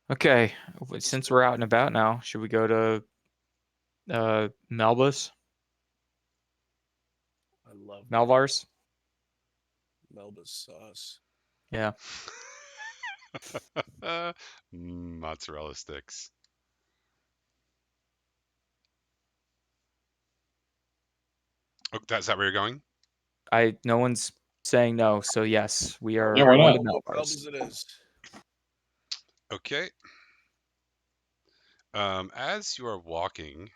Okay, since we're out and about now, should we go to Melbus? I love Malvars? Melba's sauce. Yeah. Mozzarella sticks. Oh, is that where you're going? No one's saying no, so yes, we are Yeah, why going not? to Malvars. Melba's it is. Okay. As you are walking,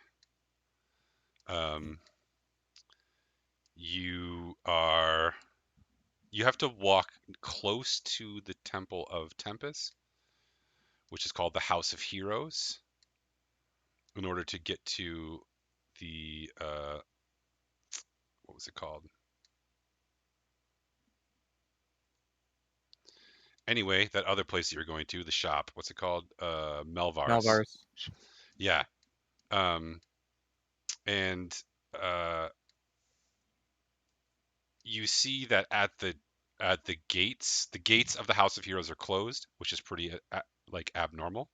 you have to walk close to the Temple of Tempest, which is called the House of Heroes, in order to get to the what was it called? Anyway, that other place that you're going to, the shop, what's it called? Melvars. Malvars. Yeah. And you see that at the gates of the House of Heroes are closed, which is pretty like abnormal.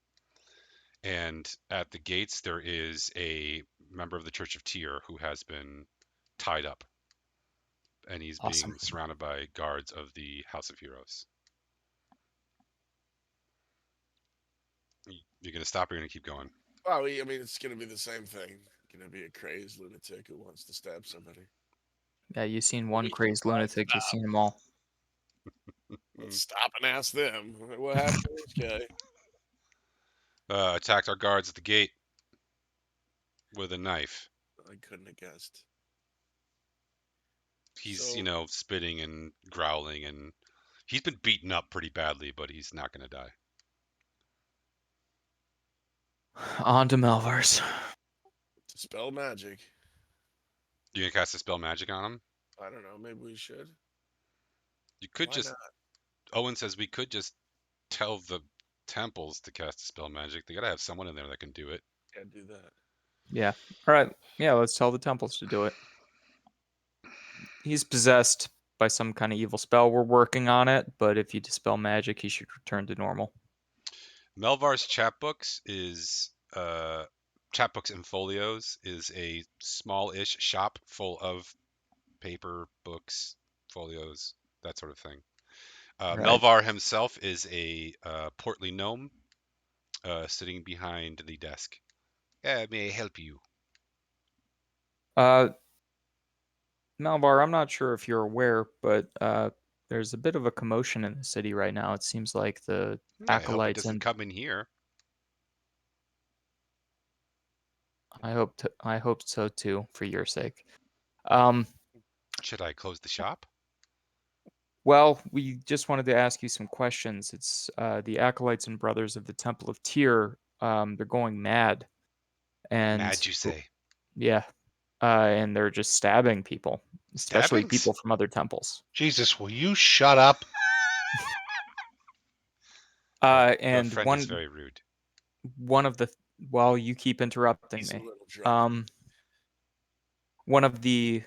And at the gates there is a member of the Church of Tyr who has been tied up, and he's Awesome. being surrounded by guards of the House of Heroes. You're gonna stop or you're gonna keep going? Well, I mean, it's going to be the same thing. Going to be a crazed lunatic who wants to stab somebody. Yeah, you've seen one We crazed should lunatic, you've stop. seen them all. Let's stop and ask them. What happened to this guy? Attacked our guards at the gate with a knife. I couldn't have guessed. He's, So- spitting and growling, and he's been beaten up pretty badly, but he's not going to die. On to Malvars. Dispel magic. You gonna cast a spell magic on him? I don't know. Maybe we should. You could Why just. not? Owen says we could just tell the temples to cast a spell magic. They gotta have someone in there that can do it. Can't do that. Yeah. All right. Yeah, let's tell the temples to do it. He's possessed by some kind of evil spell. We're working on it, but if you dispel magic, he should return to normal. Melvar's chapbooks is chapbooks and folios is a small-ish shop full of paper, books, folios, that sort of thing. Right. Melvar himself is a portly gnome sitting behind the desk. May I help you? Uh, Malvar, I'm not sure if you're aware, but there's a bit of a commotion in the city right now. It seems like the I hope it acolytes doesn't and come in here. I hope so too, for your sake. Um, Should I close the shop? well, we just wanted to ask you some questions. It's the acolytes and brothers of the Temple of Tyr. They're going mad, and Mad, you say? yeah, and they're just stabbing people, especially Stabbings? people from other temples. Jesus, will you shut up? Your And friend is very rude. one of the well, you keep interrupting He's a me. little drunk. One of the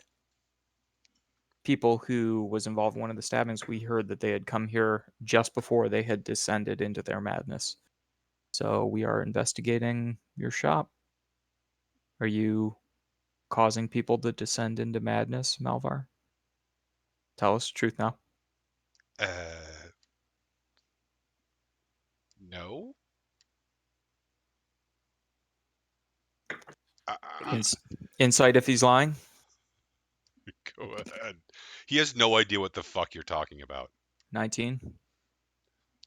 people who was involved in one of the stabbings, we heard that they had come here just before they had descended into their madness. So we are investigating your shop. Are you causing people to descend into madness, Malvar? Tell us the truth now. Uh, no. Insight if he's lying. Go ahead. He has no idea what the fuck you're talking about. 19.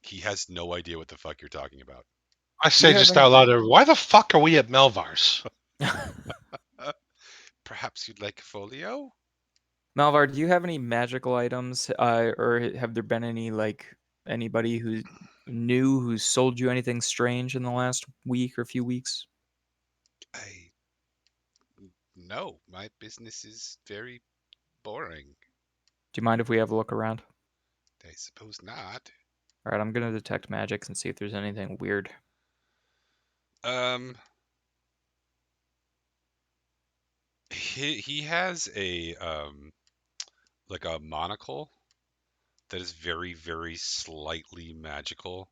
He has no idea what the fuck you're talking about. I Do you say have just any? out loud there, why the fuck are we at Melvar's? Perhaps you'd like a folio? Malvar, do you have any magical items, or have there been any anybody who knew who sold you anything strange in the last week or few weeks? I no, my business is very boring. Do you mind if we have a look around? I suppose not. All right, I'm gonna detect magics and see if there's anything weird. He has a like a monocle that is very, very slightly magical.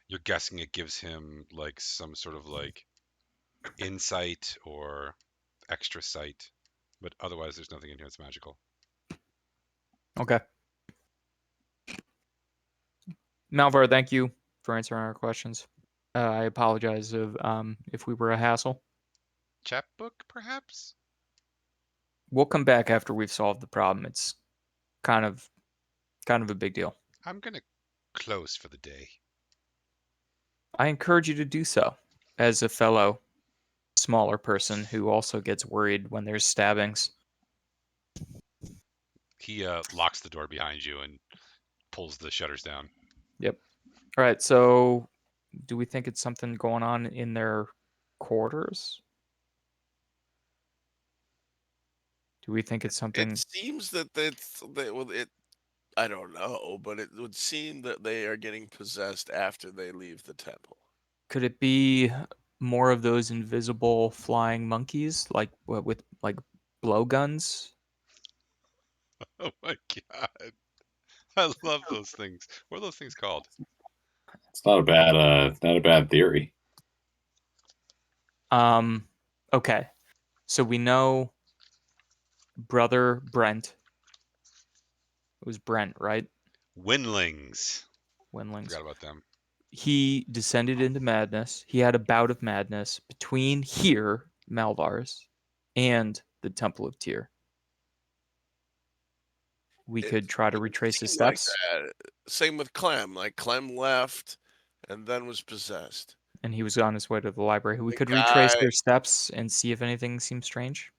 You're guessing it gives him like some sort of like insight or extra sight, but otherwise there's nothing in here that's magical. Okay. Malvar, thank you for answering our questions. I apologize if we were a hassle. Chapbook, perhaps? We'll come back after we've solved the problem. It's kind of a big deal. I'm gonna close for the day. I encourage you to do so as a fellow smaller person who also gets worried when there's stabbings. He locks the door behind you and pulls the shutters down. Yep. All right. So, do we think it's something going on in their quarters? Do we think it's It something? seems that it. I don't know, but it would seem that they are getting possessed after they leave the temple. Could it be more of those invisible flying monkeys, like with like blowguns? Oh my god. I love those things. What are those things called? It's not a bad theory. Okay. So we know brother Brent. It was Brent, right? Winlings. Winlings. Forgot about them. He descended into madness. He had a bout of madness between here, Malvar's, and the Temple of Tyr. We It could try to would retrace his seem like steps, that. Same with Clem. Like Clem left and then was possessed. and he was on his way to the library. We The could retrace guy. their steps and see if anything seems strange.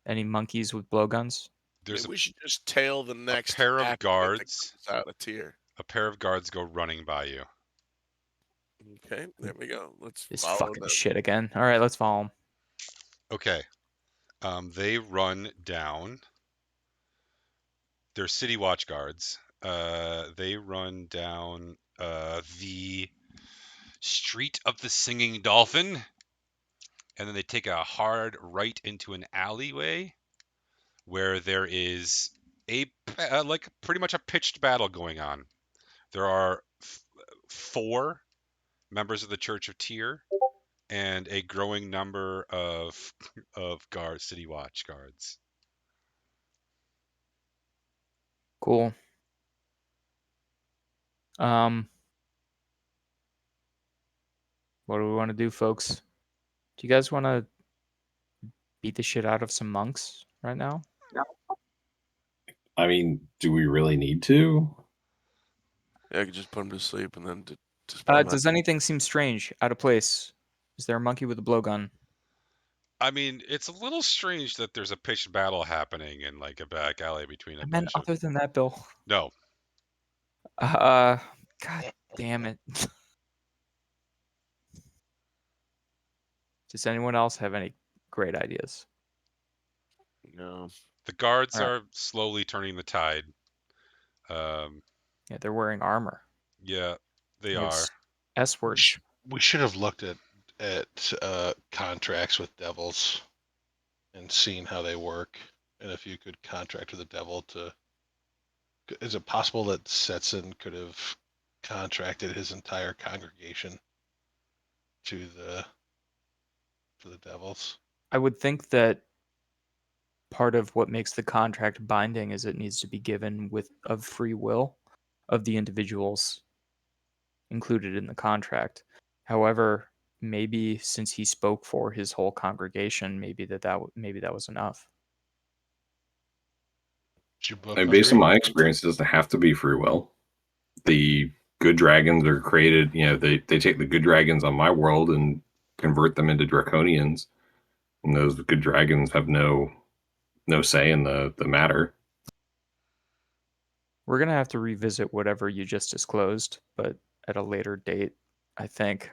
Any monkeys with blowguns? There's Maybe we should just tail the a next pair of acolyte that guards. comes out of Tyr. A pair of guards go running by you. Okay, there we go. Let's This follow fucking them. shit again. All right, let's follow him. Okay. They run down. They're city watch guards. They run down the street of the Singing Dolphin, and then they take a hard right into an alleyway where there is like pretty much a pitched battle going on. There are 4 members of the Church of Tyr and a growing number of guards, city watch guards. Cool. What do we want to do, folks? Do you guys want to beat the shit out of some monks right now? I mean, do we really need to? Yeah, I could just put him to sleep and then dispel that. Does anything seem strange, out of place? Is there a monkey with a blowgun? I mean, it's a little strange that there's a pitched battle happening in like a back alley between a And then bunch of. other than that, Bill. No, God damn it. Does anyone else have any great ideas? No. the guards All right. are slowly turning the tide. Yeah, they're wearing armor. Yeah, they They have are. S words. We should have looked at contracts with devils and seen how they work, and if you could contract with the devil to. Is it possible that Setson could have contracted his entire congregation to the devils? I would think that part of what makes the contract binding is it needs to be given of free will of the individuals included in the contract. However, maybe since he spoke for his whole congregation, maybe that was enough. Should both I mean, based on agree? my experience, it doesn't have to be free will. The good dragons are created, they take the good dragons on my world and convert them into draconians. And those good dragons have no say in the matter. We're gonna have to revisit whatever you just disclosed, but at a later date, I think.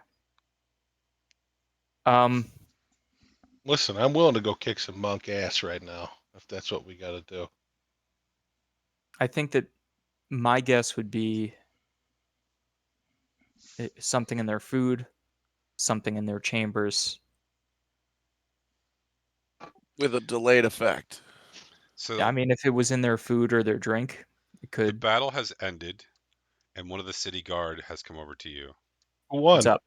Listen, I'm willing to go kick some monk ass right now if that's what we got to do. I think that my guess would be something in their food, something in their chambers. With a delayed effect. So I mean, if it was in their food or their drink, it the could. battle has ended, and one of the city guard has come over to you. Who What's won? up?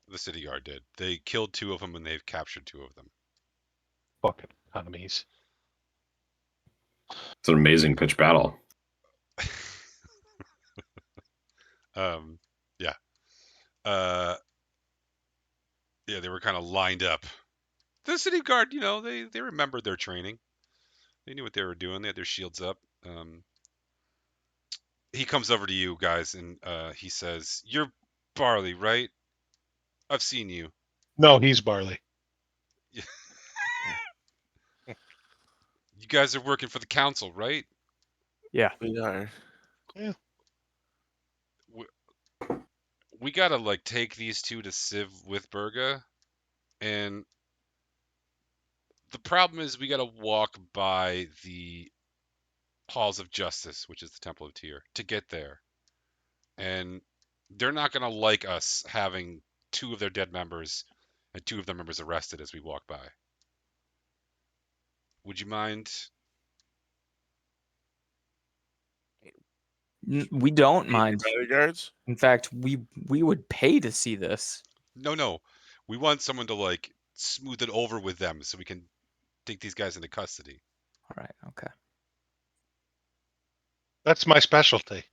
The city guard did. They killed 2 of them, and they've captured 2 of them. Fucking economies. It's an amazing pitch battle. Yeah. Yeah, they were kind of lined up. The city guard, they remembered their training. They knew what they were doing. They had their shields up. He comes over to you guys and he says, "You're Barley, right? I've seen you." No, he's Barley. You guys are working for the council, right? Yeah. We are. Yeah. We gotta like take these 2 to Civ with Berga, and the problem is we gotta walk by the halls of justice, which is the Temple of Tyr, to get there. And they're not gonna like us having 2 of their dead members and 2 of their members arrested as we walk by. Would you mind? We don't Be your mind. bodyguards. In fact, we would pay to see this. No. We want someone to like smooth it over with them so we can take these guys into custody. All right. Okay. That's my specialty.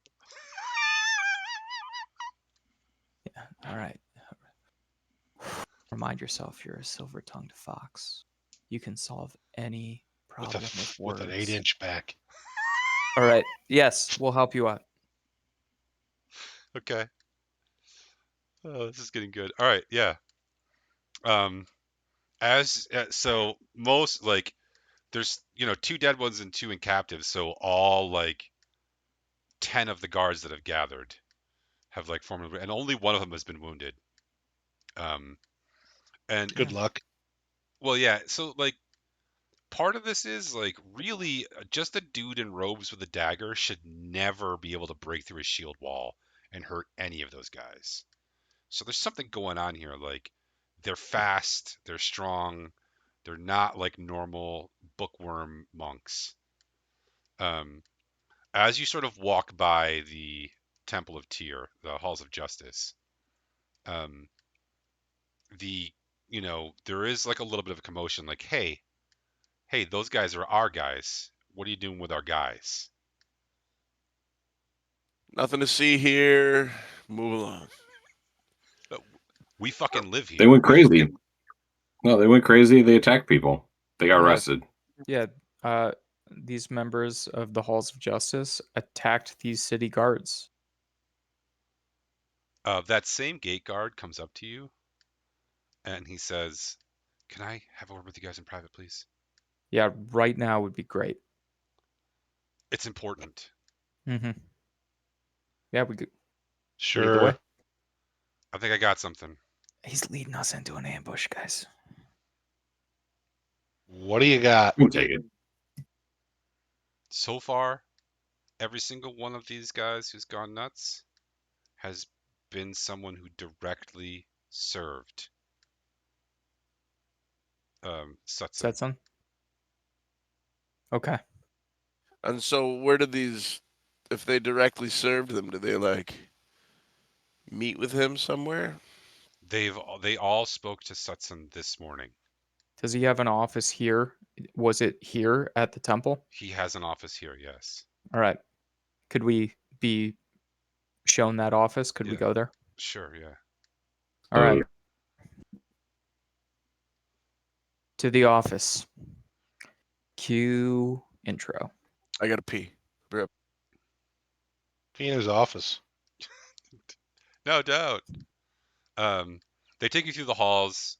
Yeah. All right. Remind yourself you're a silver-tongued fox. You can solve any problem with words. With an 8-inch back. All right. Yes, we'll help you out. Okay. Oh, this is getting good. All right, yeah. So most like there's 2 dead ones and 2 in captive, so all like 10 of the guards that have gathered have like formed, and only one of them has been wounded. And Good luck. well, yeah. So like part of this is like really just a dude in robes with a dagger should never be able to break through a shield wall and hurt any of those guys. So there's something going on here. Like they're fast, they're strong, they're not like normal bookworm monks. as you sort of walk by the Temple of Tyr, the Halls of Justice, um, there is like a little bit of a commotion, like, hey, those guys are our guys. What are you doing with our guys? Nothing to see here. Move along. We fucking live They here. went crazy. No, they went crazy. They attacked people. They got Yeah. arrested. Yeah, these members of the Halls of Justice attacked these city guards. That same gate guard comes up to you and he says, "Can I have a word with you guys in private, please? Yeah, right now would be great. It's important." Mm-hmm. Yeah, we could lead the Sure. way. I think I got something. He's leading us into an ambush, guys. What do you got? We'll take it. So far, every single one of these guys who's gone nuts has been someone who directly served Sutson. Setson? Okay. And so, where did these? If they directly served them, did they like meet with him somewhere? They all spoke to Sutson this morning. Does he have an office here? Was it here at the temple? He has an office here, yes. All right. Could we be shown that office? Could we Yeah. go there? Sure, yeah. All right. To the office. Cue intro. I gotta pee. Pee in his office. No doubt. They take you through the halls.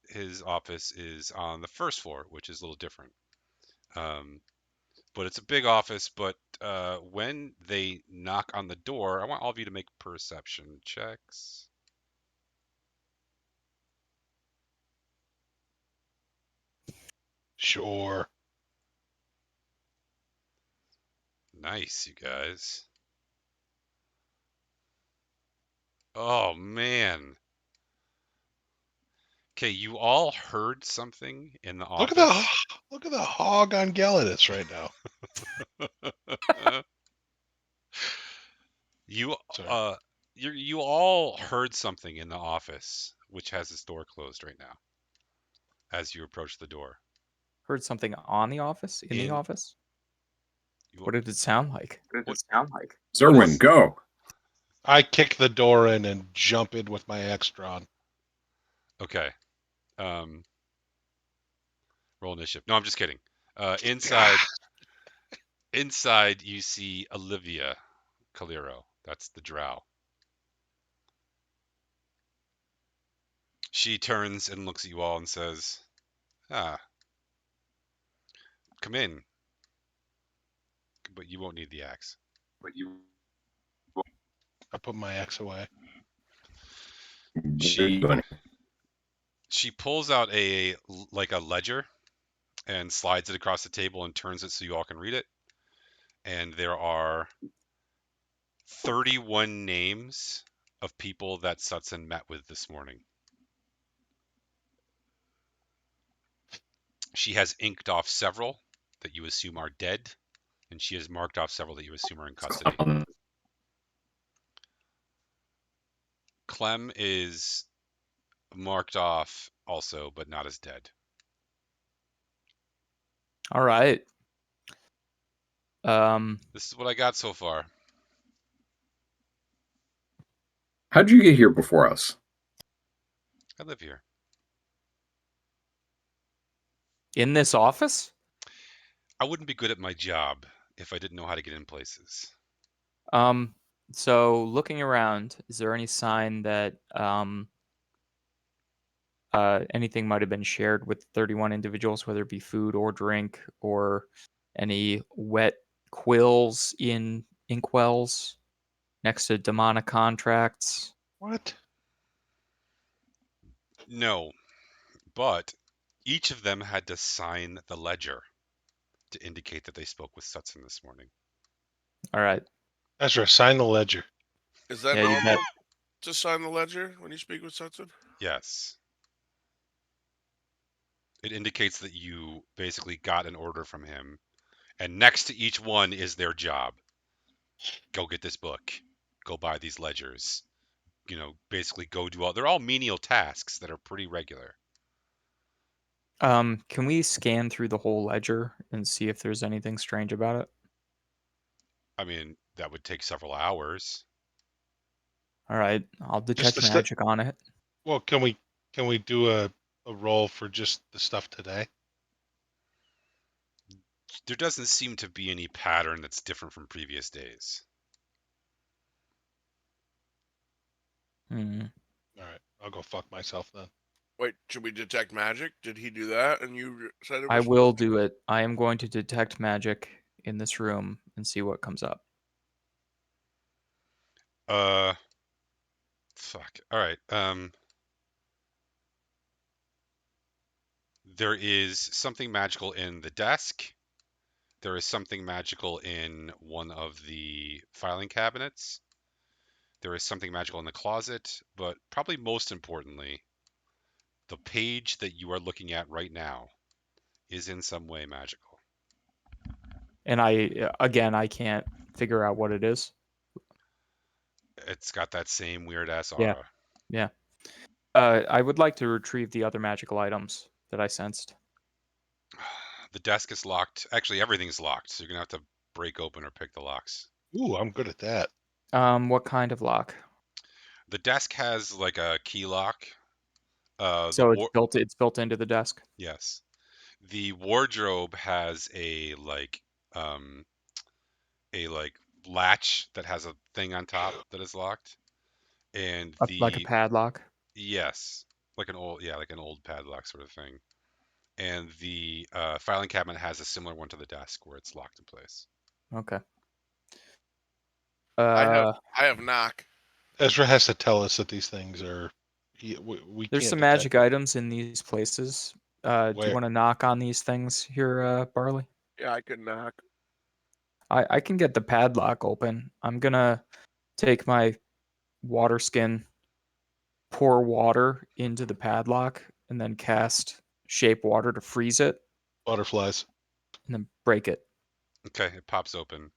His office is on the first floor, which is a little different. But it's a big office. But when they knock on the door, I want all of you to make perception checks. Sure. Nice, you guys. Oh, man. Okay, you all heard something in the office. Look at the hog on Galadis right now. You Sorry. you all heard something in the office, which has its door closed right now. As you approach the door, Heard something on the office? In the In- office? you, What did it sound like? Zerwin, go. I kick the door in and jump in with my axe drawn. okay? Roll initiative. No, I'm just kidding. Inside you see Olivia Calero. That's the drow. She turns and looks at you all and says, "Ah, come in, but you won't need the axe." I put my axe away. She pulls out a ledger and slides it across the table and turns it so you all can read it. And there are 31 names of people that Sutson met with this morning. She has inked off several that you assume are dead, and she has marked off several that you assume are in custody. Clem is marked off also, but not as dead. All right. This is what I got so far. How'd you get here before us? I live here. In this office? I wouldn't be good at my job if I didn't know how to get in places. So looking around, is there any sign that anything might have been shared with 31 individuals, whether it be food or drink, or any wet quills in inkwells next to demonic contracts? What? No, but each of them had to sign the ledger to indicate that they spoke with Sutson this morning. All right. Ezra, sign the ledger. Is that Yeah, you bet. normal to sign the ledger when you speak with Sutson? Yes. It indicates that you basically got an order from him And next to each one is their job. Go get this book. Go buy these ledgers. Basically go do all. They're all menial tasks that are pretty regular. Can we scan through the whole ledger and see if there's anything strange about it? I mean, that would take several hours. All right, I'll Just detect the stuff. magic on it. Well, can we do a roll for just the stuff today? There doesn't seem to be any pattern that's different from previous days. Hmm. All right, I'll go fuck myself then. Wait, should we detect magic? Did he do that? And you said it I was will do it. I am going to detect magic in this room and see what comes up. Fuck. All right. There is something magical in the desk. There is something magical in one of the filing cabinets. There is something magical in the closet, but probably most importantly, the page that you are looking at right now is in some way magical. And I can't figure out what it is. It's got that same weird ass Yeah. aura. Yeah. I would like to retrieve the other magical items that I sensed. The desk is locked. Actually, everything's locked, so you're gonna have to break open or pick the locks. Ooh, I'm good at that. What kind of lock? The desk has like a key lock. So it's built into the desk. Yes. The wardrobe has a latch that has a thing on top that is locked. And Like a padlock. yes, like an old padlock sort of thing. And the filing cabinet has a similar one to the desk where it's locked in place. Okay. I have knock. Ezra has to tell us that these things are. We There's can't some detect magic them. items in these places. Do you Where? want to knock on these things here, Barley? Yeah, I could knock. I can get the padlock open. I'm gonna take my water skin, pour water into the padlock, and then cast shape water to freeze it, Butterflies. and then break it. Okay, it pops open.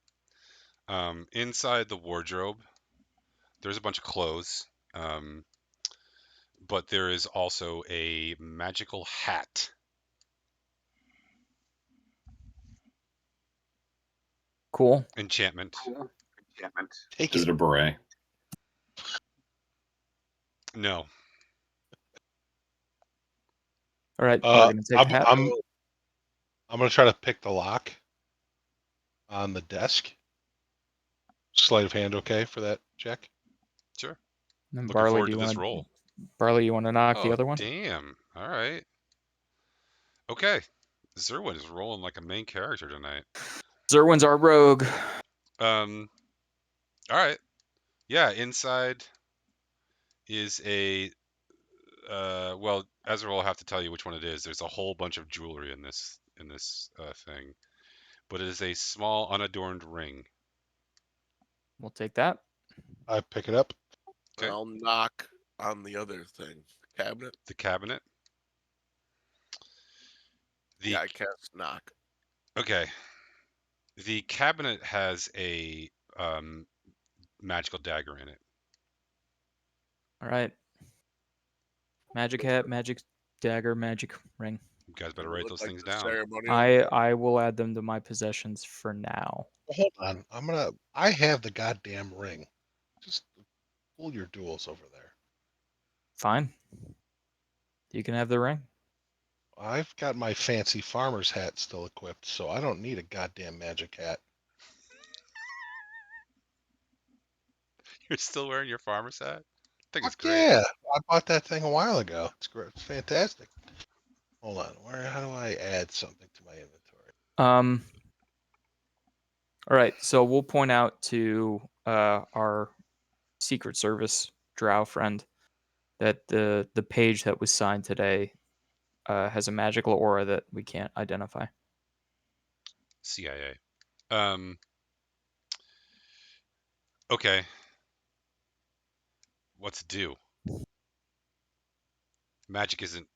Inside the wardrobe, there's a bunch of clothes, but there is also a magical hat. Cool. Enchantment. Take Is it. it a beret? No. All right, we're gonna take the hat. I'm gonna try to pick the lock on the desk. Sleight of hand, okay for that check? Sure. And then Looking Barley, forward do to you this want roll. Barley? You want to knock the Oh, other one? damn. All right. Okay. Zerwin is rolling like a main character tonight. Zerwin's our rogue. All right. Yeah, inside is a well, Ezra will have to tell you which one it is. There's a whole bunch of jewelry in this thing, but it is a small unadorned ring. We'll take that. I pick it up. Okay. I'll knock on the other thing. Cabinet. The cabinet. Yeah, I cast knock. Okay. The cabinet has a magical dagger in it. All right. Magic hat, magic dagger, magic ring. You guys better Does it write look those like things the down. ceremonial? I will add them to my possessions for now. Hold on. I have the goddamn ring. Just pull your duels over there. Fine. You can have the ring. I've got my fancy farmer's hat still equipped, so I don't need a goddamn magic hat. You're still wearing your farmer's hat? I think it's Fuck great. yeah! I bought that thing a while ago. It's great. It's fantastic. Hold on. How do I add something to my inventory? All right. So we'll point out to our Secret Service drow friend that the page that was signed today has a magical aura that we can't identify. CIA. Okay. What's it do? Magic isn't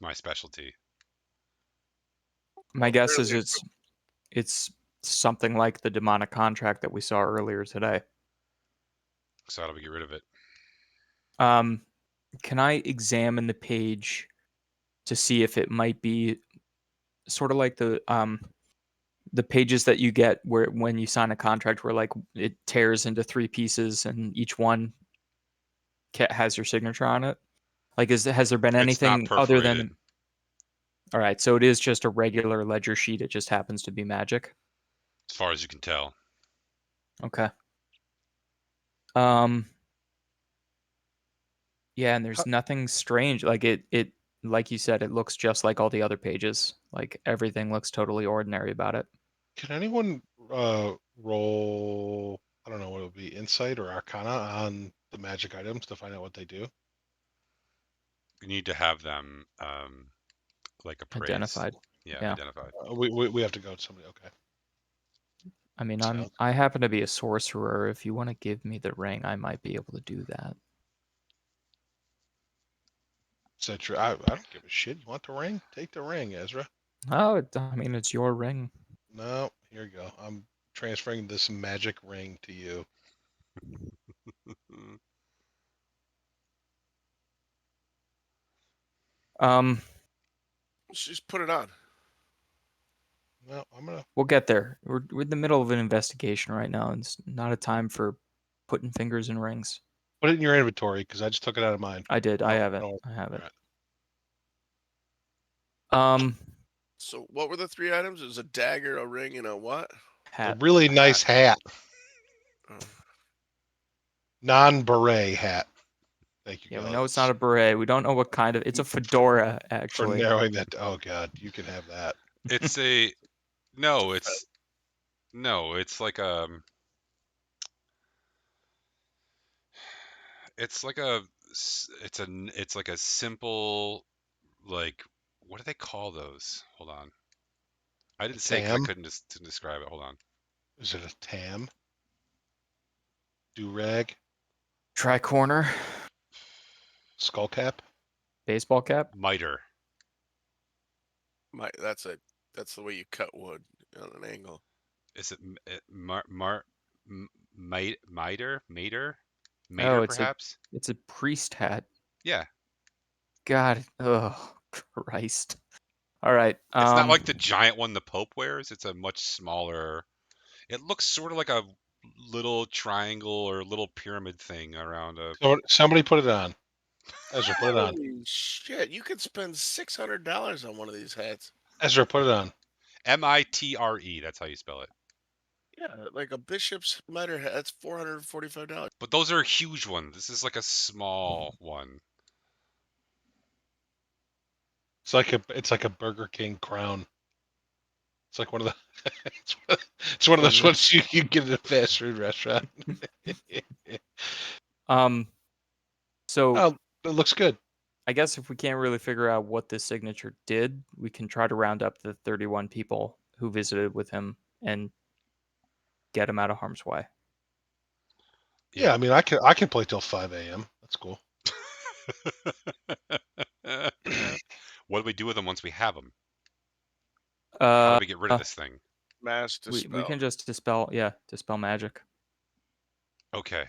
my specialty. My Well, guess is clearly it's something like the demonic contract that we saw earlier today. So how do we get rid of it? Can I examine the page to see if it might be sort of like the pages that you get where when you sign a contract where like it tears into 3 pieces and each one has your signature on it? Like, has there been It's not anything other perforated. than? All right, so it is just a regular ledger sheet. It just happens to be magic. As far as you can tell. Okay. Yeah, and there's nothing strange. Like it like you said, it looks just like all the other pages. Like everything looks totally ordinary about it. Can anyone roll? I don't know what it would be, insight or arcana on the magic items to find out what they do. You need to have them like appraised. Identified. Yeah, Yeah. identified. We have to go to somebody. Okay. I mean, Sounds- I happen to be a sorcerer. If you want to give me the ring, I might be able to do that. Is that true? I don't give a shit. You want the ring? Take the ring, Ezra. Oh, I mean, it's your ring. No, here you go. I'm transferring this magic ring to you. Let's just put it on. No, I'm gonna. We'll get there. We're in the middle of an investigation right now, and it's not a time for putting fingers in rings. Put it in your inventory because I just took it out of mine. I did. I No, have it. no, I have it. alright. So what were the 3 items? It was a dagger, a ring, and a what? A Hat. really nice hat, Oh. non-beret hat. Thank you, Yeah, we guys. know it's not a beret. We don't know what kind of. It's a fedora, For actually. narrowing that. Oh God, you can have that. It's a no. It's like it's like a it's like a simple like what do they call those? Hold on. I didn't say because I Tam? couldn't to describe it. Hold on. Is it a tam? Do rag? Tri-corner, Skull cap? baseball cap. Miter. That's the way you cut wood on an angle. Is it miter? Mater? Oh, Mater, perhaps? it's a priest hat. Yeah. God, oh Christ! All right. It's not like the giant one the Pope wears. It's a much smaller. It looks sort of like a little triangle or little pyramid thing around a. Somebody put it on. Ezra, put it on. Holy shit! You could spend $600 on one of these hats. Ezra, put it on. Mitre. That's how you spell it. Yeah, like a bishop's miter hat. That's $445. But those are huge ones. This is like a small one. It's like a Burger King crown. It's like one of the. it's one of those ones you get at a fast food restaurant. So Oh, it looks good. I guess if we can't really figure out what this signature did, we can try to round up the 31 people who visited with him and get him out of harm's way. Yeah, I mean, I can play till 5 a.m. That's cool. What do we do with them once we have them? How do we get rid of this thing? Mass dispel. We can just dispel magic. Okay.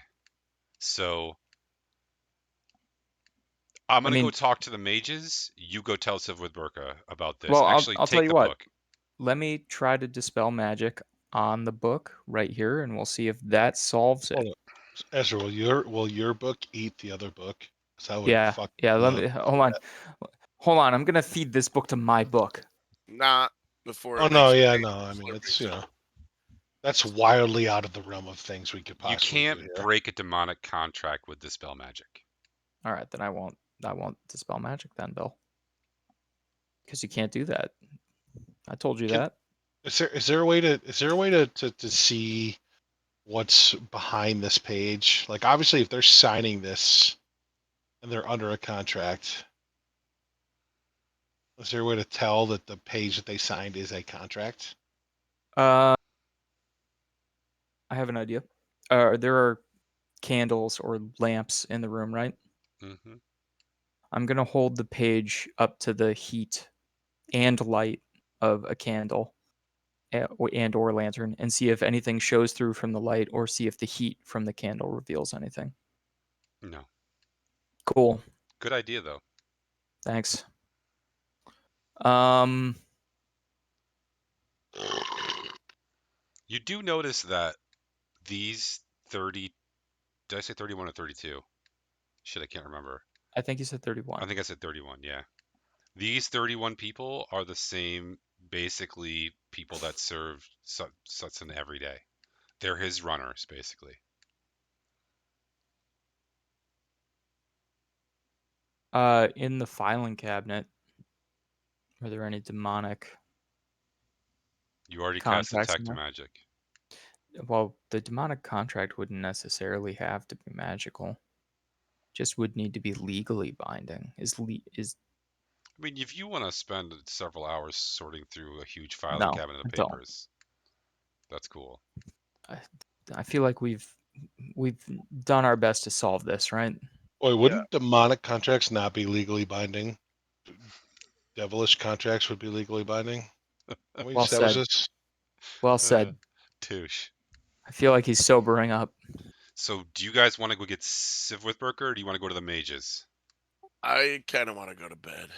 So I'm gonna go talk to the mages. You go tell Civ with Burka about this. Well, Actually, I'll take tell you the what. book. Let me try to dispel magic on the book right here, and we'll see if that solves it. Ezra, will your book eat the other book? Yeah. Let me hold on. I'm gonna feed this book to my book. Not before. Oh no, yeah, no. I mean, it's that's wildly out of the realm of things we could You possibly can't do here. break a demonic contract with dispel magic. All right, then I won't dispel magic then, Bill. Because you can't do that. I told you that. Is there a way to see what's behind this page? Like, obviously, if they're signing this and they're under a contract, is there a way to tell that the page that they signed is a contract? I have an idea. There are candles or lamps in the room, right? Mm-hmm. I'm gonna hold the page up to the heat and light of a candle, and or lantern and see if anything shows through from the light or see if the heat from the candle reveals anything. No. Cool. Good idea though. Thanks. You do notice that these 30, did I say 31 or 32? Shit, I can't remember. I think you said 31. I think I said 31, yeah. These 31 people are the same, basically, people that serve Sutson every day. They're his runners, basically. In the filing cabinet, are there any demonic You already cast contracts in Detect there? Magic. Well, the demonic contract wouldn't necessarily have to be magical. Just would need to be legally binding. Is I mean, if you want to spend several hours sorting through a huge filing no, cabinet of I don't. papers, that's cool. I feel like we've done our best to solve this, right? Boy, wouldn't demonic contracts not be legally binding? Devilish contracts would be legally binding. Can we Well establish said. this? Well said. Touche. I feel like he's sobering up. So, do you guys want to go get Sivwithberger, or do you want to go to the mages? I kind of want to go to bed.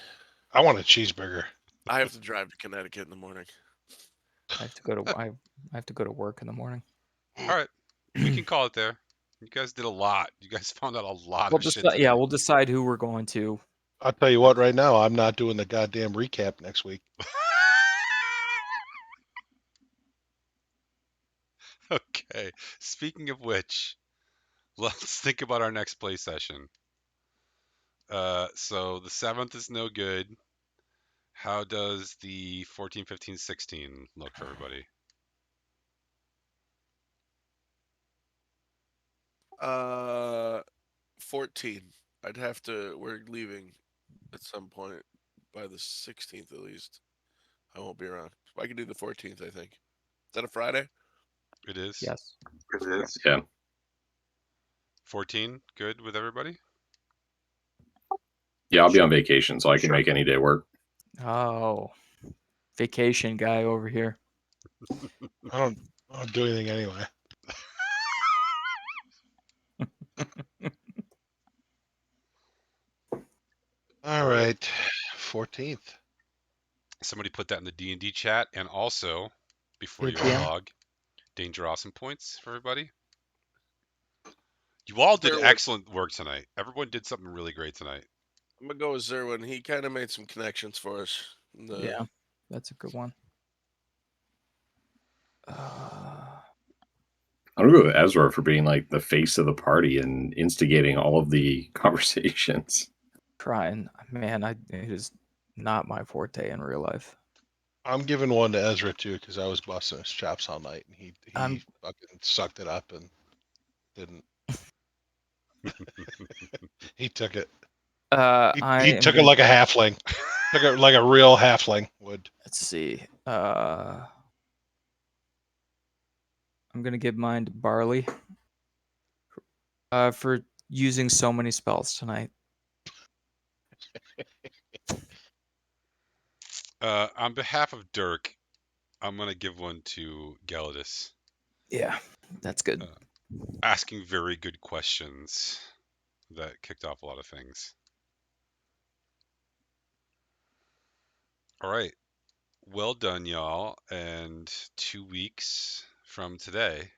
I want a cheeseburger. I have to drive to Connecticut in the morning. I have to go to I have to go to work in the morning. All right, we can call it there. You guys did a lot. You guys found out a lot We'll of shit decide. today. Yeah, we'll decide who we're going to. I'll tell you what, right now, I'm not doing the goddamn recap next week. Okay. Speaking of which, let's think about our next play session. So the 7th is no good. How does the 14, 15, 16 look for everybody? 14. I'd have to. We're leaving at some point by the 16th at least. I won't be around. I can do the 14th. I think. Is that a Friday? It is. Yes. Yeah. 14, good with everybody? Yeah, I'll be on vacation, so I can make any day work. Oh, vacation guy over here. I don't do anything anyway. All right, 14th. Somebody put that in the D&D chat, and also, before 8 you all p.m. log, Danger Awesome points for everybody. You all did Zerwin. excellent work tonight. Everyone did something really great tonight. I'm gonna go with Zerwin. He kind of made some connections for us. Yeah, that's a good one. I'm gonna go with Ezra for being like the face of the party and instigating all of the conversations. Trying, man. It is not my forte in real life. I'm giving one to Ezra too because I was busting his chops all night and he I'm- fucking sucked it up and didn't. He took it. He took it like a halfling. Took it like a real halfling would. Let's see. I'm gonna give mine to Barley. For using so many spells tonight. On behalf of Dirk, I'm going to give one to Gelidus. Yeah, that's good. Asking very good questions that kicked off a lot of things. All right. Well done, y'all. And 2 weeks from today,